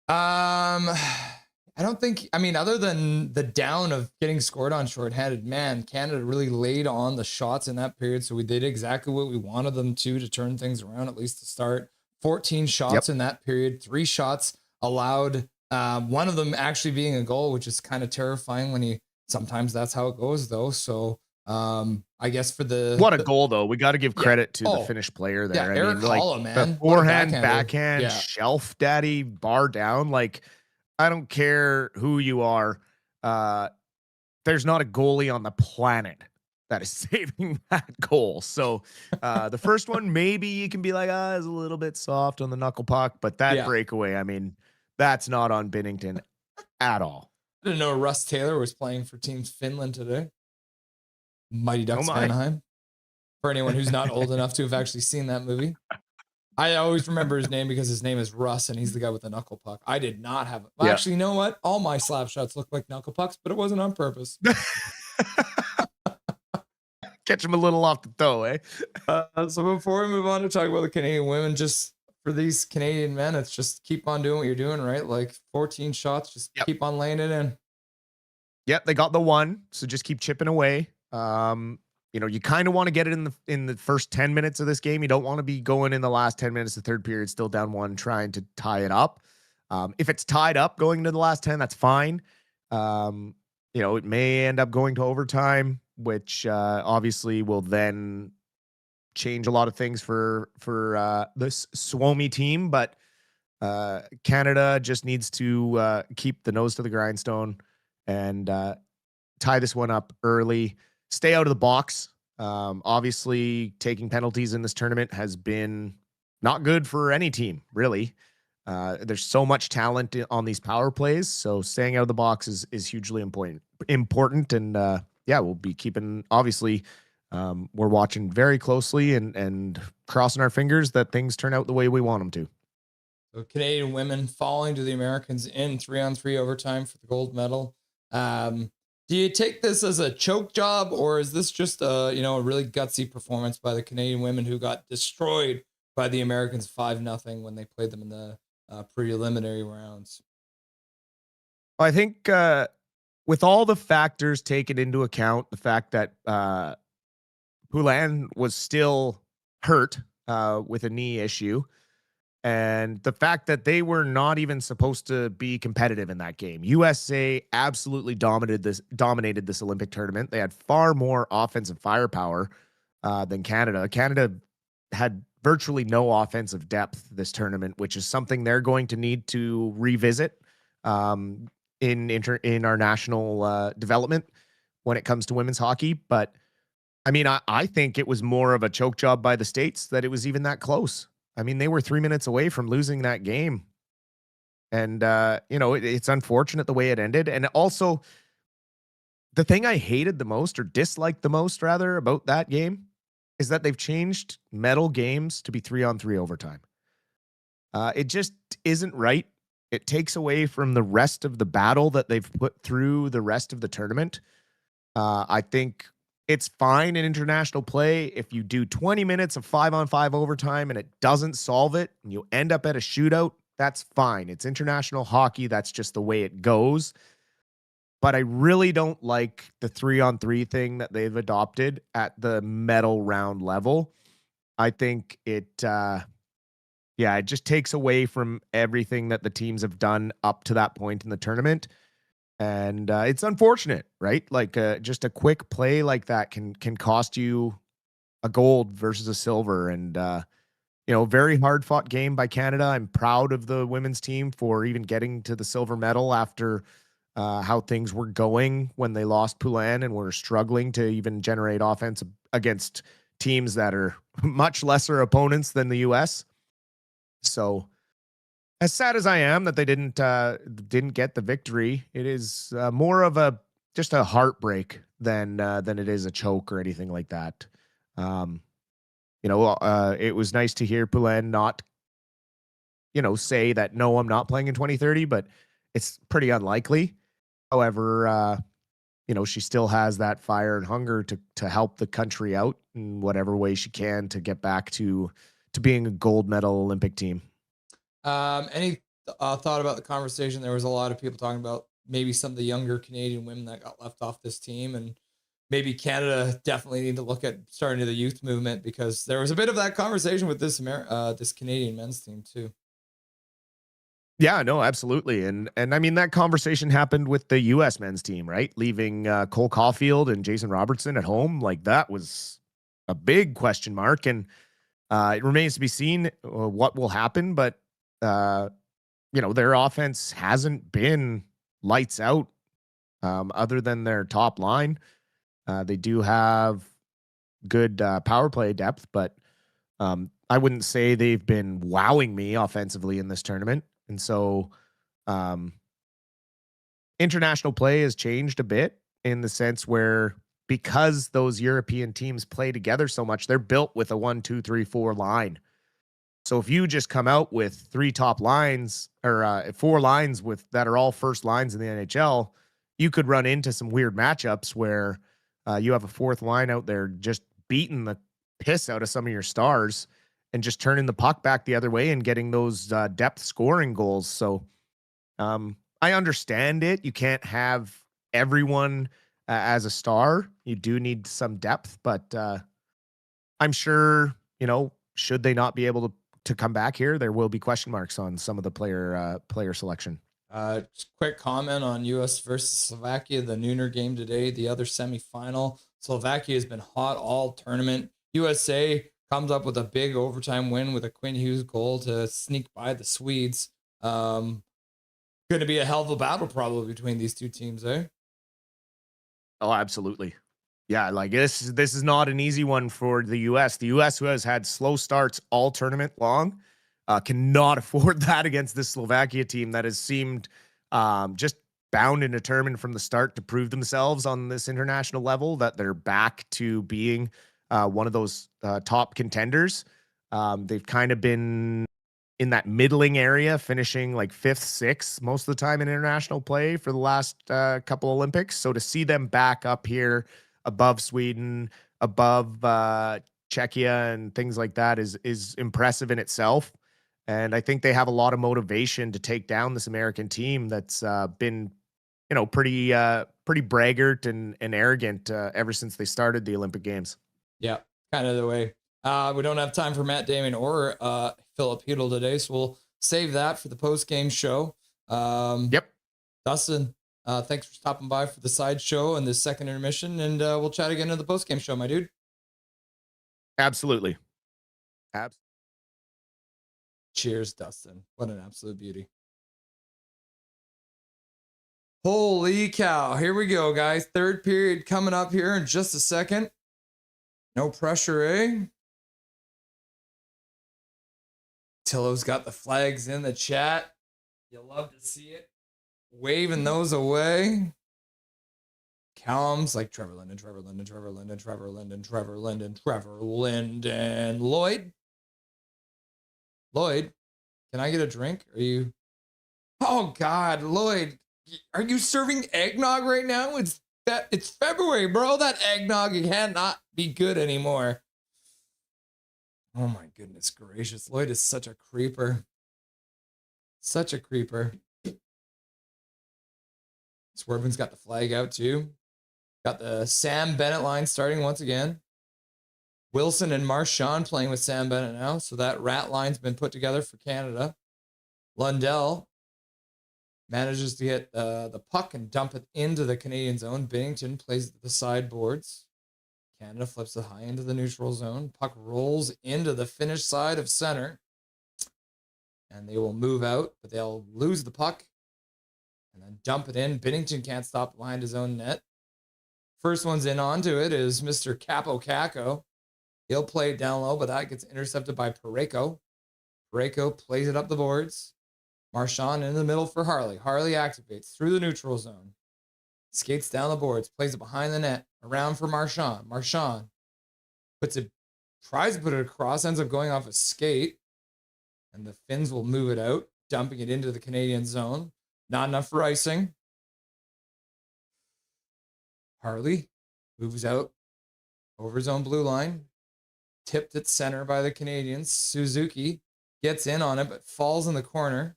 I don't think, other than the down of getting scored on shorthanded, man, Canada really laid on the shots in that period. So we did exactly what we wanted them to turn things around, at least to start. 14 shots in that period, 3 shots allowed, one of them actually being a goal, which is kind of terrifying sometimes that's how it goes though. So I guess for what a goal though. We got to give credit to the Finnish player there. Yeah, Eric Holla, man. The forehand, backhand, shelf daddy, bar down. Like, I don't care who you are. there's not a goalie on the planet that is saving that goal. So the first one, maybe you can be like, is a little bit soft on the knuckle puck, but that breakaway, I mean, that's not on Binnington at all. I didn't know Russ Taylor was playing for Team Finland today. Mighty Ducks Anaheim. For anyone who's not old enough to have actually seen that movie. I always remember his name because his name is Russ and he's the guy with the knuckle puck. I did not have it. Well, actually, you know what? All my slap shots look like knuckle pucks, but it wasn't on purpose. Catch him a little off the toe, eh? So before we move on to talk about the Canadian women, just for these Canadian men, it's just keep on doing what you're doing, right? Like 14 shots, just keep on laying it in. Yep, they got the one, so just keep chipping away. You know, you kind of want to get it in the first 10 minutes of this game. You don't want to be going in the last 10 minutes of the third period, still down one, trying to tie it up. If it's tied up going into the last 10, that's fine. You know, it may end up going to overtime, which obviously will then change a lot of things for this Suomi team. But Canada just needs to keep the nose to the grindstone and tie this one up early. Stay out of the box. Obviously, taking penalties in this tournament has been not good for any team, really. There's so much talent on these power plays, so staying out of the box is hugely important. And yeah, we'll be keeping. Obviously, we're watching very closely and crossing our fingers that things turn out the way we want them to. So Canadian women falling to the Americans in 3-on-3 overtime for the gold medal. Do you take this as a choke job, or is this just a really gutsy performance by the Canadian women who got destroyed by the Americans 5-0 when they played them in the preliminary rounds? I think with all the factors taken into account, the fact that Poulin was still hurt with a knee issue, and the fact that they were not even supposed to be competitive in that game. USA absolutely dominated this Olympic tournament. They had far more offensive firepower than Canada. Canada had virtually no offensive depth this tournament, which is something they're going to need to revisit in our national development when it comes to women's hockey. But I mean, I think it was more of a choke job by the States that it was even that close. I mean, they were 3 minutes away from losing that game. And, it's unfortunate the way it ended. And also, the thing I hated the most, or disliked the most, rather, about that game is that they've changed medal games to be 3-on-3 overtime. It just isn't right. It takes away from the rest of the battle that they've put through the rest of the tournament. I think it's fine in international play if you do 20 minutes of 5-on-5 overtime and it doesn't solve it and you end up at a shootout. That's fine. It's international hockey. That's just the way it goes. But I really don't like the 3-on-3 thing that they've adopted at the medal round level. I think it just takes away from everything that the teams have done up to that point in the tournament. And it's unfortunate, right? Like just a quick play like that can cost you a gold versus a silver. And, very hard fought game by Canada. I'm proud of the women's team for even getting to the silver medal after how things were going when they lost Poulin and were struggling to even generate offense against teams that are much lesser opponents than the U.S. So, as sad as I am that they didn't get the victory, it is more of just a heartbreak than it is a choke or anything like that. It was nice to hear Poulin not, say that, no, I'm not playing in 2030, but it's pretty unlikely. However, she still has that fire and hunger to help the country out in whatever way she can to get back to being a gold medal Olympic team. Any thought about the conversation? There was a lot of people talking about maybe some of the younger Canadian women that got left off this team, and maybe Canada definitely need to look at starting the youth movement, because there was a bit of that conversation with this Canadian men's team too. Yeah, no, absolutely. And I mean, that conversation happened with the U.S. men's team, right? Leaving Cole Caulfield and Jason Robertson at home. Like, that was a big question mark. And it remains to be seen what will happen. But, their offense hasn't been lights out Other than their top line, they do have good power play depth, but I wouldn't say they've been wowing me offensively in this tournament. And so international play has changed a bit in the sense where because those European teams play together so much, they're built with a 1-2-3-4 line. So if you just come out with 3 top lines or 4 lines with that are all first lines in the NHL, you could run into some weird matchups where you have a 4th line out there just beating the piss out of some of your stars and just turning the puck back the other way and getting those depth scoring goals. So I understand it. You can't have everyone as a star. You do need some depth, but I'm sure, should they not be able to come back here, there will be question marks on some of the player selection. Just quick comment on U.S. versus Slovakia, the nooner game today, the other semifinal. Slovakia has been hot all tournament. USA comes up with a big overtime win with a Quinn Hughes goal to sneak by the Swedes. Going to be a hell of a battle probably between these two teams, eh? Oh, absolutely. Yeah, like this is not an easy one for the U.S. The U.S., who has had slow starts all tournament long, cannot afford that against this Slovakia team that has seemed just bound and determined from the start to prove themselves on this international level, that they're back to being one of those top contenders. They've kind of been in that middling area, finishing like 5th, 6th most of the time in international play for the last couple Olympics. So to see them back up here above Sweden, above Czechia and things like that is impressive in itself. And I think they have a lot of motivation to take down this American team that's been, pretty braggart and arrogant ever since they started the Olympic Games. Yeah, kind of the way. We don't have time for Matt Damon or Philip Hedel today, so we'll save that for the post-game show. Yep. Dustin, thanks for stopping by for the side show and the second intermission, and we'll chat again in the post-game show, my dude. Absolutely. Cheers, Dustin. What an absolute beauty. Holy cow. Here we go, guys. Third period coming up here in just a second. No pressure, eh? Tillo's got the flags in the chat. You'll love to see it. Waving those away. Callum's like Trevor Linden, Trevor Linden, Trevor Linden, Trevor Linden, Trevor Linden, Trevor Linden. Lloyd, can I get a drink? Are you? Oh God, Lloyd, are you serving eggnog right now? It's February, bro. That eggnog cannot be good anymore. Oh my goodness gracious. Lloyd is such a creeper. Such a creeper. Swervin's got the flag out too. Got the Sam Bennett line starting once again. Wilson and Marchand playing with Sam Bennett now. So that rat line's been put together for Canada. Lundell manages to get the puck and dump it into the Canadian zone. Binnington plays at the sideboards. Canada flips it high into the neutral zone. Puck rolls into the Finnish side of center. And they will move out, but they'll lose the puck and then dump it in. Binnington can't stop behind his own net. First one's in onto it is Mr. Capo Caco. He'll play it down low, but that gets intercepted by Parayko. Parayko plays it up the boards. Marchand in the middle for Harley. Harley activates through the neutral zone. Skates down the boards, plays it behind the net, around for Marchand. Marchand tries to put it across, ends up going off a skate, and the Finns will move it out, dumping it into the Canadian zone. Not enough for icing. Harley moves out over his own blue line, tipped at center by the Canadians. Suzuki gets in on it, but falls in the corner.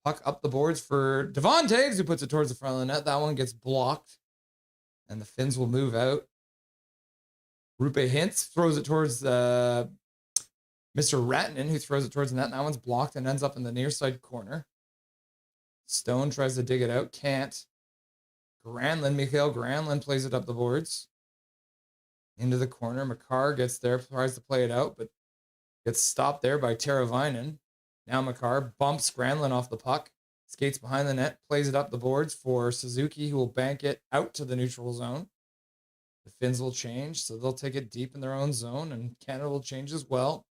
Puck up the boards for Devon Taves, who puts it towards the front of the net. That one gets blocked, and the Finns will move out. Rupe Hintz throws it towards Mr. Ratinen, who throws it towards the net. That one's blocked and ends up in the near side corner. Stone tries to dig it out, can't. Mikhail Granlund plays it up the boards. Into the corner. Makar gets there, tries to play it out, but gets stopped there by Teravainen. Now Makar bumps Granlund off the puck. Skates behind the net, plays it up the boards for Suzuki, who will bank it out to the neutral zone. The Finns will change, so they'll take it deep in their own zone, and Canada will change as well.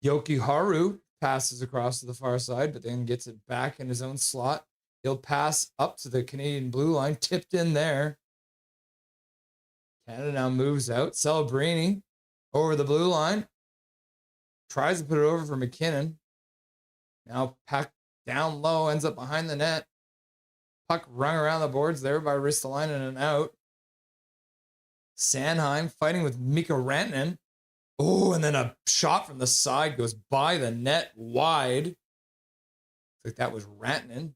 Yoki Haru passes across to the far side, but then gets it back in his own slot. He'll pass up to the Canadian blue line, tipped in there. Canada now moves out. Celebrini over the blue line. Tries to put it over for MacKinnon. Now packed down low, ends up behind the net. Puck rung around the boards there by Ristolainen and out. Sanheim fighting with Mikko Rantanen. Oh, and then a shot from the side goes by the net wide. Looks like that was Rantanen.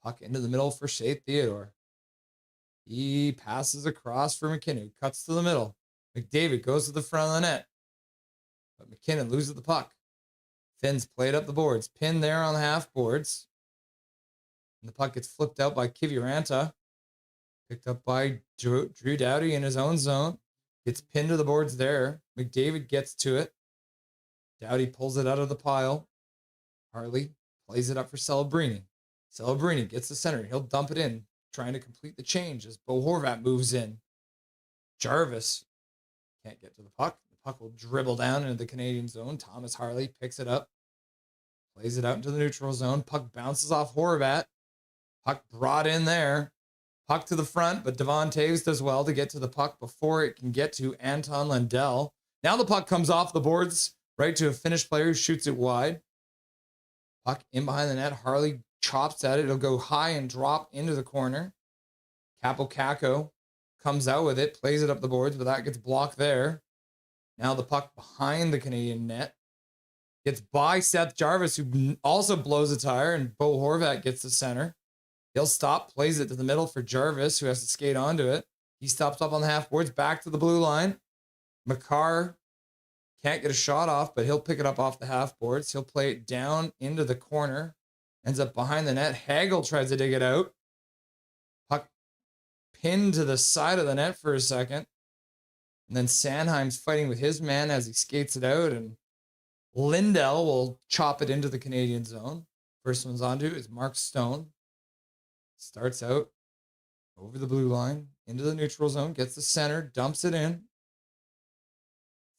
Puck into the middle for Shea Theodore. He passes across for MacKinnon. Cuts to the middle. McDavid goes to the front of the net. But MacKinnon loses the puck. Finns played up the boards. Pinned there on the half boards. And the puck gets flipped out by Kiviranta. Picked up by Drew Doughty in his own zone. Gets pinned to the boards there. McDavid gets to it. Doughty pulls it out of the pile. Harley plays it up for Celebrini. Celebrini gets the center. He'll dump it in, trying to complete the change as Bo Horvat moves in. Jarvis can't get to the puck. The puck will dribble down into the Canadian zone. Thomas Harley picks it up. Plays it out into the neutral zone. Puck bounces off Horvat. Puck brought in there. Puck to the front, but Devon Toews does well to get to the puck before it can get to Anton Lundell. Now the puck comes off the boards right to a Finnish player who shoots it wide. Puck in behind the net. Harley chops at it. It'll go high and drop into the corner. Capo Caco comes out with it, plays it up the boards, but that gets blocked there. Now the puck behind the Canadian net. Gets by Seth Jarvis, who also blows a tire, and Bo Horvat gets the center. He'll stop, plays it to the middle for Jarvis, who has to skate onto it. He stops up on the half boards, back to the blue line. Makar can't get a shot off, but he'll pick it up off the half boards. He'll play it down into the corner. Ends up behind the net. Hagel tries to dig it out. Puck pinned to the side of the net for a second. And then Sanheim's fighting with his man as he skates it out. And Lindell will chop it into the Canadian zone. First one's onto is Mark Stone. Starts out over the blue line, into the neutral zone, gets the center, dumps it in.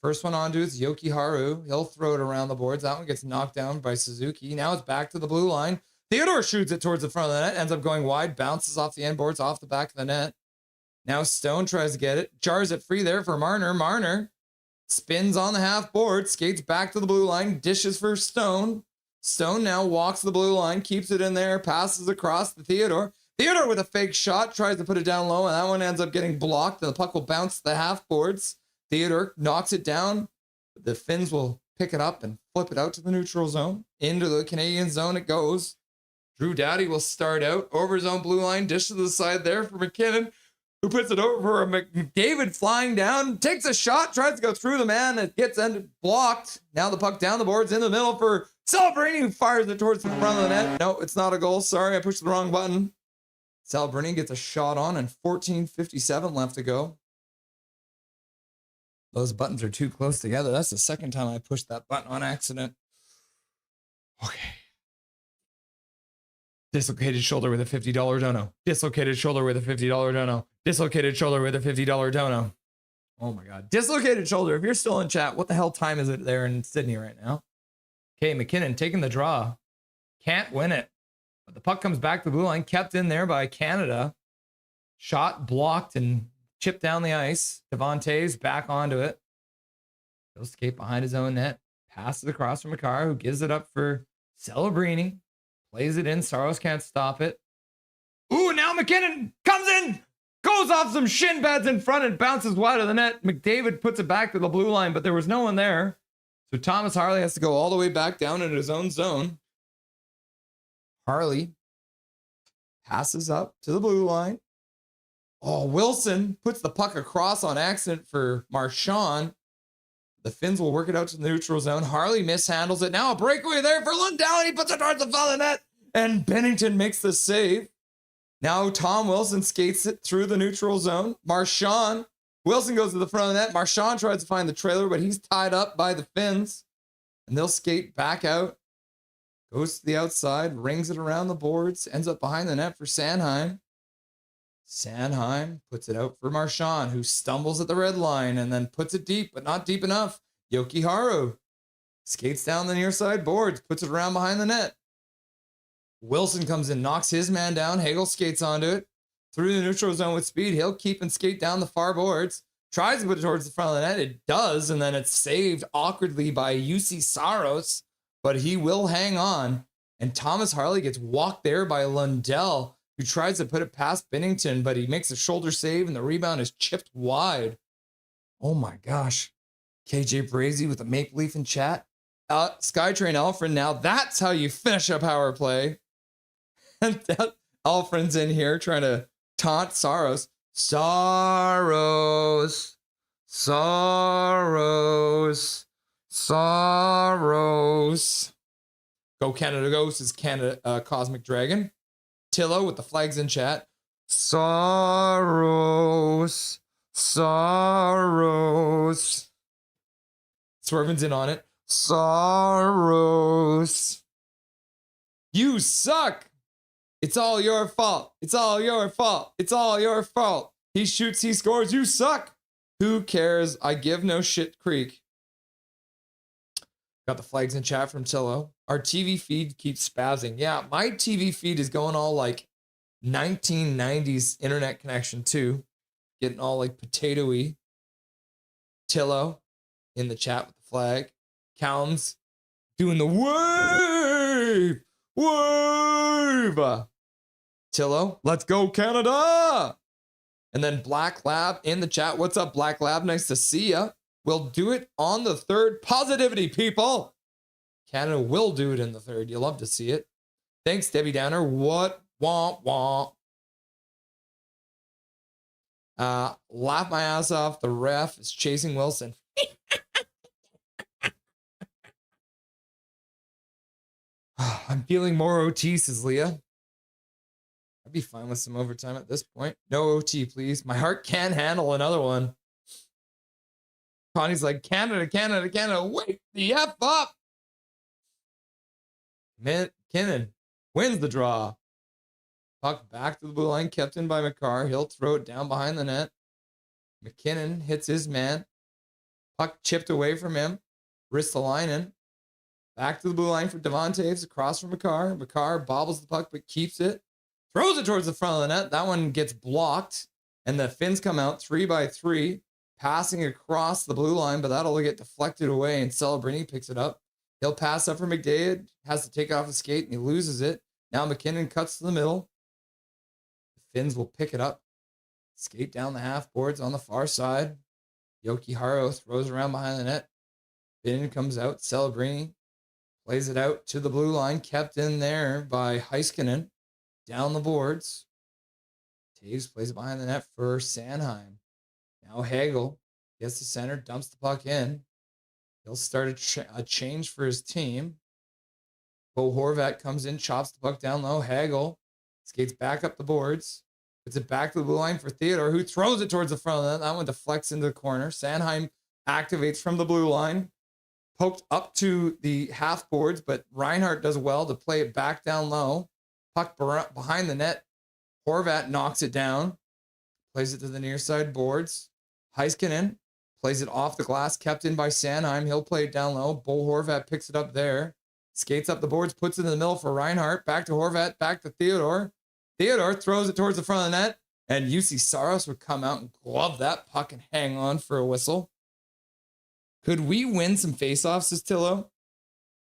First one onto is Yoki Haru. He'll throw it around the boards. That one gets knocked down by Suzuki. Now it's back to the blue line. Theodore shoots it towards the front of the net, ends up going wide, bounces off the end boards, off the back of the net. Now Stone tries to get it, jars it free there for Marner. Marner spins on the half board, skates back to the blue line, dishes for Stone. Stone now walks the blue line, keeps it in there, passes across to Theodore. Theodore with a fake shot, tries to put it down low, and that one ends up getting blocked, and the puck will bounce to the half boards. Theodore knocks it down. The Finns will pick it up and flip it out to the neutral zone. Into the Canadian zone it goes. Drew Doughty will start out over his own blue line, dish to the side there for MacKinnon, who puts it over for McDavid flying down, takes a shot, tries to go through the man, it gets blocked. Now the puck down the boards in the middle for Celebrini, who fires it towards the front of the net. No, it's not a goal. Sorry, I pushed the wrong button. Celebrini gets a shot on and 14:57 left to go. Those buttons are too close together. That's the second time I pushed that button on accident. Okay. Dislocated shoulder with a $50 dono. Dislocated shoulder with a $50 dono. Dislocated shoulder with a $50 dono. Oh my God. Dislocated shoulder. If you're still in chat, what the hell time is it there in Sydney right now? Okay, MacKinnon taking the draw. Can't win it. But the puck comes back to the blue line, kept in there by Canada. Shot blocked and chipped down the ice. Devon Toews back onto it. He'll skate behind his own net. Passes across from Makar, who gives it up for Celebrini. Plays it in. Saros can't stop it. Ooh, now MacKinnon comes in. Goes off some shin pads in front and bounces wide of the net. McDavid puts it back to the blue line, but there was no one there. So Thomas Harley has to go all the way back down into his own zone. Harley passes up to the blue line. Oh, Wilson puts the puck across on accident for Marchand. The Finns will work it out to the neutral zone. Harley mishandles it. Now a breakaway there for Lundell, and he puts it towards the front of the net. And Bennington makes the save. Now Tom Wilson skates it through the neutral zone. Marchand. Wilson goes to the front of the net. Marchand tries to find the trailer, but he's tied up by the Finns. And they'll skate back out Goes to the outside, rings it around the boards, ends up behind the net for Sanheim. Sanheim puts it out for Marchand, who stumbles at the red line and then puts it deep, but not deep enough. Jokiharju skates down the near side boards, puts it around behind the net. Wilson comes in, knocks his man down. Hagel skates onto it. Through the neutral zone with speed. He'll keep and skate down the far boards. Tries to put it towards the front of the net. It does, and then it's saved awkwardly by UC Saros, but he will hang on. And Thomas Harley gets walked there by Lundell, who tries to put it past Binnington, but he makes a shoulder save, and the rebound is chipped wide. Oh my gosh. KJ Brazy with a Maple Leaf in chat. Skytrain Alfred, now that's how you finish a power play. And Alfred's in here trying to taunt Saros. Saros. Go Canada Go, says Canada Cosmic Dragon. Tillo with the flags in chat. Saros. Swervin's in on it. Saros. You suck. It's all your fault. It's all your fault. It's all your fault. He shoots, he scores. You suck. Who cares? I give no shit, Creek. Got the flags in chat from Tillo. Our TV feed keeps spazzing. Yeah, my TV feed is going all like 1990s internet connection too. Getting all like potato-y. Tillo in the chat with the flag. Callum's doing the wave. Tillo, let's go Canada. And then Black Lab in the chat. What's up, Black Lab? Nice to see ya. We'll do it on the third. Positivity, people. Canada will do it in the third. You'll love to see it. Thanks, Debbie Downer. What? Womp womp. Laugh my ass off. The ref is chasing Wilson. I'm feeling more OT, says Leah. I'd be fine with some overtime at this point. No OT, please. My heart can't handle another one. Connie's like, Canada. Wake the F up. MacKinnon wins the draw. Puck back to the blue line, kept in by McCarr. He'll throw it down behind the net. MacKinnon hits his man. Puck chipped away from him. Ristolainen. Back to the blue line for Devontae's across from McCarr. McCarr bobbles the puck but keeps it. Throws it towards the front of the net. That one gets blocked. And the Finns come out 3-by-3. Passing across the blue line, but that'll get deflected away. And Celebrini picks it up. He'll pass up for McDavid. Has to take off his skate and he loses it. Now MacKinnon cuts to the middle. The Finns will pick it up. Skate down the half boards on the far side. Jokiharju throws around behind the net. Finn comes out. Celebrini plays it out to the blue line. Kept in there by Heiskanen. Down the boards. Taves plays it behind the net for Sanheim. Now Hagel gets the center, dumps the puck in. He'll start a change for his team. Bo Horvat comes in, chops the puck down low. Hagel skates back up the boards. Puts it back to the blue line for Theodore, who throws it towards the front of the net. That one deflects into the corner. Sanheim activates from the blue line. Poked up to the half boards, but Reinhart does well to play it back down low. Puck behind the net. Horvat knocks it down. Plays it to the near side boards. Heiskanen plays it off the glass, kept in by Sanheim. He'll play it down low. Bo Horvat picks it up there. Skates up the boards, puts it in the middle for Reinhart. Back to Horvat, back to Theodore. Theodore throws it towards the front of the net. And UC Saros would come out and glove that puck and hang on for a whistle. Could we win some faceoffs, says Tillo?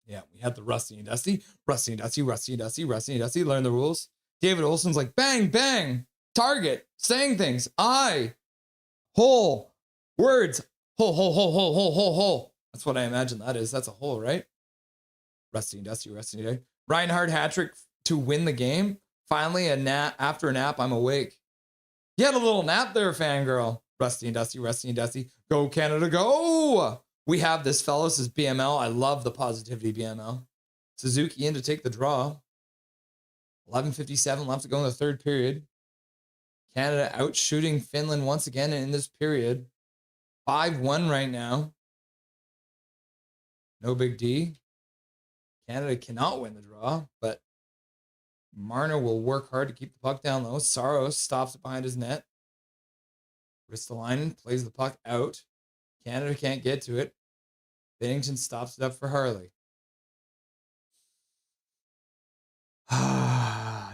Yeah, we had the Rusty and Dusty. Rusty. Learn the rules. David Olson's like, bang, bang. Target. Saying things. Hole. Words. Hole. That's what I imagine that is. That's a hole, right? Rusty and Dusty. Reinhart hat trick to win the game. Finally, after a nap, I'm awake. You had a little nap there, fangirl. Rusty and Dusty. Go Canada, go! We have this, fellas, is BML. I love the positivity BML. Suzuki in to take the draw. 11:57 left to go in the third period. Canada out shooting Finland once again in this period. 5-1 right now. No big D. Canada cannot win the draw, but Marner will work hard to keep the puck down low. Saros stops it behind his net. Ristolainen plays the puck out. Canada can't get to it. Bennington stops it up for Harley.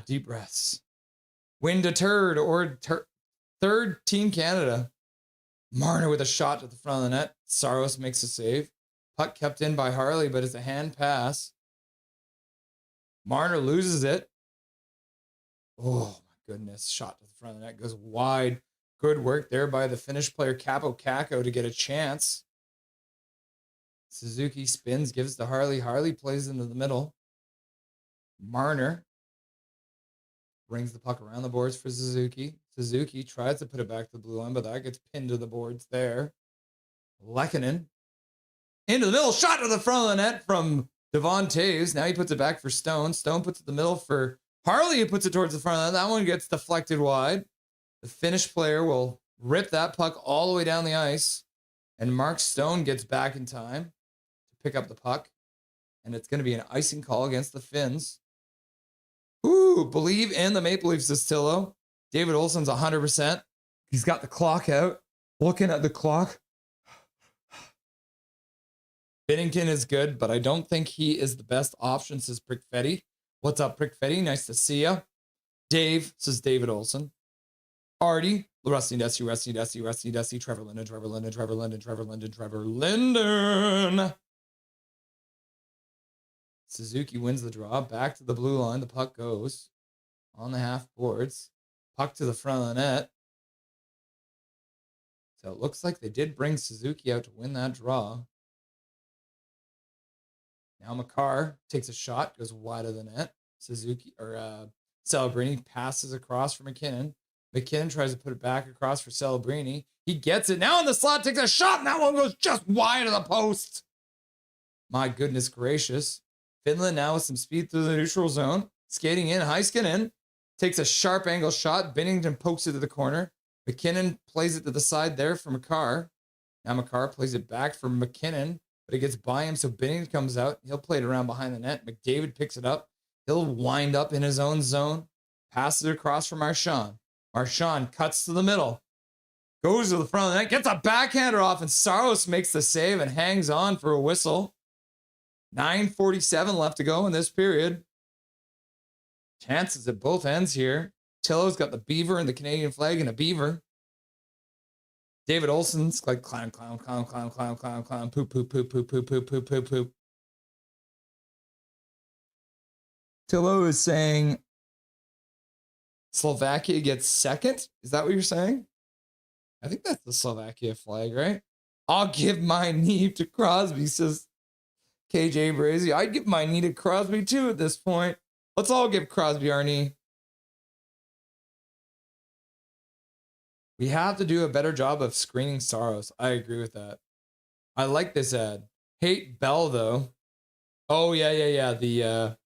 Deep breaths. Win to third Team Canada. Marner with a shot to the front of the net. Saros makes a save. Puck kept in by Harley, but it's a hand pass. Marner loses it. Oh, my goodness. Shot to the front of the net. Goes wide. Good work there by the Finnish player Capo Kakko to get a chance. Suzuki spins, gives to Harley. Harley plays into the middle. Marner brings the puck around the boards for Suzuki. Suzuki tries to put it back to the blue line, but that gets pinned to the boards there. MacKinnon into the middle. Shot to the front of the net from Devon Toews. Now he puts it back for Stone. Stone puts it in the middle for Harley, who puts it towards the front of the net. That one gets deflected wide. The Finnish player will rip that puck all the way down the ice, and Mark Stone gets back in time to pick up the puck, and it's going to be an icing call against the Finns. Ooh, believe in the Maple Leafs, says Tillo. David Olsen's 100%. He's got the clock out, looking at the clock. Binnington is good, but I don't think he is the best option, says Prickfetti. What's up, Prickfetti? Nice to see ya. Dave, says David Olsen. Artie, Rusty Dusty, Trevor Linden, Trevor Linden. Suzuki wins the draw. Back to the blue line. The puck goes on the half boards. Puck to the front of the net. So it looks like they did bring Suzuki out to win that draw. Now Makar takes a shot, goes wide of the net. Celebrini passes across for MacKinnon. MacKinnon tries to put it back across for Celebrini. He gets it. Now in the slot, takes a shot, and that one goes just wide of the post. My goodness gracious. Finland now with some speed through the neutral zone. Skating in, Heiskanen takes a sharp angle shot. Binnington pokes it to the corner. MacKinnon plays it to the side there for Makar. Now Makar plays it back for MacKinnon, but it gets by him, so Binnington comes out. He'll play it around behind the net. McDavid picks it up. He'll wind up in his own zone. Passes it across for Marchand. Marchand cuts to the middle. Goes to the front of the net. Gets a backhander off, and Saros makes the save and hangs on for a whistle. 9:47 left to go in this period. Chances at both ends here. Tillo's got the beaver and the Canadian flag and a beaver. David Olsen's like clown, poop, poop. Tillo is saying Slovakia gets second. Is that what you're saying? I think that's the Slovakia flag, right? I'll give my knee to Crosby, says KJ Brazy. I'd give my knee to Crosby too at this point. Let's all give Crosby our knee. We have to do a better job of screening Saros. I agree with that. I like this ad. Hate Bell though. Oh yeah. The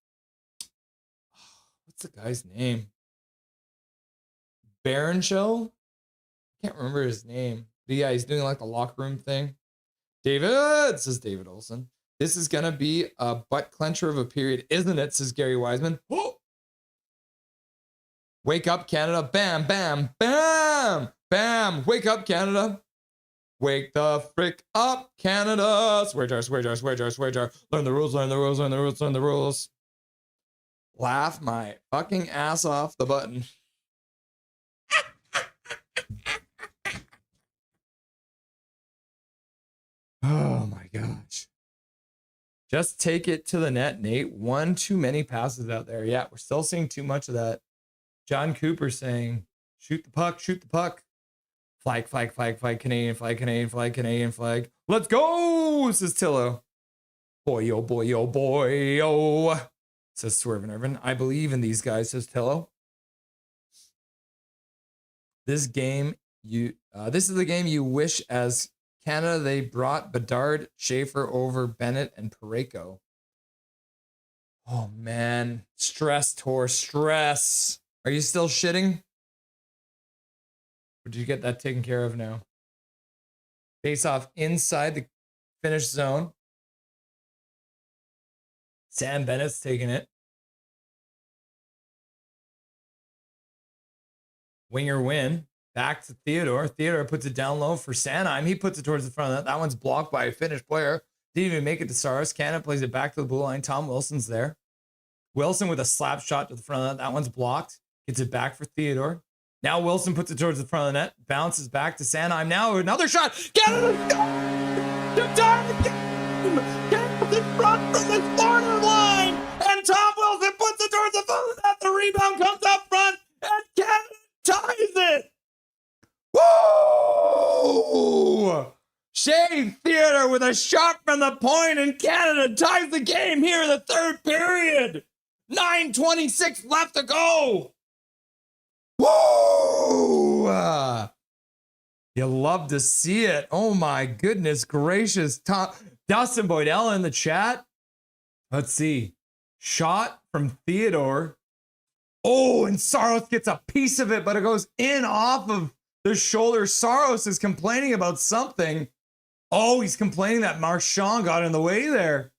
what's the guy's name? Baron Show? I can't remember his name. But yeah, he's doing like the locker room thing. David, says David Olsen. This is gonna be a butt clencher of a period, isn't it? Says Gary Wiseman. Whoa! Wake up, Canada. Bam, bam, bam, bam. Wake up, Canada. Wake the frick up, Canada. Swear jar. Learn the rules. Laugh my fucking ass off the button. Oh my gosh. Just take it to the net, Nate. One too many passes out there. Yeah, we're still seeing too much of that. John Cooper saying, shoot the puck. Flag, Canadian flag. Let's go, says Tillo. Boy, oh, says Swervin Irvin. I believe in these guys, says Tillo. This is the game you wish as Canada they brought Bedard, Schaefer over Bennett and Parayko. Oh man, stress, Tor, stress. Are you still shitting? Or did you get that taken care of now? Face off inside the Finnish zone. Sam Bennett's taking it. Winger win. Back to Theodore. Theodore puts it down low for Sanheim. He puts it towards the front of that. That one's blocked by a Finnish player. Didn't even make it to Saros. Canada plays it back to the blue line. Tom Wilson's there. Wilson with a slap shot to the front of that. That one's blocked. Gets it back for Theodore. Now Wilson puts it towards the front of the net. Bounces back to Sanheim. Now another shot. Canada! To tie the game! Canada's in front from the corner line! And Tom Wilson puts it towards the front of the net. The rebound comes up front. And Canada ties it! Woo! Shane Theodore with a shot from the point, and Canada ties the game here in the third period. 9:26 left to go. Woo! You love to see it. Oh my goodness gracious. Dustin Boydell in the chat. Let's see. Shot from Theodore. Oh, and Saros gets a piece of it, but it goes in off of the shoulder. Saros is complaining about something. Oh, he's complaining that Marchand got in the way there.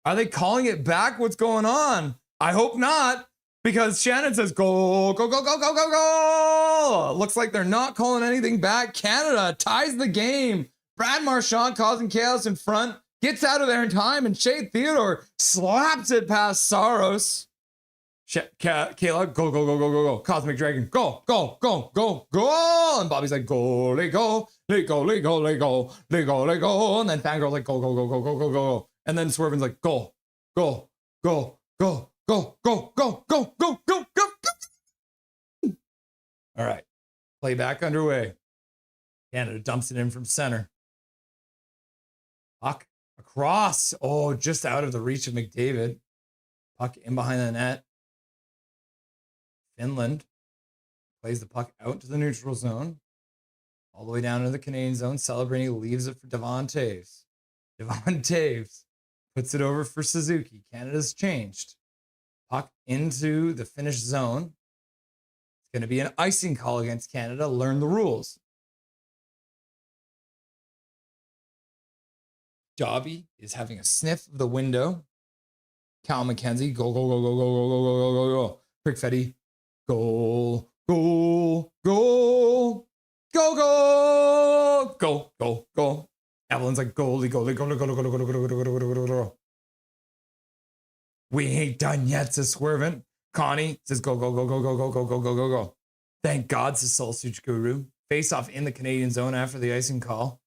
Are they calling it back? What's going on? I hope not, because Shannon says, go, go, go, go, go, go, go. Looks like they're not calling anything back. Canada ties the game. Brad Marchand causing chaos in front. Gets out of there in time, and Shea Theodore slaps it past Saros. Kayla, go, go, go, go, go, go. Cosmic Dragon, go, go, go, go, go. And Bobby's like, go, let go, let go, let go, let go, let go, let go. And then Fangirl's like, go, go, go, go, go, go, go. And then Swervin's like, go, go, go, go, go, go, go, go, go, go, go, go. All right. Playback underway. Canada dumps it in from center. Puck across. Oh, just out of the reach of McDavid. Puck in behind the net. Finland plays the puck out to the neutral zone, all the way down to the Canadian zone. Celebrating, leaves it for Devon Taves. Devon Taves puts it over for Suzuki. Canada's changed. Puck into the Finnish zone. It's going to be an icing call against Canada. Learn the rules. Dobby is having a sniff of the window. Cal McKenzie, go, go, go, go, go, go, go, go, go, go, go. Prickfetti, goal, goal, goal, go, go, go, go, go. Evelyn's like, goalie, goalie, goalie, goalie, goalie, goalie, goalie, goalie, goalie, goalie. We ain't done yet, says Swervin. Connie says, go, go, go, go, go, go, go, go, go, go, go. Thank God, says Soul Such Guru. Face off in the Canadian zone after the icing call.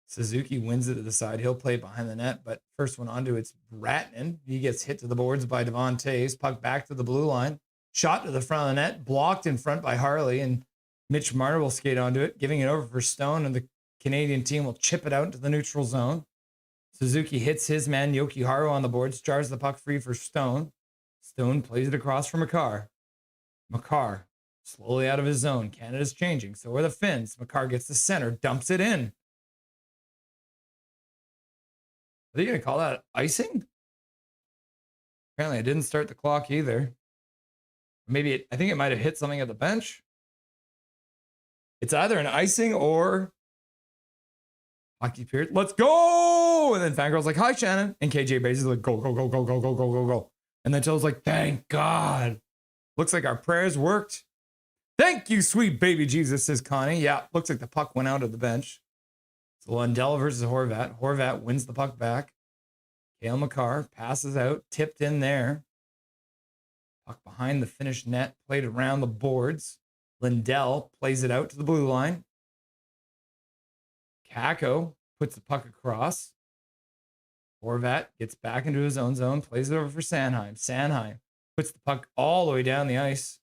Suzuki wins it to the side. He'll play behind the net, but first one onto it's Ratnan. He gets hit to the boards by Devon Taves. Puck back to the blue line. Shot to the front of the net. Blocked in front by Harley, and Mitch Marner will skate onto it, giving it over for Stone, and the Canadian team will chip it out into the neutral zone. Suzuki hits his man, Yoki Haru, on the boards, jars the puck free for Stone. Stone plays it across for Makar. Makar slowly out of his zone. Canada's changing. So are the Finns. Makar gets the center, dumps it in. Are they going to call that icing? Apparently, it didn't start the clock either. Maybe I think it might have hit something at the bench. It's either an icing or hockey period. Let's go! And then Fangirl's like, hi, Shannon. And KJ Bates is like, go, go, go, go, go, go, go, go, go. And then Joe's like, thank God. Looks like our prayers worked. Thank you, sweet baby Jesus, says Connie. Yeah, looks like the puck went out of the bench. So Lundell versus Horvat. Horvat wins the puck back. Cale Makar passes out, tipped in there. Puck behind the Finnish net, played around the boards. Lundell plays it out to the blue line. Kako puts the puck across. Horvat gets back into his own zone, plays it over for Sanheim. Sanheim puts the puck all the way down the ice.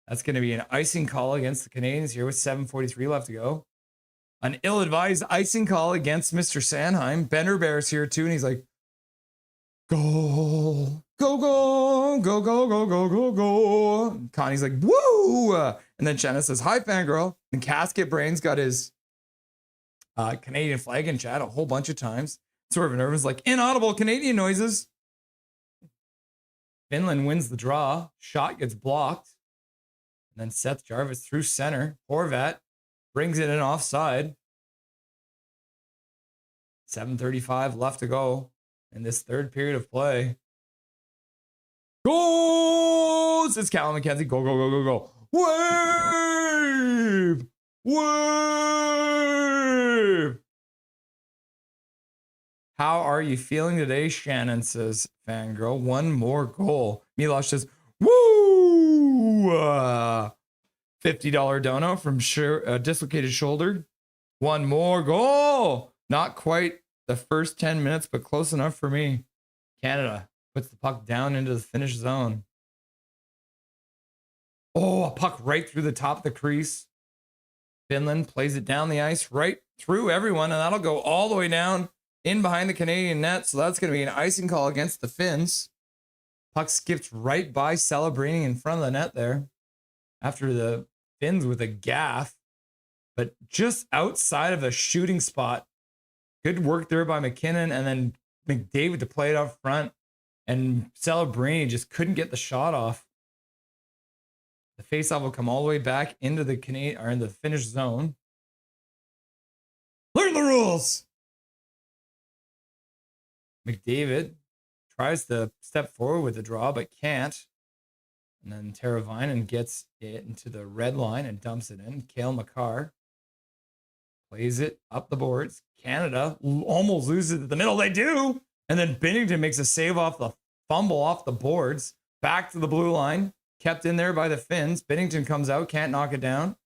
That's going to be an icing call against the Canadians here with 7:43 left to go. An ill-advised icing call against Mr. Sanheim. Bender Bear's here too, and he's like, go, go, go, go, go, go, go, go, go. And Connie's like, woo! And then Shanna says, hi, fangirl. And Casket Brain's got his Canadian flag in chat a whole bunch of times. Swervin Irvin's like, inaudible Canadian noises. Finland wins the draw. Shot gets blocked. And then Seth Jarvis through center. Horvat brings it in offside. 7:35 left to go in this third period of play. Goals! It's Callum McKenzie. Go, go, go, go, go. Wave! Wave! How are you feeling today, Shannon, says Fangirl. One more goal. Milosh says, woo! $50 dono from Dislocated Shoulder. One more goal. Not quite the first 10 minutes, but close enough for me. Canada puts the puck down into the finish zone. Oh, a puck right through the top of the crease. Finland plays it down the ice right through everyone, and that'll go all the way down in behind the Canadian net. So that's going to be an icing call against the Finns. Puck skips right by Celebrini in front of the net there after the Finns with a gaff, but just outside of a shooting spot. Good work there by MacKinnon, and then McDavid to play it up front, and Celebrini just couldn't get the shot off. The faceoff will come all the way back into the Canadian or in the Finnish zone. Learn the rules. McDavid tries to step forward with the draw, but can't. And then Teravainen gets it into the red line and dumps it in. Cale Makar plays it up the boards. Canada almost loses it at the middle. They do. And then Binnington makes a save off the fumble off the boards. Back to the blue line. Kept in there by the Finns. Binnington comes out. Can't knock it down.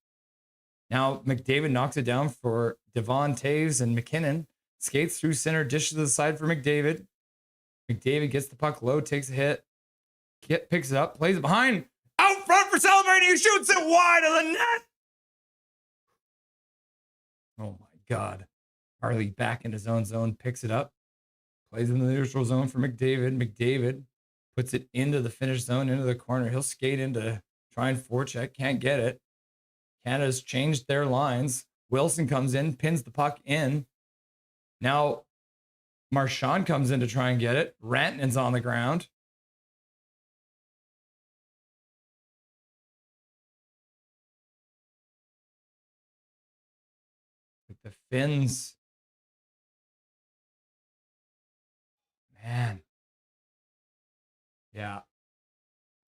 Now McDavid knocks it down for Devon Taves, and MacKinnon skates through center. Dishes to the side for McDavid. McDavid gets the puck low. Takes a hit. Picks it up. Plays it behind. Out front for Celebrini. He shoots it wide of the net. Oh my God. Harley back into zone. Picks it up. Plays in the neutral zone for McDavid. McDavid puts it into the Finnish zone, into the corner. He'll skate into try and forecheck. Can't get it. Canada's changed their lines. Wilson comes in, pins the puck in. Now Marchand comes in to try and get it. Rantanen's on the ground. The Finns. Man. Yeah.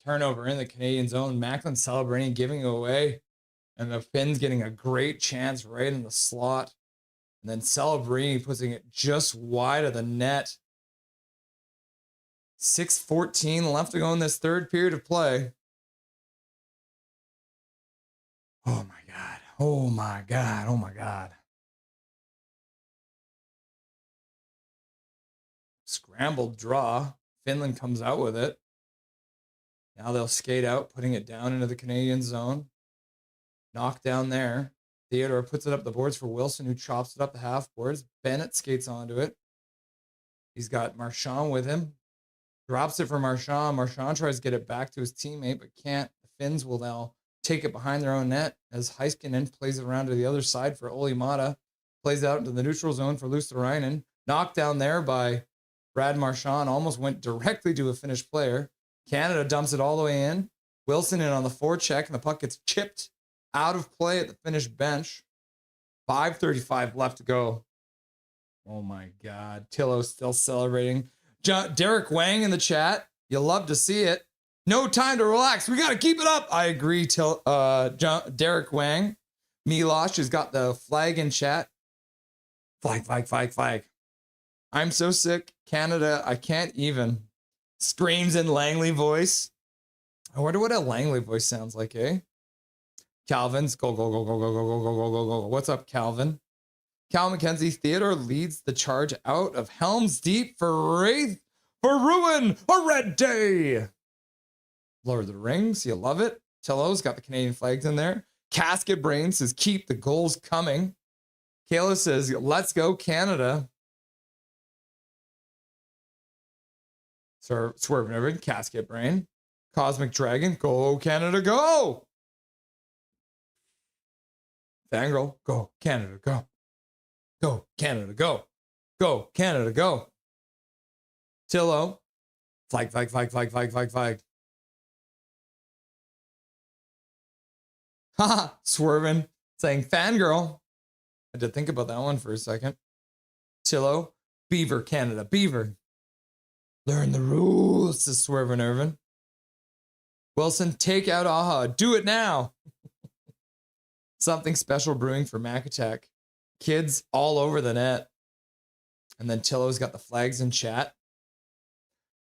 Turnover in the Canadian zone. Macklin celebrating, giving it away. And the Finns getting a great chance right in the slot. And then Celebrini putting it just wide of the net. 6:14 left to go in this third period of play. Oh my God. Oh my God. Oh my God. Scrambled draw. Finland comes out with it. Now they'll skate out, putting it down into the Canadian zone. Knocked down there. Theodore puts it up the boards for Wilson, who chops it up the half boards. Bennett skates onto it. He's got Marchand with him. Drops it for Marchand. Marchand tries to get it back to his teammate, but can't. The Finns will now take it behind their own net as Heiskanen plays it around to the other side for Olli Mata. Plays out into the neutral zone for Luosterainen. Knocked down there by Brad Marchand. Almost went directly to a Finnish player. Canada dumps it all the way in. Wilson in on the forecheck, and the puck gets chipped out of play at the Finnish bench. 5:35 left to go. Oh my God. Tillo's still celebrating. Derek Wang in the chat. You love to see it. No time to relax. We got to keep it up. I agree. Derek Wang. Milosh has got the flag in chat. Flag. I'm so sick. Canada, I can't even. Screams in Langley voice. I wonder what a Langley voice sounds like, eh? Calvin's go. What's up, Calvin? Cal McKenzie. Theodore leads the charge out of Helms Deep for Wraith for Ruin a Red Day. Lord of the Rings. You love it. Tillo's got the Canadian flags in there. Casket Brain says, keep the goals coming. Kayla says, let's go, Canada. Swerving over Casket Brain. Cosmic Dragon. Go, Canada, go. Fangirl. Go, Canada, go. Go, Canada, go. Go, Canada, go. Tillo. Flag. Haha, swerving. Saying fangirl. I had to think about that one for a second. Tillo. Beaver, Canada. Beaver. Learn the rules, says Swerve and Irvin. Wilson, take out Aha. Do it now. Something special brewing for Mac Attack. Kids all over the net. And then Tillo's got the flags in chat.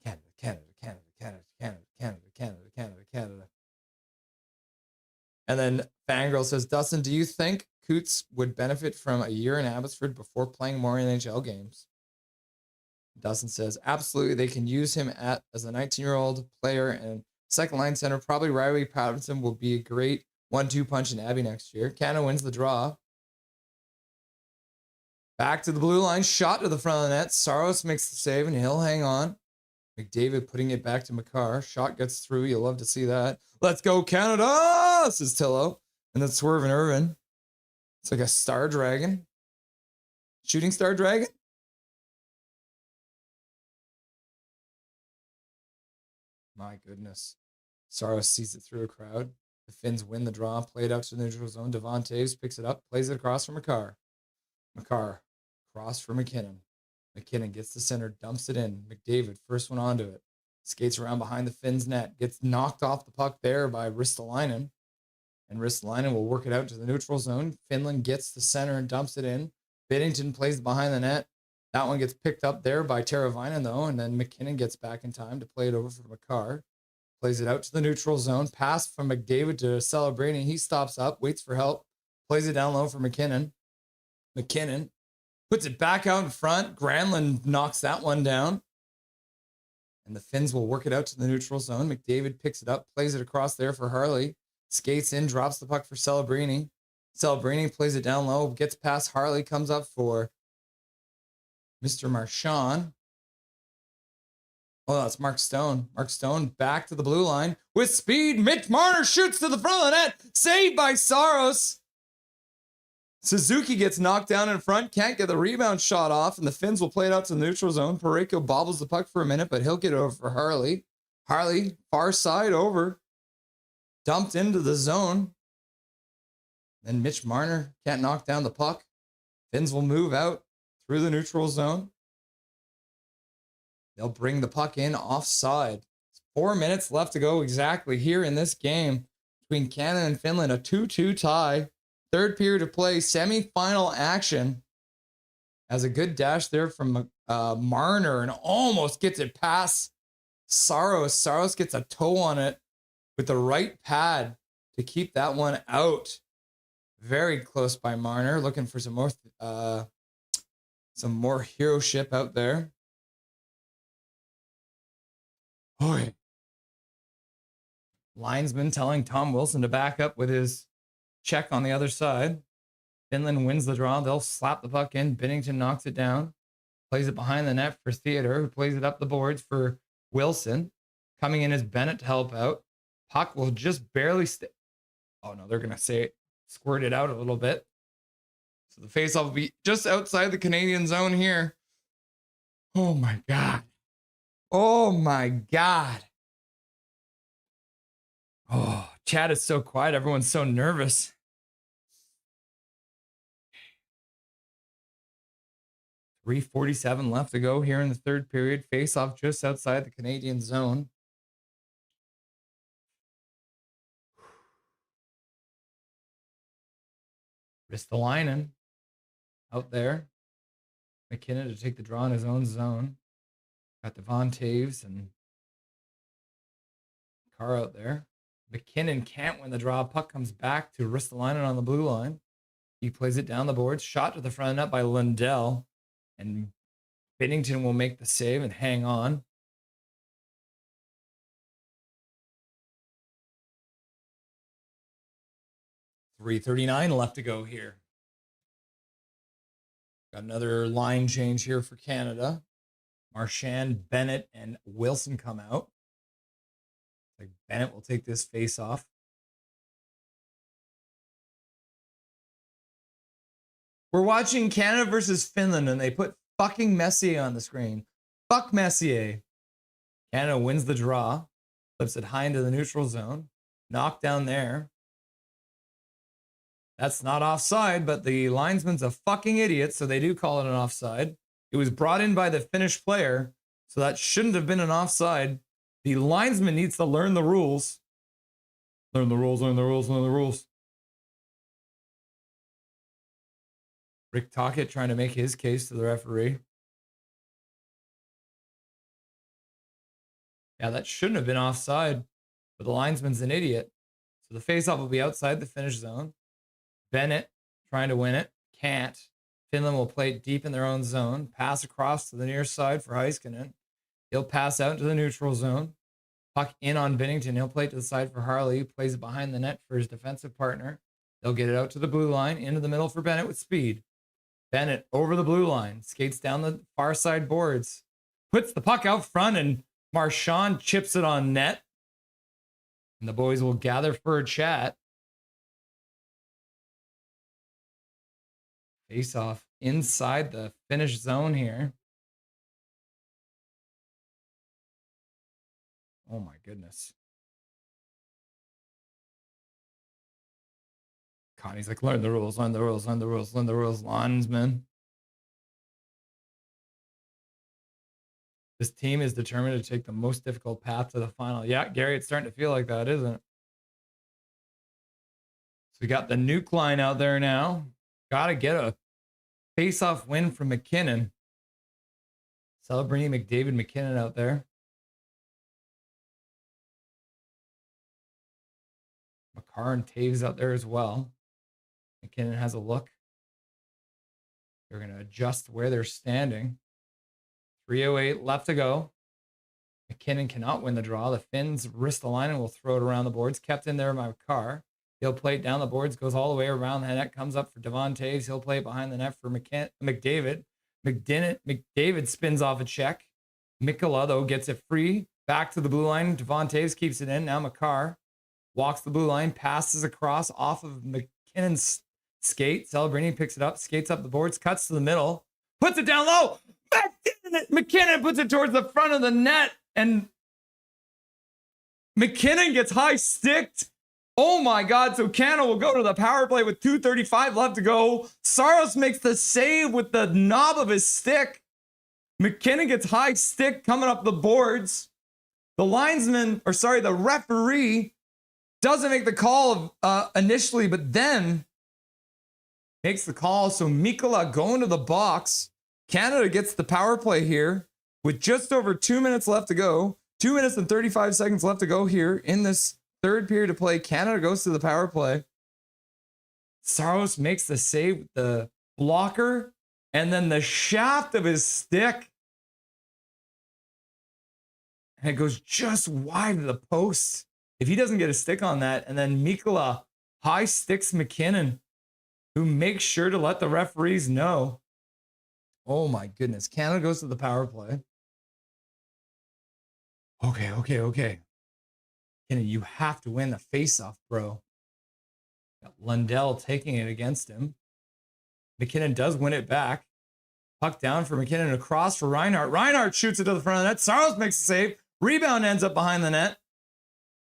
Canada, Canada, Canada, Canada, Canada, Canada, Canada, Canada, Canada. And then Fangirl says, Dustin, do you think Coots would benefit from a year in Abbotsford before playing more NHL games? Dustin says, absolutely. They can use him as a 19-year-old player and second line center. Probably Riley Patterson will be a great 1-2 punch in Abby next year. Canada wins the draw. Back to the blue line. Shot to the front of the net. Saros makes the save and he'll hang on. McDavid putting it back to Makar. Shot gets through. You'll love to see that. Let's go, Canada, says Tillo. And then Swerve and Irvin. It's like a star dragon. Shooting star dragon? My goodness. Saros sees it through a crowd. The Finns win the draw. Play it out to the neutral zone. Devon Taves picks it up. Plays it across for Makar. Makar. Cross for MacKinnon. MacKinnon gets the center. Dumps it in. McDavid. First one onto it. Skates around behind the Finns net. Gets knocked off the puck there by Ristolainen. And Ristolainen will work it out to the neutral zone. Finland gets the center and dumps it in. Biddington plays behind the net. That one gets picked up there by Teravainen, though, and then MacKinnon gets back in time to play it over for Makar. Plays it out to the neutral zone. Pass from McDavid to Celebrini. He stops up, waits for help, plays it down low for MacKinnon. MacKinnon puts it back out in front. Granlund knocks that one down. And the Finns will work it out to the neutral zone. McDavid picks it up, plays it across there for Harley. Skates in, drops the puck for Celebrini. Celebrini plays it down low, gets past Harley, comes up for Mr. Marchand. Oh, that's Mark Stone. Mark Stone back to the blue line with speed. Mitch Marner shoots to the front of the net. Saved by Saros. Suzuki gets knocked down in front. Can't get the rebound shot off. And the Finns will play it out to the neutral zone. Parayko bobbles the puck for a minute, but he'll get over for Harley. Harley, far side over. Dumped into the zone. Then Mitch Marner can't knock down the puck. Finns will move out through the neutral zone. They'll bring the puck in offside. 4 minutes left to go exactly here in this game between Canada and Finland. A 2-2 tie. Third period of play. Semi-final action. Has a good dash there from Marner and almost gets it past Saros. Saros gets a toe on it with the right pad to keep that one out. Very close by Marner. Looking for some more hero-ship out there. Boy. Linesman telling Tom Wilson to back up with his check on the other side. Finland wins the draw. They'll slap the puck in. Binnington knocks it down. Plays it behind the net for Theodore, who plays it up the boards for Wilson. Coming in is Bennett to help out. Puck will just barely stay. Oh, no, they're going to say squirt it out a little bit. So the faceoff will be just outside the Canadian zone here. Oh, my God. Oh, my God. Oh, chat is so quiet. Everyone's so nervous. .347 left to go here in the third period. Face-off just outside the Canadian zone. Ristolainen out there. MacKinnon to take the draw in his own zone. Got Devon Taves and Carr out there. MacKinnon can't win the draw. Puck comes back to Ristolainen on the blue line. He plays it down the boards. Shot to the front of the net by Lundell. And Binnington will make the save and hang on. .339 left to go here. Got another line change here for Canada. Marchand, Bennett, and Wilson come out. Like Bennett will take this face off. We're watching Canada versus Finland, and they put fucking Messier on the screen. Fuck Messier. Canada wins the draw. Flips it high into the neutral zone. Knocked down there. That's not offside, but the linesman's a fucking idiot, so they do call it an offside. It was brought in by the Finnish player, so that shouldn't have been an offside. The linesman needs to learn the rules. Learn the rules, learn the rules, learn the rules. Rick Tocchet trying to make his case to the referee. Yeah, that shouldn't have been offside, but the linesman's an idiot. So the faceoff will be outside the Finnish zone. Bennett trying to win it. Can't. Finland will play it deep in their own zone. Pass across to the near side for Heiskanen. He'll pass out into the neutral zone. Puck in on Binnington. He'll play it to the side for Harley. He plays it behind the net for his defensive partner. They'll get it out to the blue line. Into the middle for Bennett with speed. Bennett over the blue line. Skates down the far side boards. Puts the puck out front and Marchand chips it on net. And the boys will gather for a chat. Face off inside the Finnish zone here. Oh my goodness. Connie's like, learn the rules, learn the rules, learn the rules, learn the rules, linesman. This team is determined to take the most difficult path to the final. Yeah, Gary, it's starting to feel like that, isn't it? So we got the nuke line out there now. Got to get a face-off win from MacKinnon. Celebrating McDavid, MacKinnon out there. McCarr and Taves out there as well. MacKinnon has a look. They're going to adjust where they're standing. 3:08 left to go. MacKinnon cannot win the draw. The Finns wrist the line and will throw it around the boards. Kept in there by McCarr. He'll play it down the boards, goes all the way around the net, comes up for Devon Taves. He'll play it behind the net for McDavid. McDavid spins off a check. Mikkola, though, gets it free. Back to the blue line. Devon Taves keeps it in. Now McCarr walks the blue line, passes across off of McKinnon's skate. Celebrini picks it up, skates up the boards, cuts to the middle, puts it down low. MacKinnon puts it towards the front of the net, and MacKinnon gets high sticked. Oh my God. So Canada will go to the power play with 2:35 left to go. Saros makes the save with the knob of his stick. MacKinnon gets high stick coming up the boards. The referee doesn't make the call initially, but then makes the call. So Mikkola going to the box. Canada gets the power play here with just over 2 minutes left to go. 2 minutes and 35 seconds left to go here in this third period of play. Canada goes to the power play. Saros makes the save with the blocker and then the shaft of his stick. And it goes just wide of the post. If he doesn't get a stick on that, and then Mikkola high sticks MacKinnon, who makes sure to let the referees know. Oh my goodness. Canada goes to the power play. Okay. Kenny, you have to win the faceoff, bro. Got Lundell taking it against him. MacKinnon does win it back. Puck down for MacKinnon, across for Reinhart. Reinhart shoots it to the front of the net. Saros makes the save. Rebound ends up behind the net.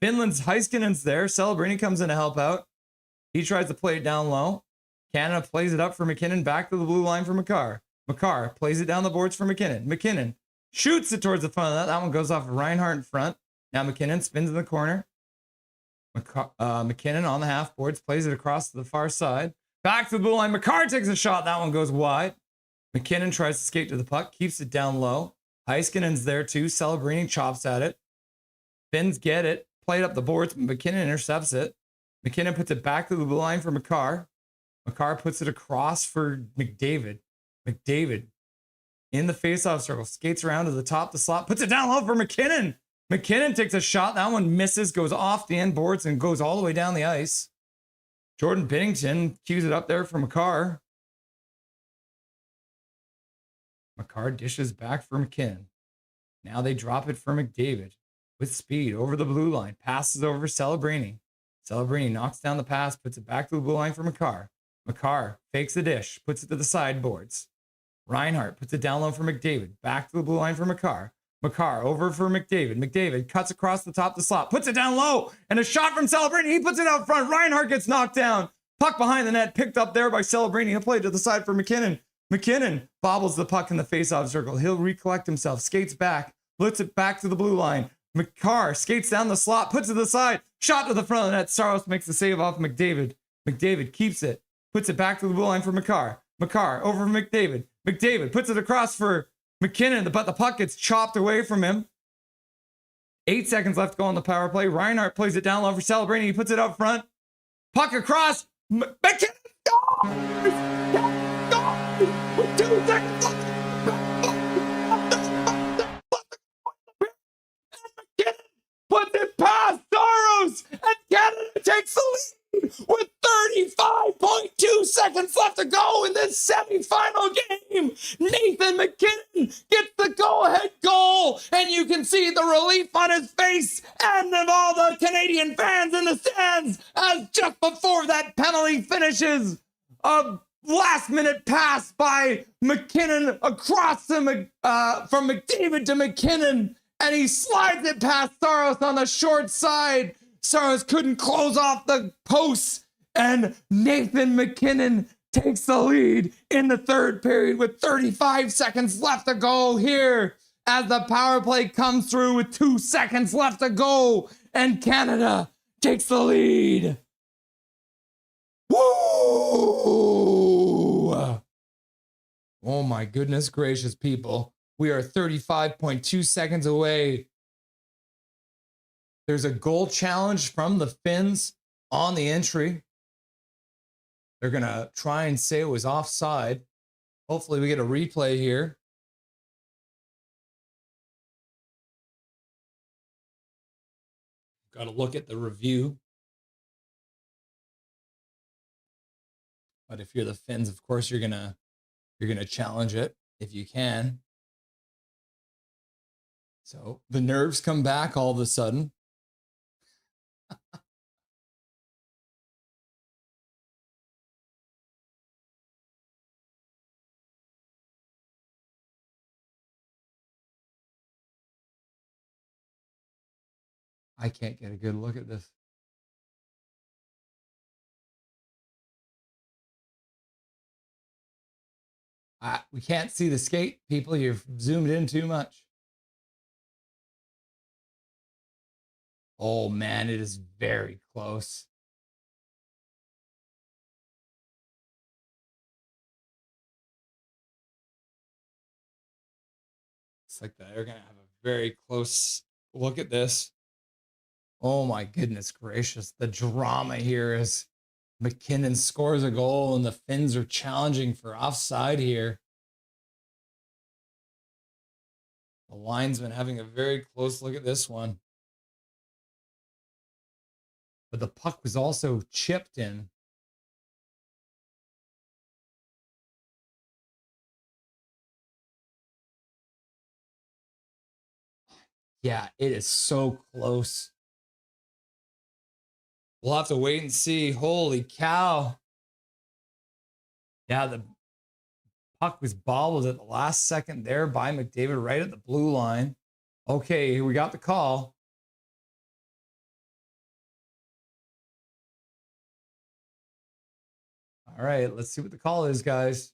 Finland's Heiskanen's there. Celebrini comes in to help out. He tries to play it down low. Canada plays it up for MacKinnon. Back to the blue line for McCarr. McCarr plays it down the boards for MacKinnon. MacKinnon shoots it towards the front of that. That one goes off of Reinhart in front. Now MacKinnon spins in the corner. MacKinnon on the half boards, plays it across to the far side. Back to the blue line. McCarr takes a shot. That one goes wide. MacKinnon tries to skate to the puck, keeps it down low. Heiskanen's there too. Celebrini chops at it. Finns get it. Played up the boards. MacKinnon intercepts it. MacKinnon puts it back to the blue line for McCarr. McCarr puts it across for McDavid. McDavid in the faceoff circle, skates around to the top of the slot, puts it down low for MacKinnon. MacKinnon takes a shot. That one misses, goes off the end boards and goes all the way down the ice. Jordan Binnington cues it up there for McCarr. McCarr dishes back for MacKinnon. Now they drop it for McDavid with speed over the blue line. Passes over Celebrini. Celebrini knocks down the pass, puts it back to the blue line for McCarr. McCarr fakes the dish, puts it to the sideboards. Reinhart puts it down low for McDavid. Back to the blue line for McCarr. McCarr over for McDavid. McDavid cuts across the top of the slot, puts it down low, and a shot from Celebrini. He puts it out front. Reinhart gets knocked down. Puck behind the net, picked up there by Celebrini. He'll play to the side for MacKinnon. MacKinnon bobbles the puck in the faceoff circle. He'll recollect himself, skates back, lifts it back to the blue line. McCarr skates down the slot, puts it to the side, shot to the front of the net. Saros makes the save off McDavid. McDavid keeps it, puts it back to the blue line for McCarr. McCarr over for McDavid. McDavid puts it across for MacKinnon, but the puck gets chopped away from him. 8 seconds left to go on the power play. Reinhart plays it down low for Celebrating. He puts it up front. Puck across. MacKinnon scores! With 2 seconds left. MacKinnon puts it past Saros, and Canada takes the lead with 35.2 seconds left to go in this semifinal game. Nathan MacKinnon gets the go-ahead goal, and you can see the relief on his face and of all the Canadian fans in the stands as just before that penalty finishes, a last-minute pass by MacKinnon across from McDavid to MacKinnon, and he slides it past Saros on the short side. Saros couldn't close off the posts, and Nathan MacKinnon takes the lead in the third period with 35 seconds left to go here as the power play comes through with 2 seconds left to go, and Canada takes the lead. Woo! Oh my goodness gracious, people. We are 35.2 seconds away. There's a goal challenge from the Finns on the entry. They're going to try and say it was offside. Hopefully we get a replay here. Got to look at the review. But if you're the Finns, of course you're going to challenge it if you can. So the nerves come back all of a sudden. I can't get a good look at this. We can't see the skate, people. You've zoomed in too much. Oh, man, it is very close. It's like that. They're going to have a very close look at this. Oh, my goodness gracious. The drama here is MacKinnon scores a goal and the Finns are challenging for offside here. The linesman having a very close look at this one. But the puck was also chipped in. Yeah, it is so close. We'll have to wait and see. Holy cow. Yeah, the puck was bobbled at the last second there by McDavid right at the blue line. Okay, we got the call. All right, let's see what the call is, guys.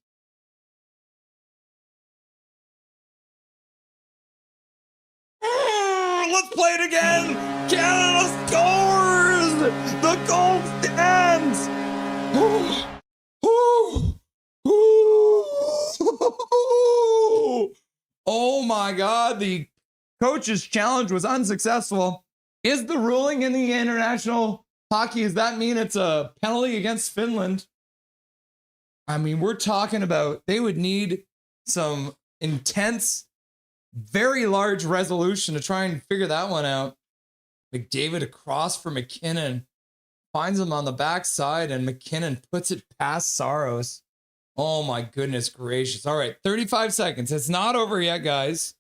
Let's play it again. Canada scores. The goal stands. Oh my God. The coach's challenge was unsuccessful. Is the ruling in the international hockey, does that mean it's a penalty against Finland? I mean, we're talking about they would need some intense, very large resolution to try and figure that one out. McDavid across for MacKinnon, finds him on the backside, and MacKinnon puts it past Saros. Oh my goodness gracious. All right, 35 seconds. It's not over yet, guys.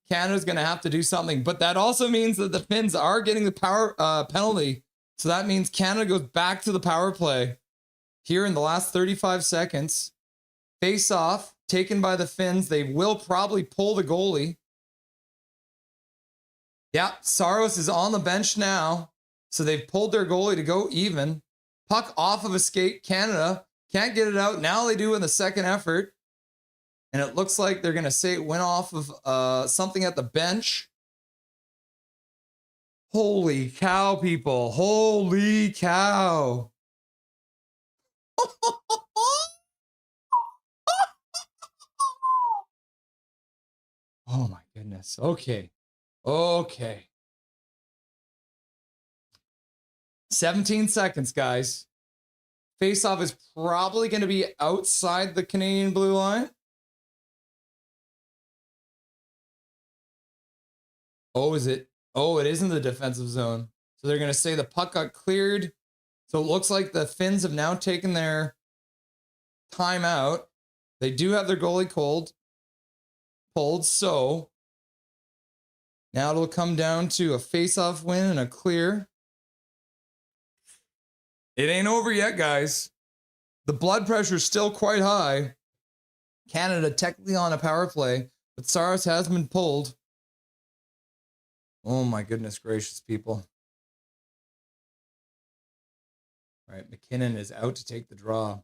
Canada's going to have to do something, but that also means that the Finns are getting the power penalty. So that means Canada goes back to the power play here in the last 35 seconds. Face off, taken by the Finns. They will probably pull the goalie. Yeah, Saros is on the bench now. So they've pulled their goalie to go even. Puck off of a skate. Canada can't get it out. Now they do in the second effort. And it looks like they're going to say it went off of something at the bench. Holy cow, people. Holy cow. Oh my goodness. Okay. Okay. 17 seconds, guys. Face-off is probably going to be outside the Canadian blue line. Oh, is it? Oh, it is in the defensive zone. So they're going to say the puck got cleared. So it looks like the Finns have now taken their timeout. They do have their goalie pulled. So now it'll come down to a face-off win and a clear. It ain't over yet, guys. The blood pressure is still quite high. Canada technically on a power play, but Saros has been pulled. Oh my goodness gracious, people. All right, MacKinnon is out to take the draw.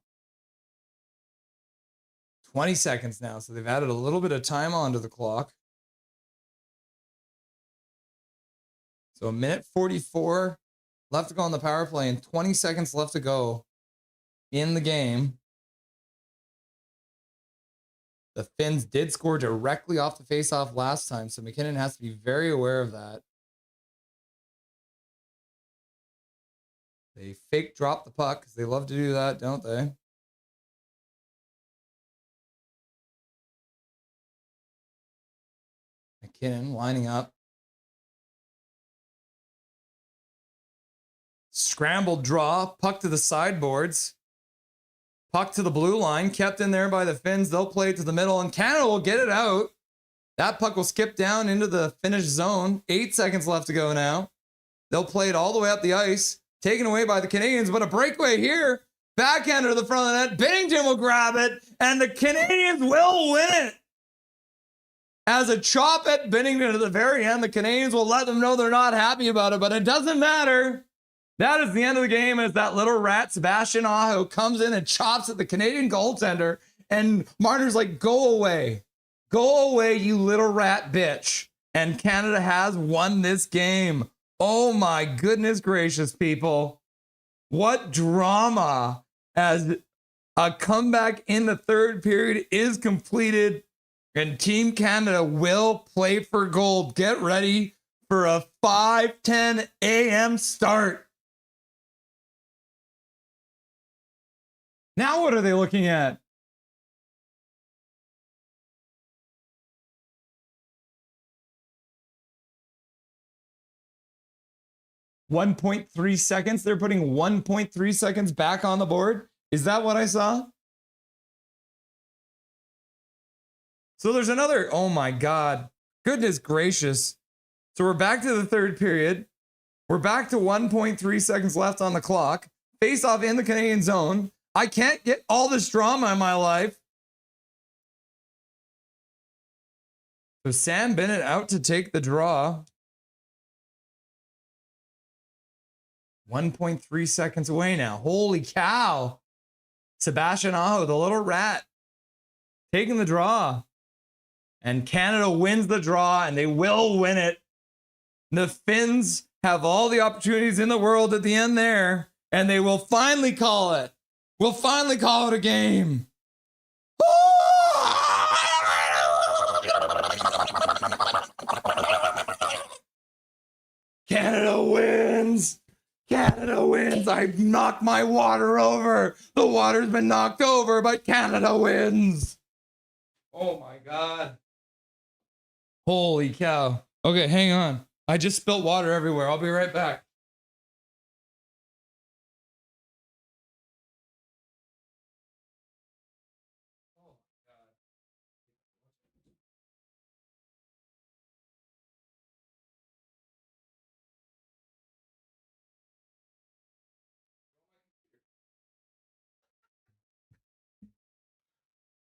20 seconds now, so they've added a little bit of time onto the clock. So 1:44 left to go on the power play and 20 seconds left to go in the game. The Finns did score directly off the faceoff last time, so MacKinnon has to be very aware of that. They fake drop the puck because they love to do that, don't they? MacKinnon lining up. Scrambled draw, puck to the sideboards. Puck to the blue line, kept in there by the Finns. They'll play it to the middle, and Canada will get it out. That puck will skip down into the Finnish zone. 8 seconds left to go now. They'll play it all the way up the ice. Taken away by the Canadians, but a breakaway here. Backhander to the front of the net. Binnington will grab it, and the Canadians will win it. As a chop at Binnington at the very end, the Canadians will let them know they're not happy about it, but it doesn't matter. That is the end of the game as that little rat, Sebastian Aho, comes in and chops at the Canadian goaltender. And Marner's like, go away. Go away, you little rat bitch. And Canada has won this game. Oh my goodness gracious, people. What drama as a comeback in the third period is completed. And Team Canada will play for gold. Get ready for a 5:10 a.m. start. Now what are they looking at? .3 seconds. They're putting 1.3 seconds back on the board. Is that what I saw? So there's another, oh my God. Goodness gracious. So we're back to the third period. We're back to 1.3 seconds left on the clock. Face off in the Canadian zone. I can't get all this drama in my life. So Sam Bennett out to take the draw. 1.3 seconds away now. Holy cow. Sebastian Aho, the little rat, taking the draw. And Canada wins the draw, and they will win it. The Finns have all the opportunities in the world at the end there, and they will finally call it. We'll finally call it a game. Canada wins. Canada wins. I've knocked my water over. The water's been knocked over, but Canada wins. Oh my God. Holy cow. Okay, hang on. I just spilled water everywhere. I'll be right back.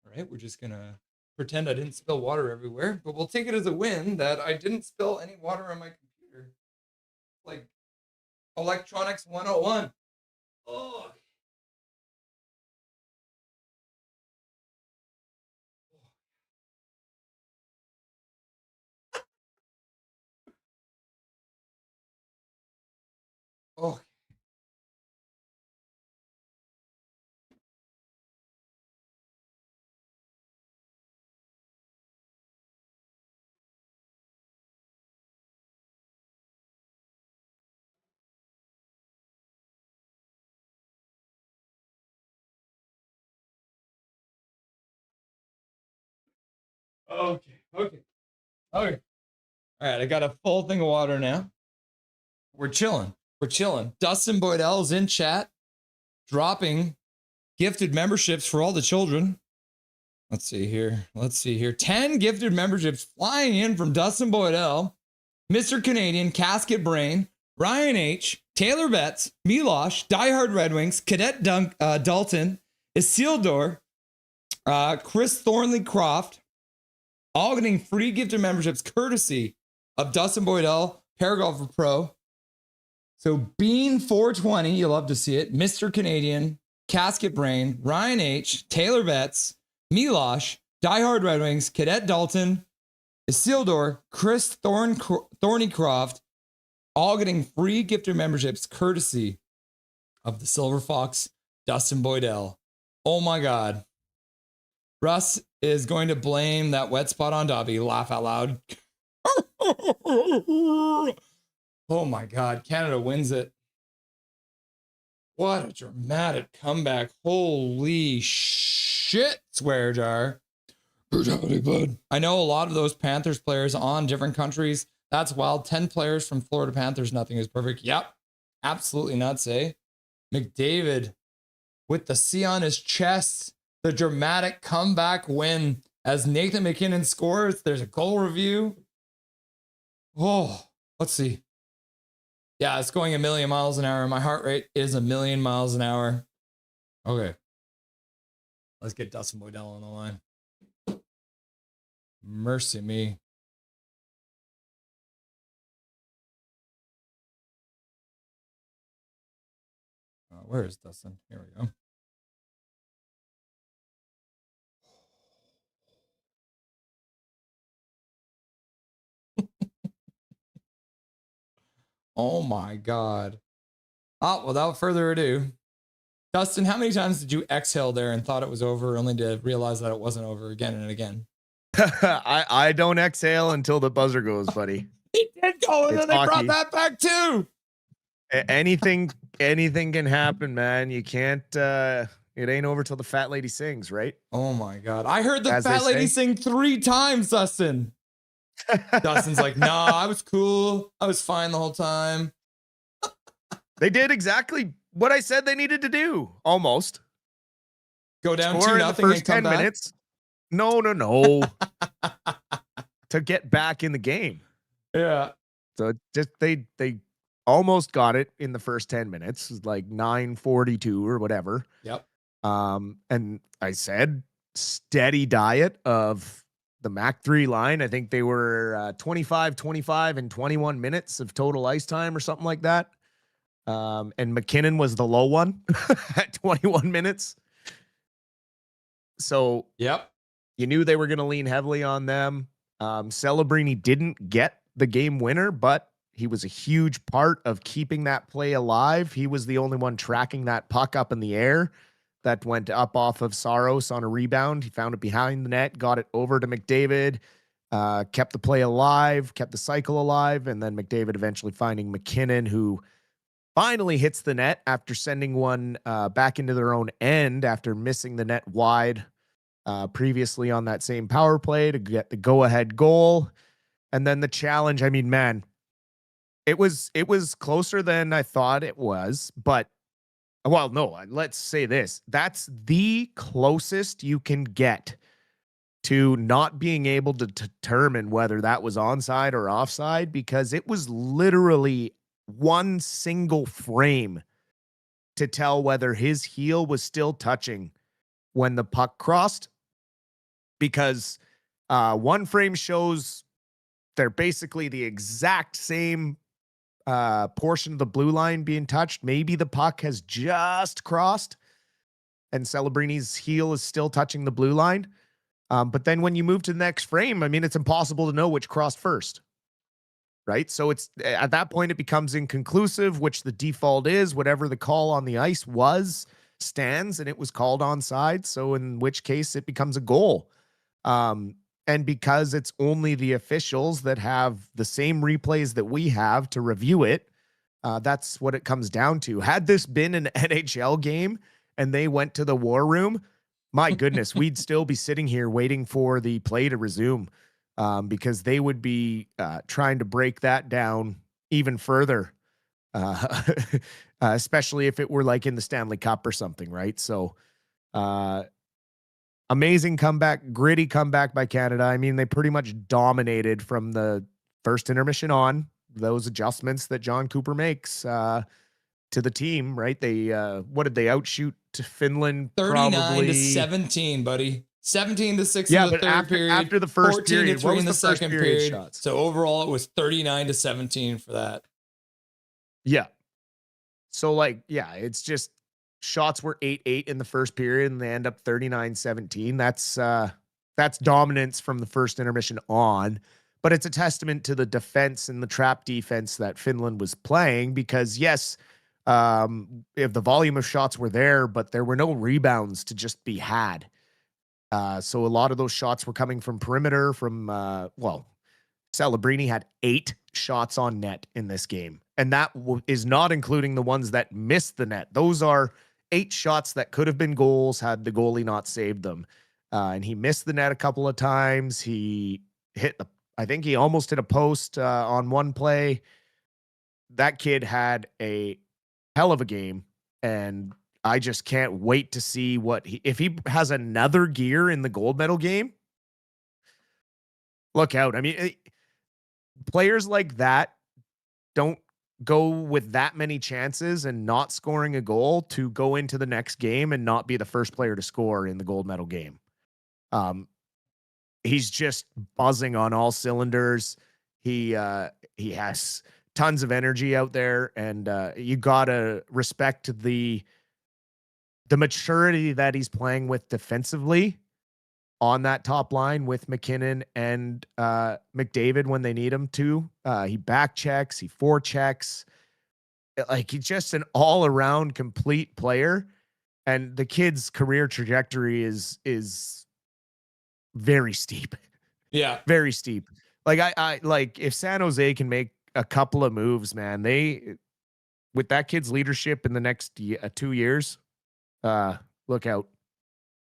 All right, we're just gonna pretend I didn't spill water everywhere, but we'll take it as a win that I didn't spill any water on my computer. Like electronics 101. Oh. Okay. All right, I got a full thing of water now. We're chilling. Dustin Boydell is in chat, dropping gifted memberships for all the children. Let's see here. 10 gifted memberships flying in from Dustin Boydell, Mr. Canadian, Casket Brain, Ryan H., Taylor Betts, Milosh, Diehard Red Wings, Cadet Dalton, Isildur, Chris Thornley Croft, all getting free gifted memberships courtesy of Dustin Boydell, Paragolfer Pro. So Bean 420, you'll love to see it. Mr. Canadian, Casket Brain, Ryan H., Taylor Betts, Milosh, Diehard Red Wings, Cadet Dalton, Isildur, Chris Thornycroft, all getting free gifted memberships courtesy of the Silver Fox, Dustin Boydell. Oh my God. Russ is going to blame that wet spot on Dobby. Laugh out loud. Oh my God. Canada wins it. What a dramatic comeback. Holy shit, swear jar. Brutality, bud. I know a lot of those Panthers players on different countries. That's wild. 10 players from Florida Panthers. Nothing is perfect. Yep. Absolutely nuts, eh? McDavid with the C on his chest. The dramatic comeback win as Nathan MacKinnon scores. There's a goal review. Oh, let's see. Yeah, it's going 1,000,000 miles an hour. My heart rate is 1,000,000 miles an hour. Okay. Let's get Dustin Boydell on the line. Mercy me. Where is Dustin? Here we go. Oh my God. Without further ado, Dustin, how many times did you exhale there and thought it was over only to realize that it wasn't over again and again? I don't exhale until the buzzer goes, buddy. He did go, and It's then they brought hockey. that back too. Anything can happen, man. You can't, it ain't over till the fat lady sings, right? Oh my God. I heard the As fat they lady say. sing 3 times, Dustin. Dustin's like, nah, I was cool. I was fine the whole time. They did exactly what I said they needed to do. Almost. Go down Score 2-0 in the first 10 back? minutes. No. To get back in the game. Yeah. So just they almost got it in the first 10 minutes, like 9:42 or whatever. Yep. And I said steady diet of the Mac 3 line. I think they were 25, 25, and 21 minutes of total ice time or something like that. And MacKinnon was the low one at 21 minutes. So yep, you knew they were going to lean heavily on them. Celebrini didn't get the game winner, but he was a huge part of keeping that play alive. He was the only one tracking that puck up in the air that went up off of Saros on a rebound. He found it behind the net, got it over to McDavid, kept the play alive, kept the cycle alive, and then McDavid eventually finding MacKinnon, who finally hits the net after sending one back into their own end after missing the net wide previously on that same power play to get the go-ahead goal. And then the challenge, I mean, man, it was closer than I thought it was, but well, no, let's say this. That's the closest you can get to not being able to determine whether that was onside or offside, because it was literally one single frame to tell whether his heel was still touching when the puck crossed, because one frame shows they're basically the exact same portion of the blue line being touched. Maybe the puck has just crossed and Celebrini's heel is still touching the blue line. But then when you move to the next frame, I mean, it's impossible to know which crossed first. Right? So it's at that point, it becomes inconclusive, which the default is whatever the call on the ice was stands, and it was called onside. So in which case it becomes a goal. And because it's only the officials that have the same replays that we have to review it, that's what it comes down to. Had this been an NHL game and they went to the war room, my goodness, we'd still be sitting here waiting for the play to resume, because they would be trying to break that down even further, especially if it were like in the Stanley Cup or something, right? So amazing comeback, gritty comeback by Canada. I mean, they pretty much dominated from the first intermission on, those adjustments that John Cooper makes to the team, right? They what did they outshoot to Finland? 39 to 17, buddy. 17 to 6 Yeah, in the but third period. after the first 14 period, to what 3 was in the the first second period period. shots? So overall, it was 39 to 17 for that. Yeah. So like, yeah, it's just shots were 8-8 in the first period and they end up 39-17. That's dominance from the first intermission on, but it's a testament to the defense and the trap defense that Finland was playing, because yes, if the volume of shots were there, but there were no rebounds to just be had. So a lot of those shots were coming from perimeter from, Celebrini had 8 shots on net in this game. And that is not including the ones that missed the net. Those are 8 shots that could have been goals had the goalie not saved them. And he missed the net a couple of times. He I think he almost hit a post on one play. That kid had a hell of a game. And I just can't wait to see if he has another gear in the gold medal game. Look out. I mean, players like that don't go with that many chances and not scoring a goal to go into the next game and not be the first player to score in the gold medal game. He's just buzzing on all cylinders. He has tons of energy out there, and you gotta respect the maturity that he's playing with defensively on that top line with MacKinnon and McDavid when they need him to. He back checks, he forechecks. Like, he's just an all-around complete player. And the kid's career trajectory is very steep. Yeah. Very steep. Like, I like, if San Jose can make a couple of moves, man, with that kid's leadership in the next 2 years, look out.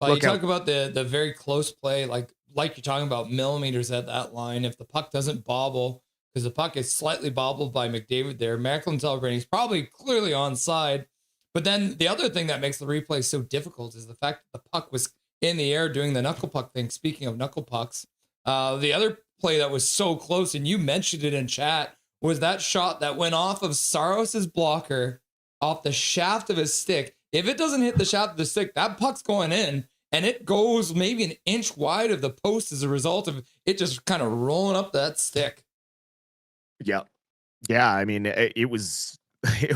Well, you talk about the very close play, like you're talking about millimeters at that line. If the puck doesn't bobble, because the puck is slightly bobbled by McDavid there, Macklin celebrating, he's probably clearly onside. But then the other thing that makes the replay so difficult is the fact that the puck was in the air doing the knuckle puck thing. Speaking of knuckle pucks, the other play that was so close, and you mentioned it in chat, was that shot that went off of Saros's blocker off the shaft of his stick. If it doesn't hit the shaft of the stick, that puck's going in, and it goes maybe an inch wide of the post as a result of it just kind of rolling up that stick. Yeah. Yeah. I mean, it was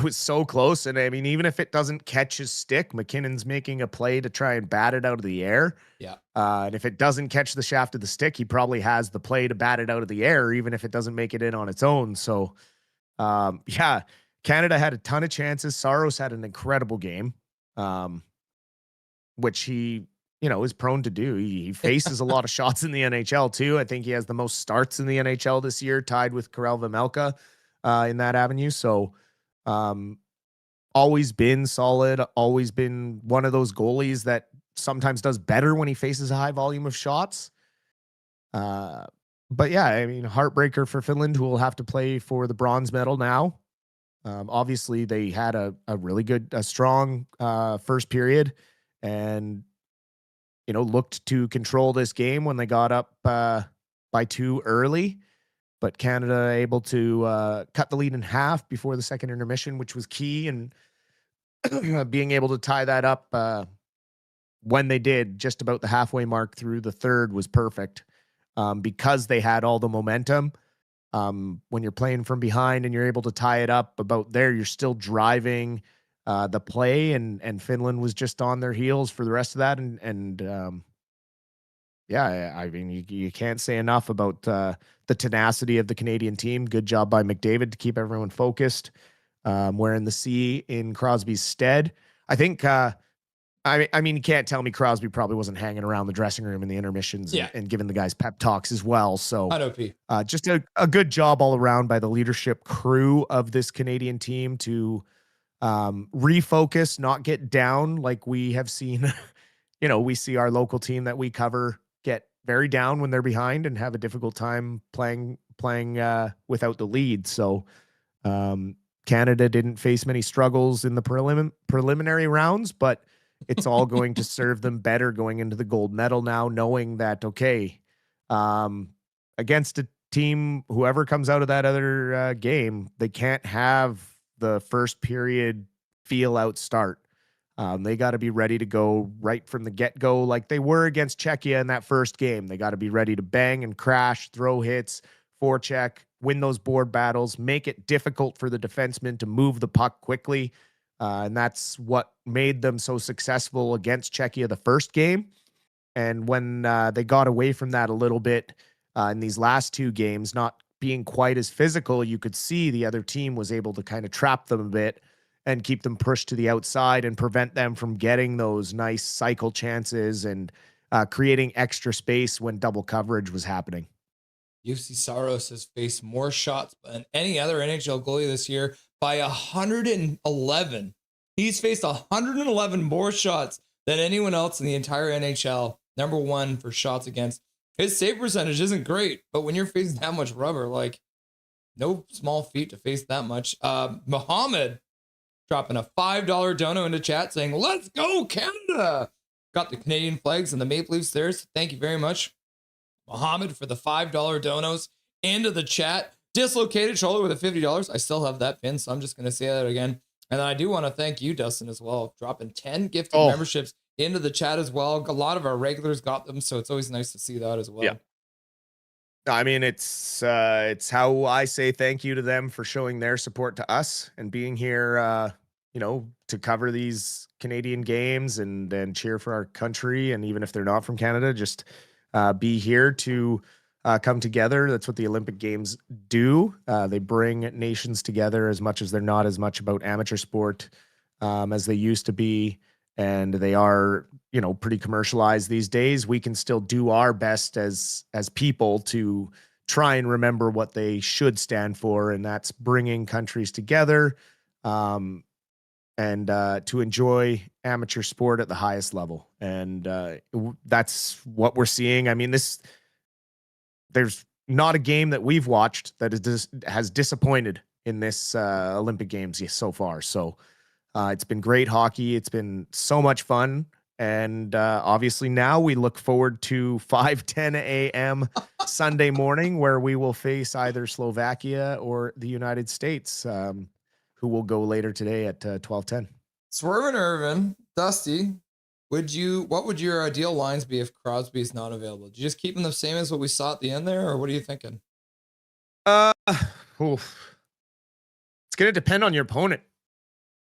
so close. And I mean, even if it doesn't catch his stick, MacKinnon's making a play to try and bat it out of the air. Yeah. And if it doesn't catch the shaft of the stick, he probably has the play to bat it out of the air, even if it doesn't make it in on its own. So, yeah, Canada had a ton of chances. Saros had an incredible game, which he, is prone to do. He faces a lot of shots in the NHL too. I think he has the most starts in the NHL this year, tied with Karel Vejmelka in that avenue. So, always been solid, always been one of those goalies that sometimes does better when he faces a high volume of shots. But yeah, I mean, heartbreaker for Finland, who will have to play for the bronze medal now. Obviously they had a really good, strong first period, and looked to control this game when they got up by 2 early. But Canada able to cut the lead in half before the second intermission, which was key, and being able to tie that up when they did, just about the halfway mark through the third, was perfect, because they had all the momentum. When you're playing from behind and you're able to tie it up about there, you're still driving the play, and Finland was just on their heels for the rest of that. Yeah, I mean, you can't say enough about the tenacity of the Canadian team. Good job by McDavid to keep everyone focused, wearing the C in Crosby's stead. I think, I mean, you can't tell me Crosby probably wasn't hanging around the dressing room in the intermissions and giving the guys pep talks as well. So just a good job all around by the leadership crew of this Canadian team to refocus, not get down like we have seen we see our local team that we cover get very down when they're behind and have a difficult time playing without the lead. So Canada didn't face many struggles in the preliminary rounds, but it's all going to serve them better going into the gold medal now, knowing that, okay, against a team, whoever comes out of that other game, they can't have the first period feel out start. They got to be ready to go right from the get-go like they were against Czechia in that first game. They got to be ready to bang and crash, throw hits, forecheck, win those board battles, make it difficult for the defensemen to move the puck quickly. And that's what made them so successful against Czechia the first game. And when they got away from that a little bit in these last two games, not being quite as physical, you could see the other team was able to kind of trap them a bit and keep them pushed to the outside and prevent them from getting those nice cycle chances and creating extra space when double coverage was happening. UC Saros has faced more shots than any other NHL goalie this year by 111. He's faced 111 more shots than anyone else in the entire NHL. Number one for shots against. His save percentage isn't great, but when you're facing that much rubber, like, no small feat to face that much. Mohammed dropping a $5 dono into chat saying, "Let's go, Canada." Got the Canadian flags and the Maple Leafs there. So thank you very much, Mohammed, for the $5 donos into the chat. Dislocated shoulder with a $50. I still have that pin, so I'm just going to say that again. And then I do want to thank you, Dustin, as well, dropping 10 gifted memberships into the chat as well. A lot of our regulars got them, so it's always nice to see that as well. Yeah. I mean, it's how I say thank you to them for showing their support to us and being here, to cover these Canadian games and cheer for our country. And even if they're not from Canada, just be here to come together. That's what the Olympic Games do. They bring nations together as much as they're not as much about amateur sport as they used to be. And they are, pretty commercialized these days. We can still do our best as people to try and remember what they should stand for. And that's bringing countries together and to enjoy amateur sport at the highest level. And that's what we're seeing. I mean, there's not a game that we've watched that has disappointed in this Olympic Games so far. So it's been great hockey. It's been so much fun. And obviously now we look forward to 5:10 a.m. Sunday morning, where we will face either Slovakia or the United States, who will go later today at 12:10. Swervin' Irvin, Dusty, what would your ideal lines be if Crosby is not available? Do you just keep them the same as what we saw at the end there, or what are you thinking? It's going to depend on your opponent.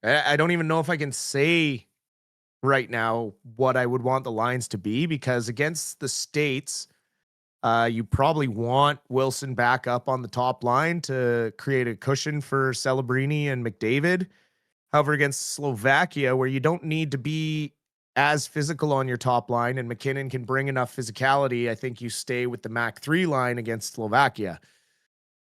I don't even know if I can say right now what I would want the lines to be, because against the States, you probably want Wilson back up on the top line to create a cushion for Celebrini and McDavid. However, against Slovakia, where you don't need to be as physical on your top line and MacKinnon can bring enough physicality, I think you stay with the Mac 3 line against Slovakia.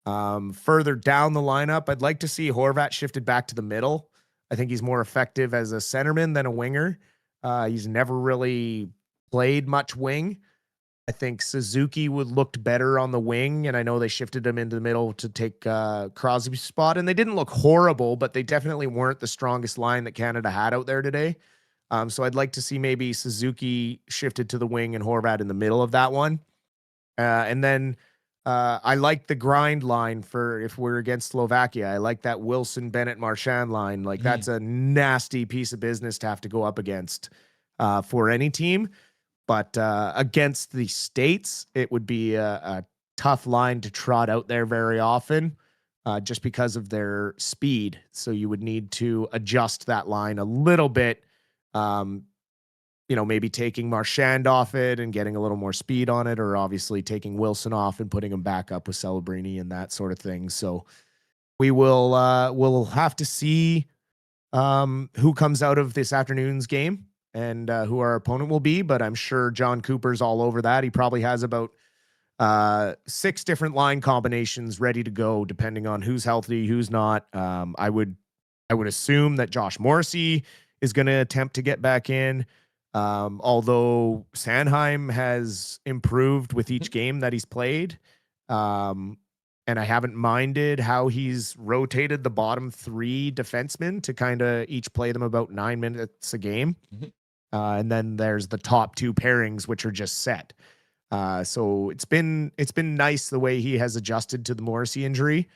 Further down the lineup, I'd like to see Horvat shifted back to the middle. I think he's more effective as a centerman than a winger. He's never really played much wing. I think Suzuki would look better on the wing, and I know they shifted him into the middle to take Crosby's spot, and they didn't look horrible, but they definitely weren't the strongest line that Canada had out there today. So I'd like to see maybe Suzuki shifted to the wing and Horvat in the middle of that one. And then I like the grind line for if we're against Slovakia. I like that Wilson, Bennett, Marchand line. Like that's a nasty piece of business to have to go up against for any team. But against the States, it would be a tough line to trot out there very often just because of their speed. So you would need to adjust that line a little bit. Maybe taking Marchand off it and getting a little more speed on it, or obviously taking Wilson off and putting him back up with Celebrini and that sort of thing. So we will we'll have to see who comes out of this afternoon's game and who our opponent will be. But I'm sure John Cooper's all over that. He probably has about 6 different line combinations ready to go, depending on who's healthy, who's not. I would assume that Josh Morrissey is going to attempt to get back in. Although Sanheim has improved with each game that he's played. And I haven't minded how he's rotated the bottom 3 defensemen to kind of each play them about 9 minutes a game. And then there's the top 2 pairings, which are just set. So it's been nice the way he has adjusted to the Morrissey injury.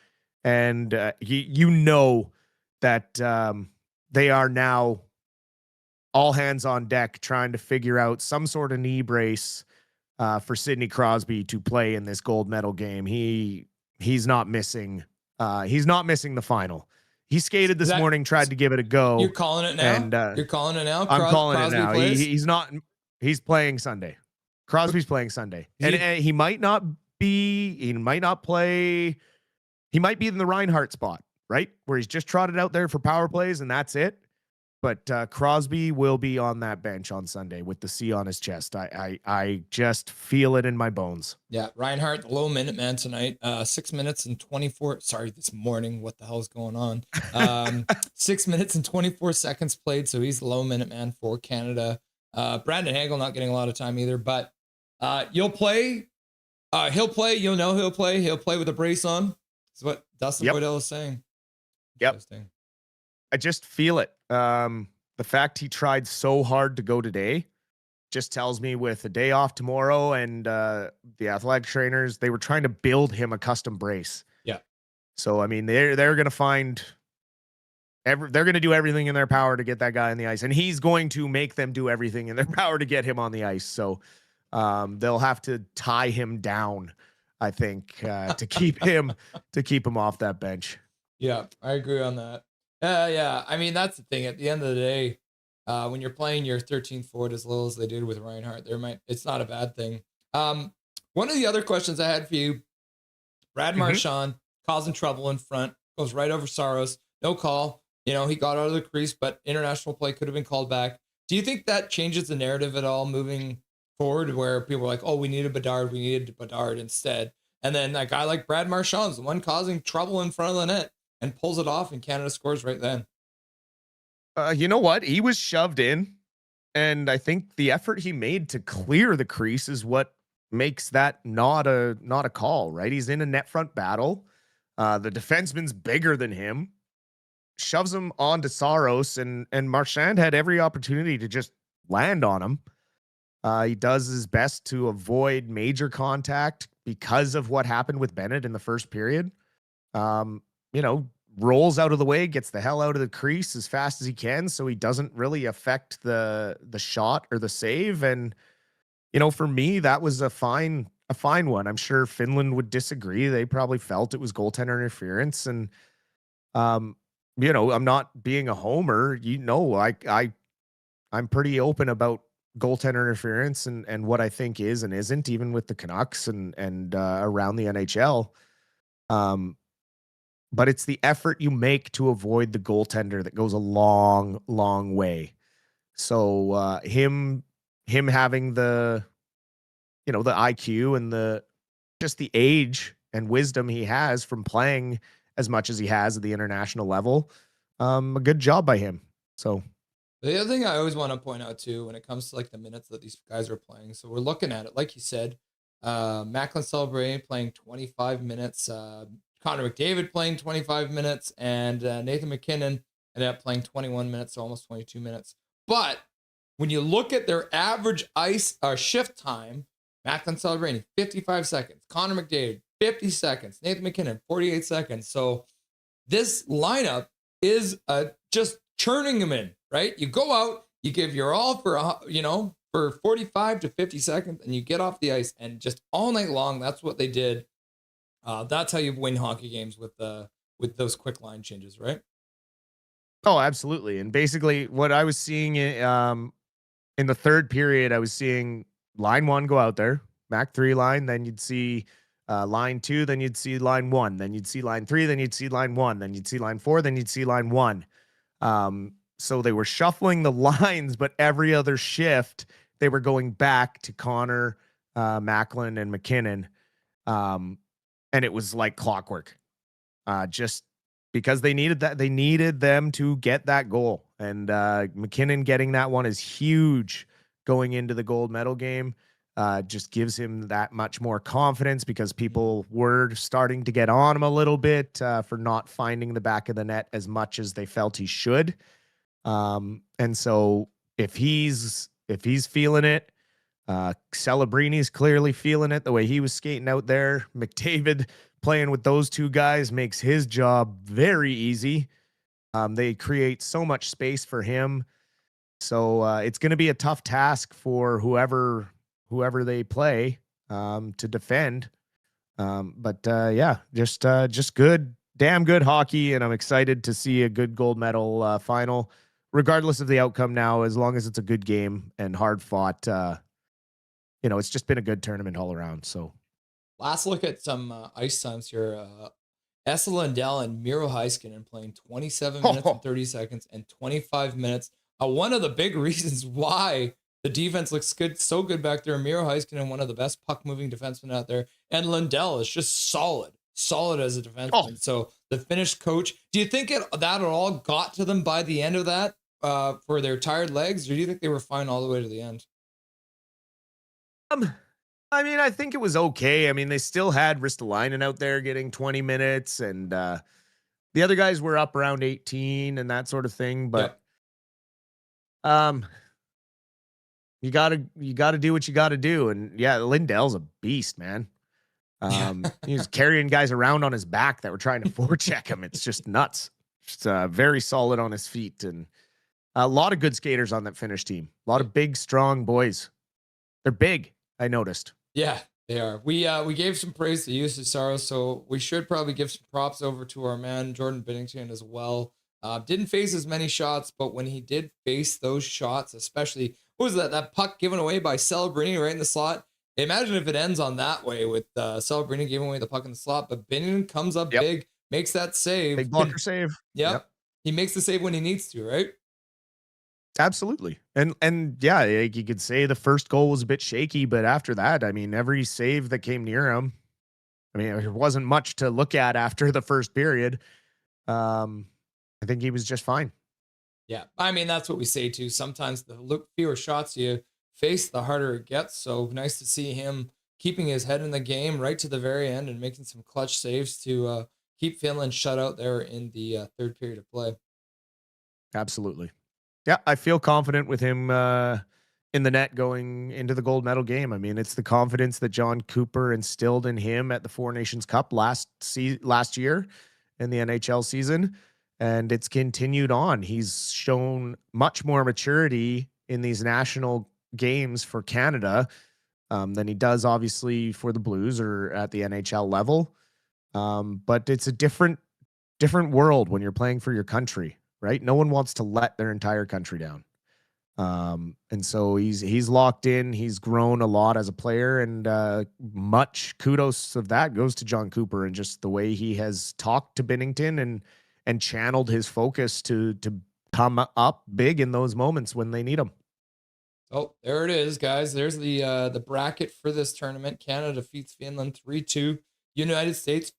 And you know that they are now all hands on deck trying to figure out some sort of knee brace for Sidney Crosby to play in this gold medal game. He's not missing. He's not missing the final. He skated this morning, tried to give it a go. You're calling it now? And, You're calling it now? I'm calling Crosby it now. plays? He's not. He's playing Sunday. Crosby's playing Sunday, and he might not be. He might not play. He might be in the Reinhart spot, right, where he's just trotted out there for power plays, and that's it. But Crosby will be on that bench on Sunday with the C on his chest. I just feel it in my bones. Yeah, Reinhart, the low minute man tonight. 6 minutes and 24. Sorry, this morning. What the hell is going on? 6 minutes and 24 seconds played. So he's the low minute man for Canada. Brandon Hagel not getting a lot of time either. But you'll play. He'll play. You'll know he'll play. He'll play with a brace on. That's what Dustin Boydell is saying. Yep. I just feel it. The fact he tried so hard to go today just tells me with a day off tomorrow and the athletic trainers, they were trying to build him a custom brace. Yeah. So, I mean, they're going to find they're going to do everything in their power to get that guy on the ice, and he's going to make them do everything in their power to get him on the ice. So, they'll have to tie him down, I think, to keep him off that bench. Yeah, I agree on that. Yeah, I mean, that's the thing. At the end of the day, when you're playing your 13th forward as little as they did with Reinhart, it's not a bad thing. One of the other questions I had for you, Brad Marchand causing trouble in front, goes right over Saros, no call. You know, he got out of the crease, but international play could have been called back. Do you think that changes the narrative at all moving forward, where people are like, oh, we needed Bedard instead? And then a guy like Brad Marchand's the one causing trouble in front of the net and pulls it off, and Canada scores right then. You know what? He was shoved in, and I think the effort he made to clear the crease is what makes that not a call, right? He's in a net front battle. The defenseman's bigger than him, shoves him onto Saros, and Marchand had every opportunity to just land on him. He does his best to avoid major contact because of what happened with Bennett in the first period. Rolls out of the way, gets the hell out of the crease as fast as he can, so he doesn't really affect the shot or the save. And for me, that was a fine one. I'm sure Finland would disagree. They probably felt it was goaltender interference. And I'm not being a homer. I'm pretty open about goaltender interference and what I think is and isn't, even with the Canucks and around the NHL. But it's the effort you make to avoid the goaltender that goes a long, long way. So him having the IQ and the age and wisdom he has from playing as much as he has at the international level, a good job by him. So the other thing I always want to point out too, when it comes to like the minutes that these guys are playing, so we're looking at it, like you said, Macklin Celebrate playing 25 minutes, Connor McDavid playing 25 minutes, and Nathan MacKinnon ended up playing 21 minutes, so almost 22 minutes. But when you look at their average ice shift time, Macklin Celebrating 55 seconds, Connor McDavid 50 seconds, Nathan MacKinnon 48 seconds. So this lineup is just churning them in, right? You go out, you give your all for 45 to 50 seconds, and you get off the ice, and just all night long, that's what they did. That's how you win hockey games with those quick line changes, right? Oh, absolutely. And basically what I was seeing in the third period, I was seeing line 1 go out there, Mac 3 line, then you'd see line 2, then you'd see line 1, then you'd see line 3, then you'd see line 1, then you'd see line 4, then you'd see line 1. So they were shuffling the lines, but every other shift they were going back to Connor, Macklin, and MacKinnon. And it was like clockwork, just because they needed that. They needed them to get that goal. And MacKinnon getting that one is huge going into the gold medal game. Just gives him that much more confidence because people were starting to get on him a little bit for not finding the back of the net as much as they felt he should. And so if he's feeling it, Celebrini's clearly feeling it the way he was skating out there. McDavid playing with those two guys makes his job very easy. They create so much space for him. So it's going to be a tough task for whoever they play to defend. But yeah, just good, damn good hockey. And I'm excited to see a good gold medal final, regardless of the outcome now, as long as it's a good game and hard fought. It's just been a good tournament all around. So last look at some ice times here. Esa Lindell and Miro Heiskanen playing 27 minutes and 30 seconds and 25 minutes. One of the big reasons why the defense looks good, so good back there. Miro Heiskanen, one of the best puck-moving defensemen out there. And Lindell is just solid as a defenseman. So the Finnish coach, do you think that at all got to them by the end of that for their tired legs? Or do you think they were fine all the way to the end? I mean, I think it was okay. I mean, they still had Ristolainen out there getting 20 minutes, and the other guys were up around 18 and that sort of thing. But you gotta do what you gotta do. And yeah, Lindell's a beast, man. He was carrying guys around on his back that were trying to forecheck him. It's just nuts. Just very solid on his feet, and a lot of good skaters on that Finnish team. A lot of big, strong boys. They're big, I noticed. Yeah, they are. We gave some praise to USSR, so we should probably give some props over to our man Jordan Binnington as well. Didn't face as many shots, but when he did face those shots, especially, what was that puck given away by Celebrini right in the slot? Imagine if it ends on that way with Celebrini giving away the puck in the slot, but Binnington comes up big, makes that save. Big blocker save. Yep. He makes the save when he needs to, right? Absolutely. And yeah, you could say the first goal was a bit shaky, but after that, I mean, every save that came near him, I mean, there wasn't much to look at after the first period. I think he was just fine. Yeah. I mean, that's what we say too. Sometimes the fewer shots you face, the harder it gets. So nice to see him keeping his head in the game right to the very end and making some clutch saves to keep Finland shut out there in the third period of play. Absolutely. Yeah, I feel confident with him in the net going into the gold medal game. I mean, it's the confidence that John Cooper instilled in him at the Four Nations Cup last year in the NHL season, and it's continued on. He's shown much more maturity in these national games for Canada than he does, obviously, for the Blues or at the NHL level. But it's a different world when you're playing for your country. Right? No one wants to let their entire country down. And so he's locked in. He's grown a lot as a player, and much kudos of that goes to John Cooper and just the way he has talked to Binnington and channeled his focus to come up big in those moments when they need him. Oh, there it is, guys. There's the bracket for this tournament. Canada defeats Finland 3-2. United States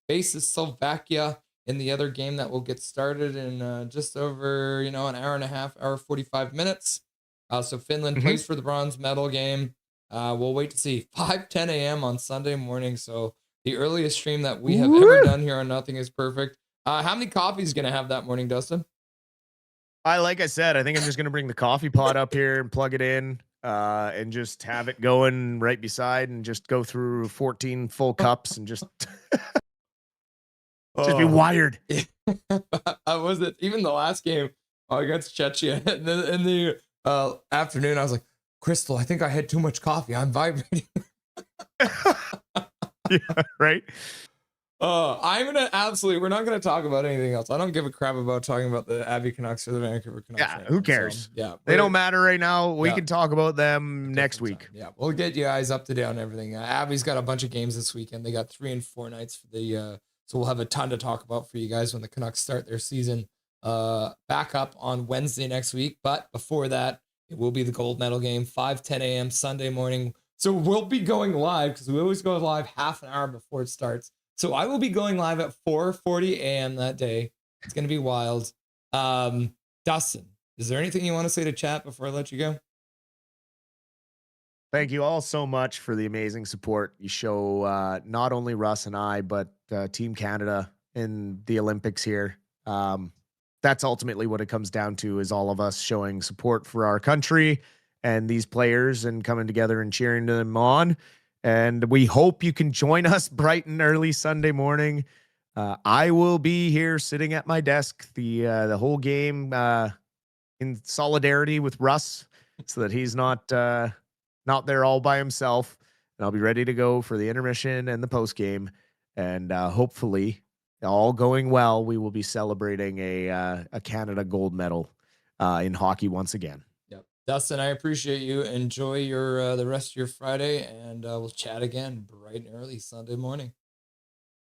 faces Slovakia in the other game that will get started in just over, an hour and a half, hour 45 minutes. So Finland plays for the bronze medal game. We'll wait to see. 5:10 a.m. on Sunday morning. So the earliest stream that we have ever done here on Nothing is Perfect. How many coffees going to have that morning, Dustin? Like I said, I think I'm just going to bring the coffee pot up here and plug it in and just have it going right beside and just go through 14 full cups and just... Just be wired. I wasn't even the last game against Czechia in the afternoon. I was like, Crystal, I think I had too much coffee. I'm vibrating. Yeah, right. We're not gonna talk about anything else. I don't give a crap about talking about the Abby Canucks or the Vancouver Canucks. Yeah, who cares? So, they don't matter right now. We can talk about them next week. Yeah, we'll get you guys up to date on everything. Abby's got a bunch of games this weekend. They got 3 and 4 nights for the. So we'll have a ton to talk about for you guys when the Canucks start their season back up on Wednesday next week. But before that, it will be the gold medal game, 5:10 a.m. Sunday morning. So we'll be going live because we always go live half an hour before it starts. So I will be going live at 4:40 a.m. that day. It's going to be wild. Dustin, is there anything you want to say to chat before I let you go? Thank you all so much for the amazing support you show, not only Russ and I, but Team Canada in the Olympics here. That's ultimately what it comes down to, is all of us showing support for our country and these players and coming together and cheering them on. And we hope you can join us bright and early Sunday morning. I will be here sitting at my desk the whole game in solidarity with Russ, so that he's not there all by himself. And I'll be ready to go for the intermission and the post game. And hopefully, all going well, we will be celebrating a Canada gold medal in hockey once again. Yep. Dustin, I appreciate you. Enjoy your the rest of your Friday, and we'll chat again bright and early Sunday morning.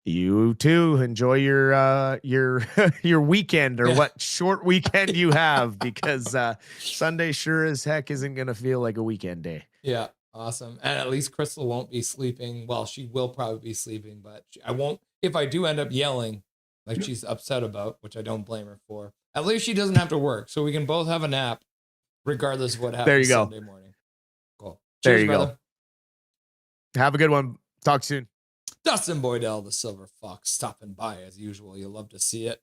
You too. Enjoy your your weekend, or what short weekend you have, because Sunday sure as heck isn't going to feel like a weekend day. Yeah, awesome. And at least Crystal won't be sleeping. Well, she will probably be sleeping, but I won't. If I do end up yelling, like she's upset about, which I don't blame her for, at least she doesn't have to work, so we can both have a nap, regardless of what happens. There you go. Sunday morning. Cool. There Cheers, you brother. go. Have a good one. Talk soon. Dustin Boydell, the Silver Fox, stopping by as usual. You love to see it.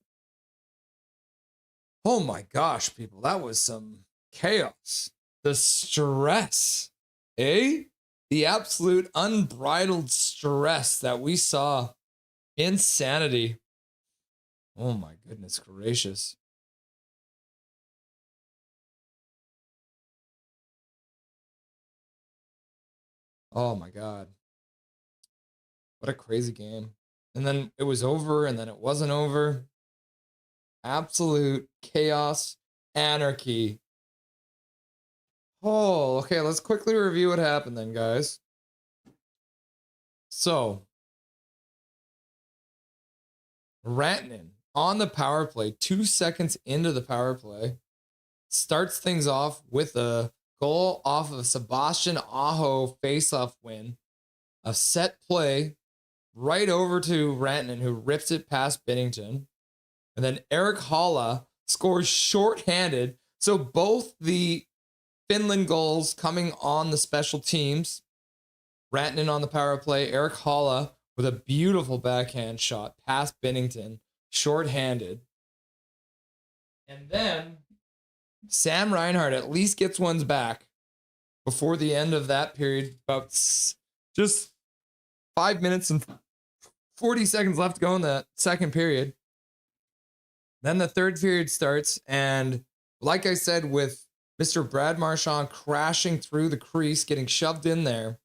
Oh my gosh, people, that was some chaos. The stress, eh? The absolute unbridled stress that we saw. Insanity. Oh my goodness gracious. Oh my God. What a crazy game. And then it was over, and then it wasn't over. Absolute chaos, anarchy. Oh, okay, let's quickly review what happened then, guys. So, Rantanen on the power play, 2 seconds into the power play, starts things off with a goal off of a Sebastian Aho faceoff win. A set play right over to Rantanen, who rips it past Binnington. And then Erik Haula scores shorthanded. So both the Finland goals coming on the special teams. Rantanen on the power play, Erik Haula with a beautiful backhand shot past Binnington, shorthanded. And then Sam Reinhart at least gets ones back before the end of that period. About just 5 minutes and 40 seconds left to go in the second period. Then the third period starts, and like I said, with Mr. Brad Marchand crashing through the crease, getting shoved in there,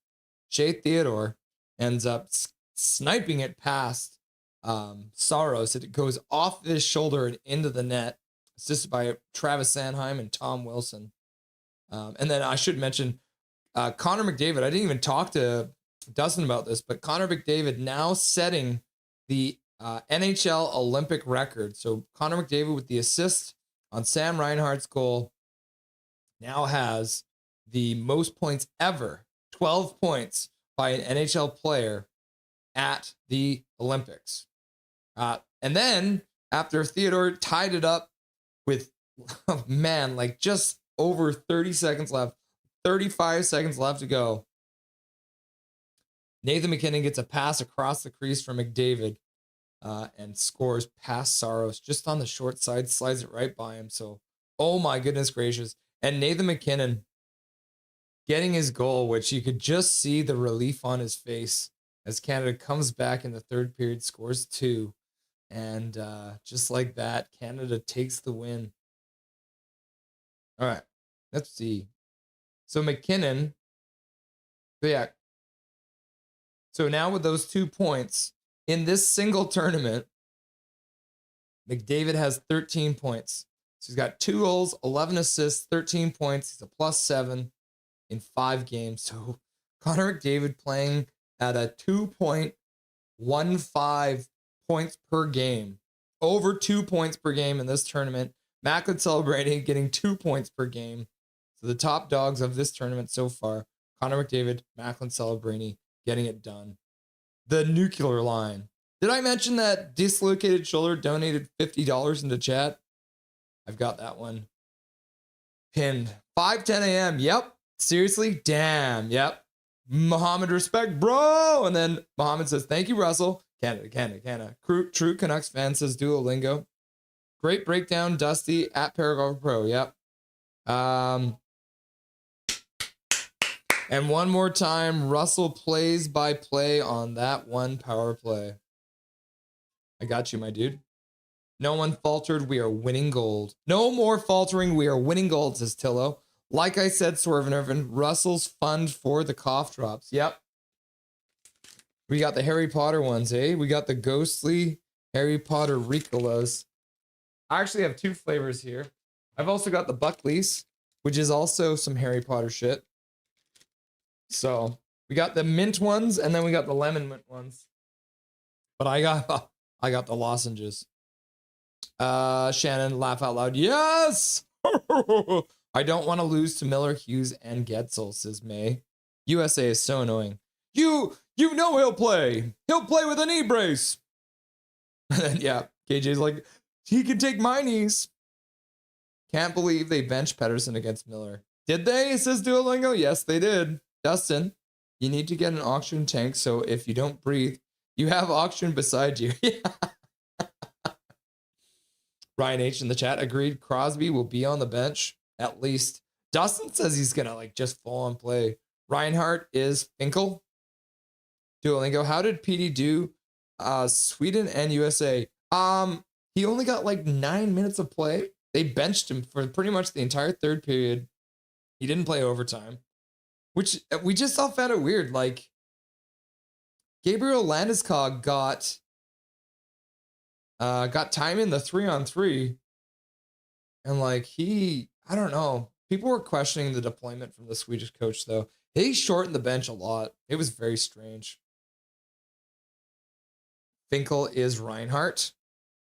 Shea Theodore ends up sniping it past Saros. It goes off his shoulder and into the net, assisted by Travis Sanheim and Tom Wilson. And then I should mention Connor McDavid. I didn't even talk to Dustin about this, but Connor McDavid now setting the NHL Olympic record. So Connor McDavid, with the assist on Sam Reinhart's goal, now has the most points ever, 12 points by an NHL player at the Olympics. And then after Theodore tied it up with, oh man, like just over 30 seconds left, 35 seconds left to go, Nathan MacKinnon gets a pass across the crease from McDavid and scores past Saros just on the short side, slides it right by him. So, oh my goodness gracious. And Nathan MacKinnon getting his goal, which you could just see the relief on his face as Canada comes back in the third period, scores 2. And just like that, Canada takes the win. All right, let's see. So MacKinnon, yeah. So now with those 2 points in this single tournament, McDavid has 13 points. So he's got 2 goals, 11 assists, 13 points. He's a +7 in 5 games. So Connor McDavid playing at a 2.15 points per game. Over 2 points per game in this tournament. Macklin celebrating, getting 2 points per game. So the top dogs of this tournament so far, Connor McDavid, Macklin Celebrini, getting it done. The nuclear line. Did I mention that Dislocated Shoulder donated $50 into chat? I've got that one pinned. 5:10 a.m. Yep. Seriously? Damn. Yep. Muhammad respect, bro. And then Muhammad says, thank you, Russell. Canada. True Canucks fan says Duolingo. Great breakdown, Dusty at Paragraph Pro. Yep. And one more time, Russell plays by play on that one power play. I got you, my dude. No one faltered. We are winning gold. No more faltering. We are winning gold, says Tillo. Like I said, Swerve and Irvin, Russell's fund for the cough drops. Yep. We got the Harry Potter ones, eh? We got the ghostly Harry Potter Ricolas. I actually have 2 flavors here. I've also got the Buckleys, which is also some Harry Potter shit. So we got the mint ones, and then we got the lemon mint ones. But I got the lozenges. Shannon, laugh out loud. Yes! I don't want to lose to Miller, Hughes, and Getzel, says May. USA is so annoying. You know he'll play. He'll play with a knee brace. And then, yeah, KJ's like, he can take my knees. Can't believe they benched Pedersen against Miller. Did they? Says Duolingo. Yes, they did. Dustin, you need to get an oxygen tank so if you don't breathe, you have oxygen beside you. Ryan H in the chat agreed. Crosby will be on the bench at least. Dustin says he's gonna like just full on play. Reinhart is Finkel. Duolingo. How did PD do? Sweden and USA. He only got like 9 minutes of play. They benched him for pretty much the entire third period. He didn't play overtime, which we just all found it weird. Like Gabriel Landeskog got time in the 3-on-3, and like I don't know. People were questioning the deployment from the Swedish coach though. He shortened the bench a lot. It was very strange. Finkel is Reinhart.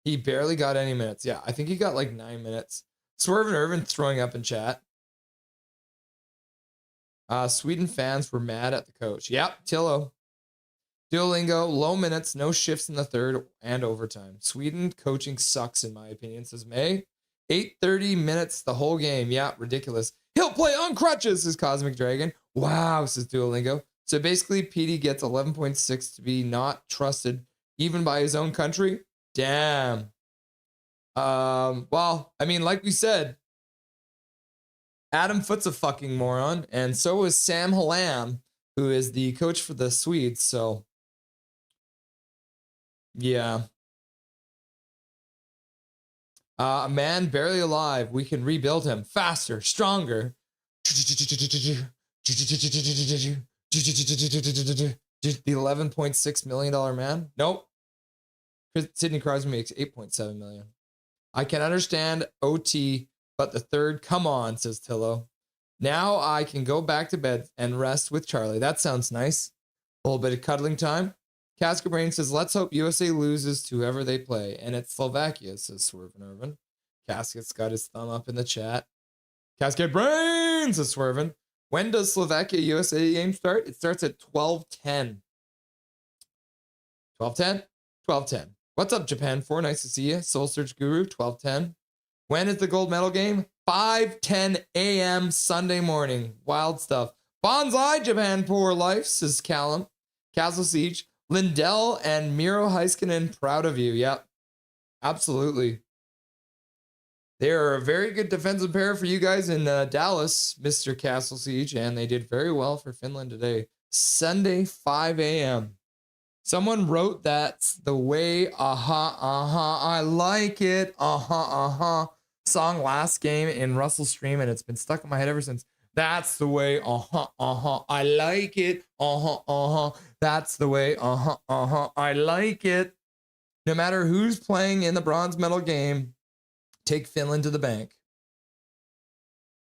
He barely got any minutes. Yeah, I think he got like 9 minutes. Swerve and Irvin throwing up in chat. Sweden fans were mad at the coach. Yep, Tillo. Duolingo, low minutes, no shifts in the third and overtime. Sweden coaching sucks in my opinion, says May. 8:30 minutes the whole game. Yeah, ridiculous. He'll play on crutches, says Cosmic Dragon. Wow, says Duolingo. So basically, PD gets 11.6 to be not trusted even by his own country. Damn. Well, I mean, like we said, Adam Foote's a fucking moron, and so is Sam Hallam, who is the coach for the Swedes. So, yeah. A man barely alive. We can rebuild him faster, stronger. The $11.6 million man? Nope. Sidney Crosby makes $8.7 million. I can understand OT, but the third, come on, says Tillo. Now I can go back to bed and rest with Charlie. That sounds nice. A little bit of cuddling time. Casca Brain says, let's hope USA loses to whoever they play. And it's Slovakia, says Swerve and Irvin. Cascet's got his thumb up in the chat. Cascade Brain, says Swervin. When does Slovakia USA game start? It starts at 12:10. 12:10? 12:10. What's up, Japan 4? Nice to see you. Soul Search Guru, 12:10. When is the gold medal game? 5:10 a.m. Sunday morning. Wild stuff. Bonsai, Japan 4 life, says Callum. Castle Siege. Lindell and Miro Heiskanen, proud of you. Yep. Absolutely. They are a very good defensive pair for you guys in Dallas, Mr. Castle Siege, and they did very well for Finland today. Sunday, 5 a.m. Someone wrote that's the way, I like it, song last game in Russell's stream, and it's been stuck in my head ever since. That's the way, I like it, that's the way, I like it. No matter who's playing in the bronze medal game, take Finland to the bank.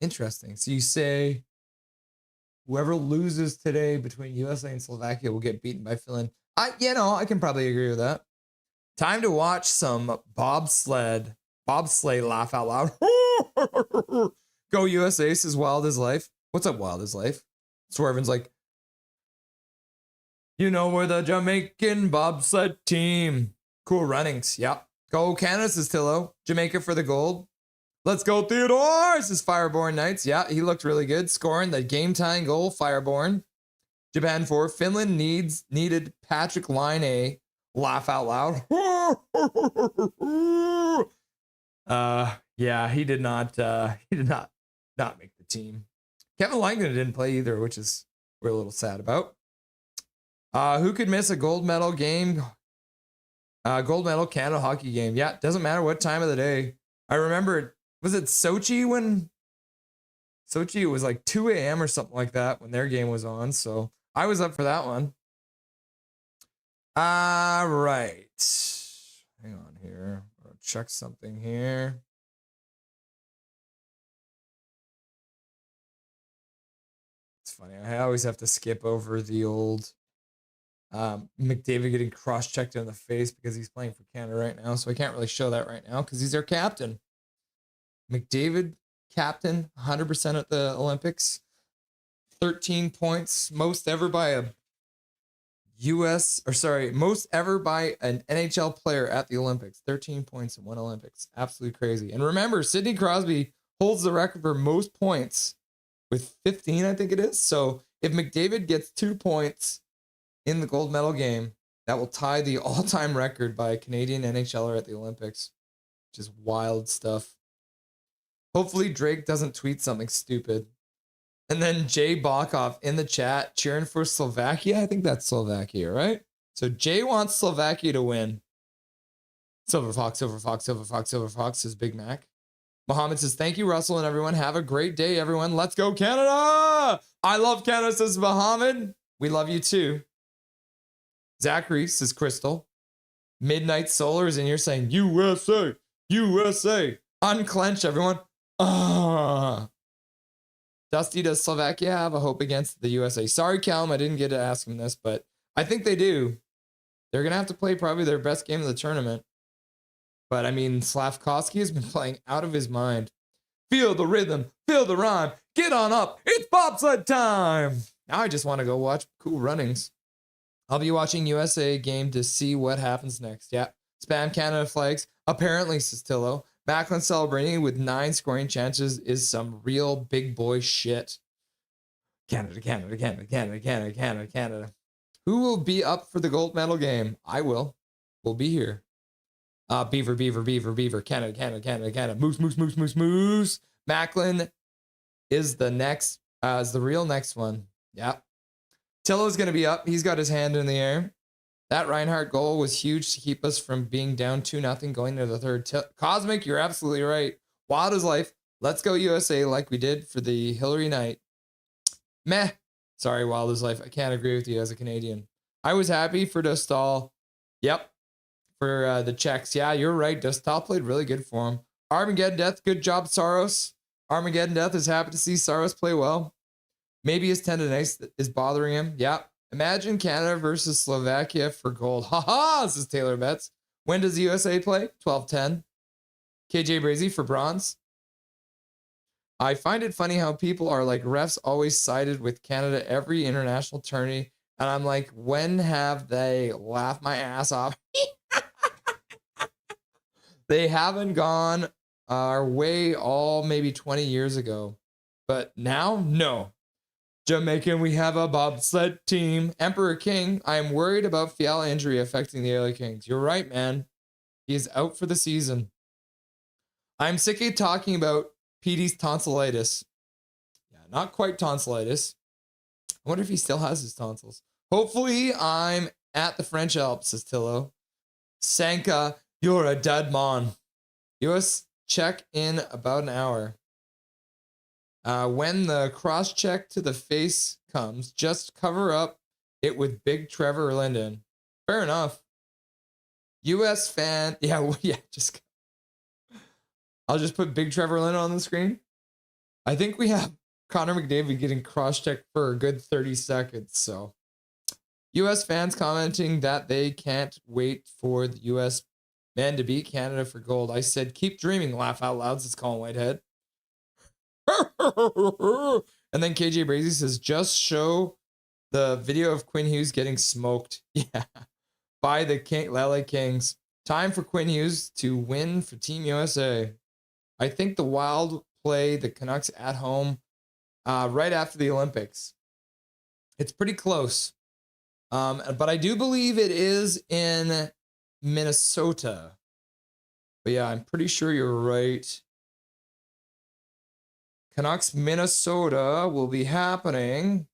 Interesting. So you say whoever loses today between USA and Slovakia will get beaten by Finland. I can probably agree with that. Time to watch some bobsleigh laugh out loud. Go USA, says Wild as Life. What's up, Wild as Life? Swervin's like, you know, we're the Jamaican bobsled team. Cool runnings. Yep. Go Canada, says Tillo. Jamaica for the gold. Let's go, Theodore. This is Fireborn Knights. Yeah, he looked really good, scoring the game-tying goal, Fireborn. Japan 4. Finland needed Patrick Laine. Laugh out loud. Yeah, he did not make the team. Kevin Langdon didn't play either, which is we're a little sad about. Who could miss a gold medal game? Gold medal Canada hockey game. Yeah, doesn't matter what time of the day. I remember, was it Sochi when Sochi? It was like 2 a.m. or something like that when their game was on. So I was up for that one. All right. Hang on here. I'll check something here. It's funny. I always have to skip over the old McDavid getting cross-checked in the face because he's playing for Canada right now. So I can't really show that right now because he's their captain. McDavid, captain, 100% at the Olympics. 13 points, most ever by a most ever by an NHL player at the Olympics. 13 points in one Olympics. Absolutely crazy. And remember, Sidney Crosby holds the record for most points with 15, I think it is. So if McDavid gets 2 points in the gold medal game, that will tie the all-time record by a Canadian NHLer at the Olympics, which is wild stuff. Hopefully Drake doesn't tweet something stupid. And then Jay Bokov in the chat cheering for Slovakia. I think that's Slovakia, right? So Jay wants Slovakia to win. Silver Fox, Silver Fox, Silver Fox, Silver Fox, says Big Mac. Muhammad says, thank you, Russell, and everyone. Have a great day, everyone. Let's go, Canada! I love Canada, says Muhammad. We love you too. Zachary says Crystal. Midnight Solar is in here saying, USA, USA. Unclench, everyone. Dusty, does Slovakia have a hope against the USA? Sorry, Callum, I didn't get to ask him this, but I think they do. They're going to have to play probably their best game of the tournament. But, I mean, Slavkovsky has been playing out of his mind. Feel the rhythm. Feel the rhyme. Get on up. It's bobsled time. Now I just want to go watch cool runnings. I'll be watching USA game to see what happens next. Yeah. Spam Canada flags. Apparently, says Tillo. Macklin celebrating with 9 scoring chances is some real big boy shit. Canada, Canada, Canada, Canada, Canada, Canada, Canada. Who will be up for the gold medal game? I will. We'll be here. Beaver, Beaver, Beaver, Beaver. Canada, Canada, Canada, Canada. Moose, Moose, Moose, Moose, Moose. Macklin is the next, is the real next one. Yeah. Tillo's going to be up. He's got his hand in the air. That Reinhart goal was huge to keep us from being down 2-0 going into the third. Cosmic, you're absolutely right. Wild as life. Let's go USA like we did for the Hillary night. Meh. Sorry, Wild as life. I can't agree with you as a Canadian. I was happy for Dostal. Yep. For the Czechs. Yeah, you're right. Dostal played really good for him. Armageddon Death, good job, Saros. Armageddon Death is happy to see Saros play well. Maybe his tendonitis is bothering him. Yep. Imagine Canada versus Slovakia for gold. Ha-ha, says Taylor Betts. When does the USA play? 12-10. KJ Brazy for bronze. I find it funny how people are like, refs always sided with Canada every international tourney. And I'm like, when have they laughed my ass off? They haven't gone our way all maybe 20 years ago. But now, no. Jamaican, we have a bobsled team. Emperor King, I am worried about Fiala injury affecting the LA Kings. You're right, man. He is out for the season. I'm sick of talking about Petey's tonsillitis. Yeah, not quite tonsillitis. I wonder if he still has his tonsils. Hopefully, I'm at the French Alps, says Tillo. Sanka, you're a dead man. US check in about an hour. When the cross-check to the face comes, just cover up it with Big Trevor Linden. Fair enough. U.S. fan. Yeah, just... I'll just put Big Trevor Linden on the screen. I think we have Connor McDavid getting cross-checked for a good 30 seconds, so... U.S. fans commenting that they can't wait for the U.S. men to beat Canada for gold. I said, keep dreaming, laugh out loud, says Colin Whitehead. And then KJ Brazy says, just show the video of Quinn Hughes getting smoked. Yeah. By the LA Kings. Time for Quinn Hughes to win for Team USA. I think the Wild play the Canucks at home right after the Olympics. It's pretty close. But I do believe it is in Minnesota. But yeah, I'm pretty sure you're right. Canucks, Minnesota will be happening.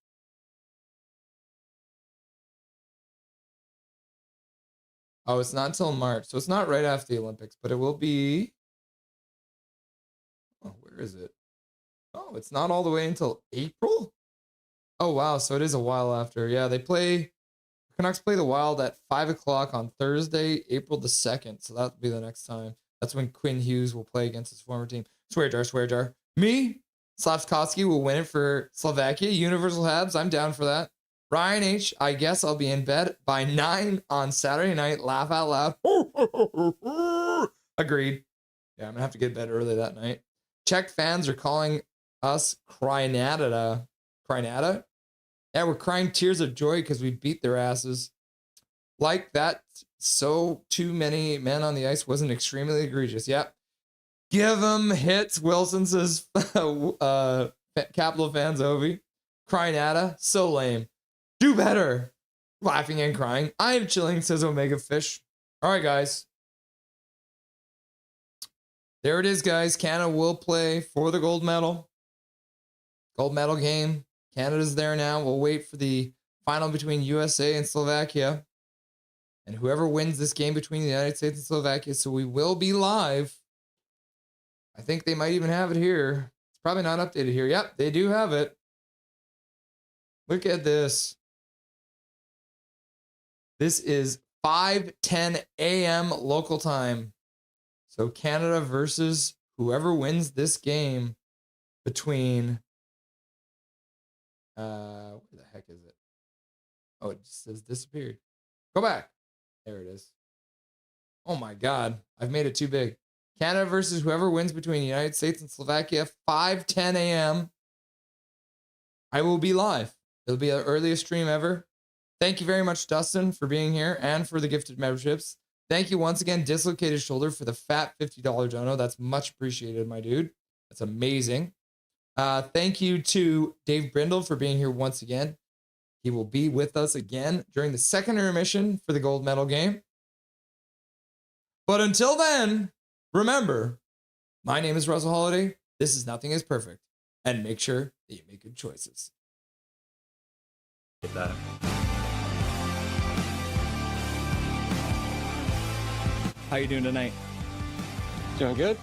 Oh, it's not until March. So it's not right after the Olympics, but it will be. Oh, where is it? Oh, it's not all the way until April? Oh, wow. So it is a while after. Yeah, Canucks play the Wild at 5 o'clock on Thursday, April the 2nd. So that'll be the next time. That's when Quinn Hughes will play against his former team. Swear jar. Me, Slavkovsky, will win it for Slovakia. Universal Habs, I'm down for that. Ryan H, I guess I'll be in bed by 9 on Saturday night. Laugh out loud. Agreed. Yeah, I'm going to have to get to bed early that night. Czech fans are calling us Krynata. Krynata? Yeah, we're crying tears of joy because we beat their asses. Like that, so too many men on the ice wasn't extremely egregious. Yep. Give them hits, Wilson says. Capital fans, Ovi. Krynata, so lame. Do better. Laughing and crying. I am chilling, says Omega Fish. All right, guys. There it is, guys. Canada will play for the gold medal. Gold medal game. Canada's there now. We'll wait for the final between USA and Slovakia. And whoever wins this game between the United States and Slovakia, so we will be live. I think they might even have it here. It's probably not updated here. Yep, they do have it. Look at this. This is 5:10 a.m. local time. So Canada versus whoever wins this game between where the heck is it? Oh, it just says disappeared. Go back. There it is. Oh my God. I've made it too big. Canada versus whoever wins between the United States and Slovakia, 5:10 a.m. I will be live. It'll be the earliest stream ever. Thank you very much, Dustin, for being here and for the gifted memberships. Thank you once again, Dislocated Shoulder, for the fat $50 dono. That's much appreciated, my dude. That's amazing. Thank you to Dave Brindle for being here once again. He will be with us again during the second intermission for the gold medal game. But until then, remember, my name is Russell Holiday. This is Nothing is Perfect. And make sure that you make good choices. Get that. How you doing tonight? Doing good.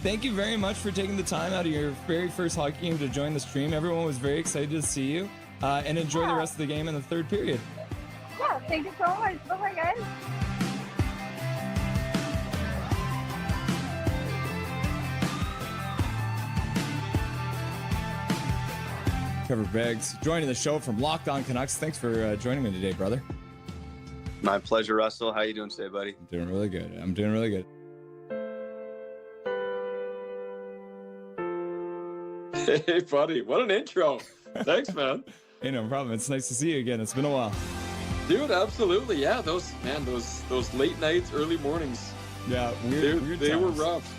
Thank you very much for taking the time out of your very first hockey game to join the stream. Everyone was very excited to see you and enjoy the rest of the game in the third period. Yeah, thank you so much. Bye-bye, guys. Trevor Beggs joining the show from Locked On Canucks. Thanks for joining me today, brother. My pleasure, Russell. How you doing today, buddy? I'm doing really good. I'm doing really good. Hey, buddy. What an intro. Thanks, man. Hey, no problem. It's nice to see you again. It's been a while. Dude, absolutely. Yeah, those late nights, early mornings. Yeah, weird they were rough.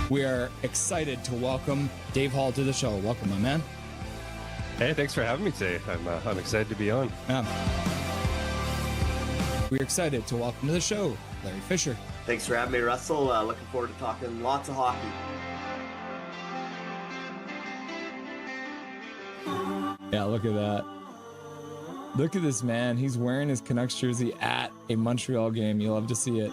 We are excited to welcome Dave Hall to the show. Welcome, my man. Hey, thanks for having me today. I'm excited to be on. We're excited to welcome to the show Larry Fisher. Thanks for having me, Russell. Looking forward to talking lots of hockey. Yeah, look at that. Look at this man. He's wearing his Canucks jersey at a Montreal game. You'll love to see it.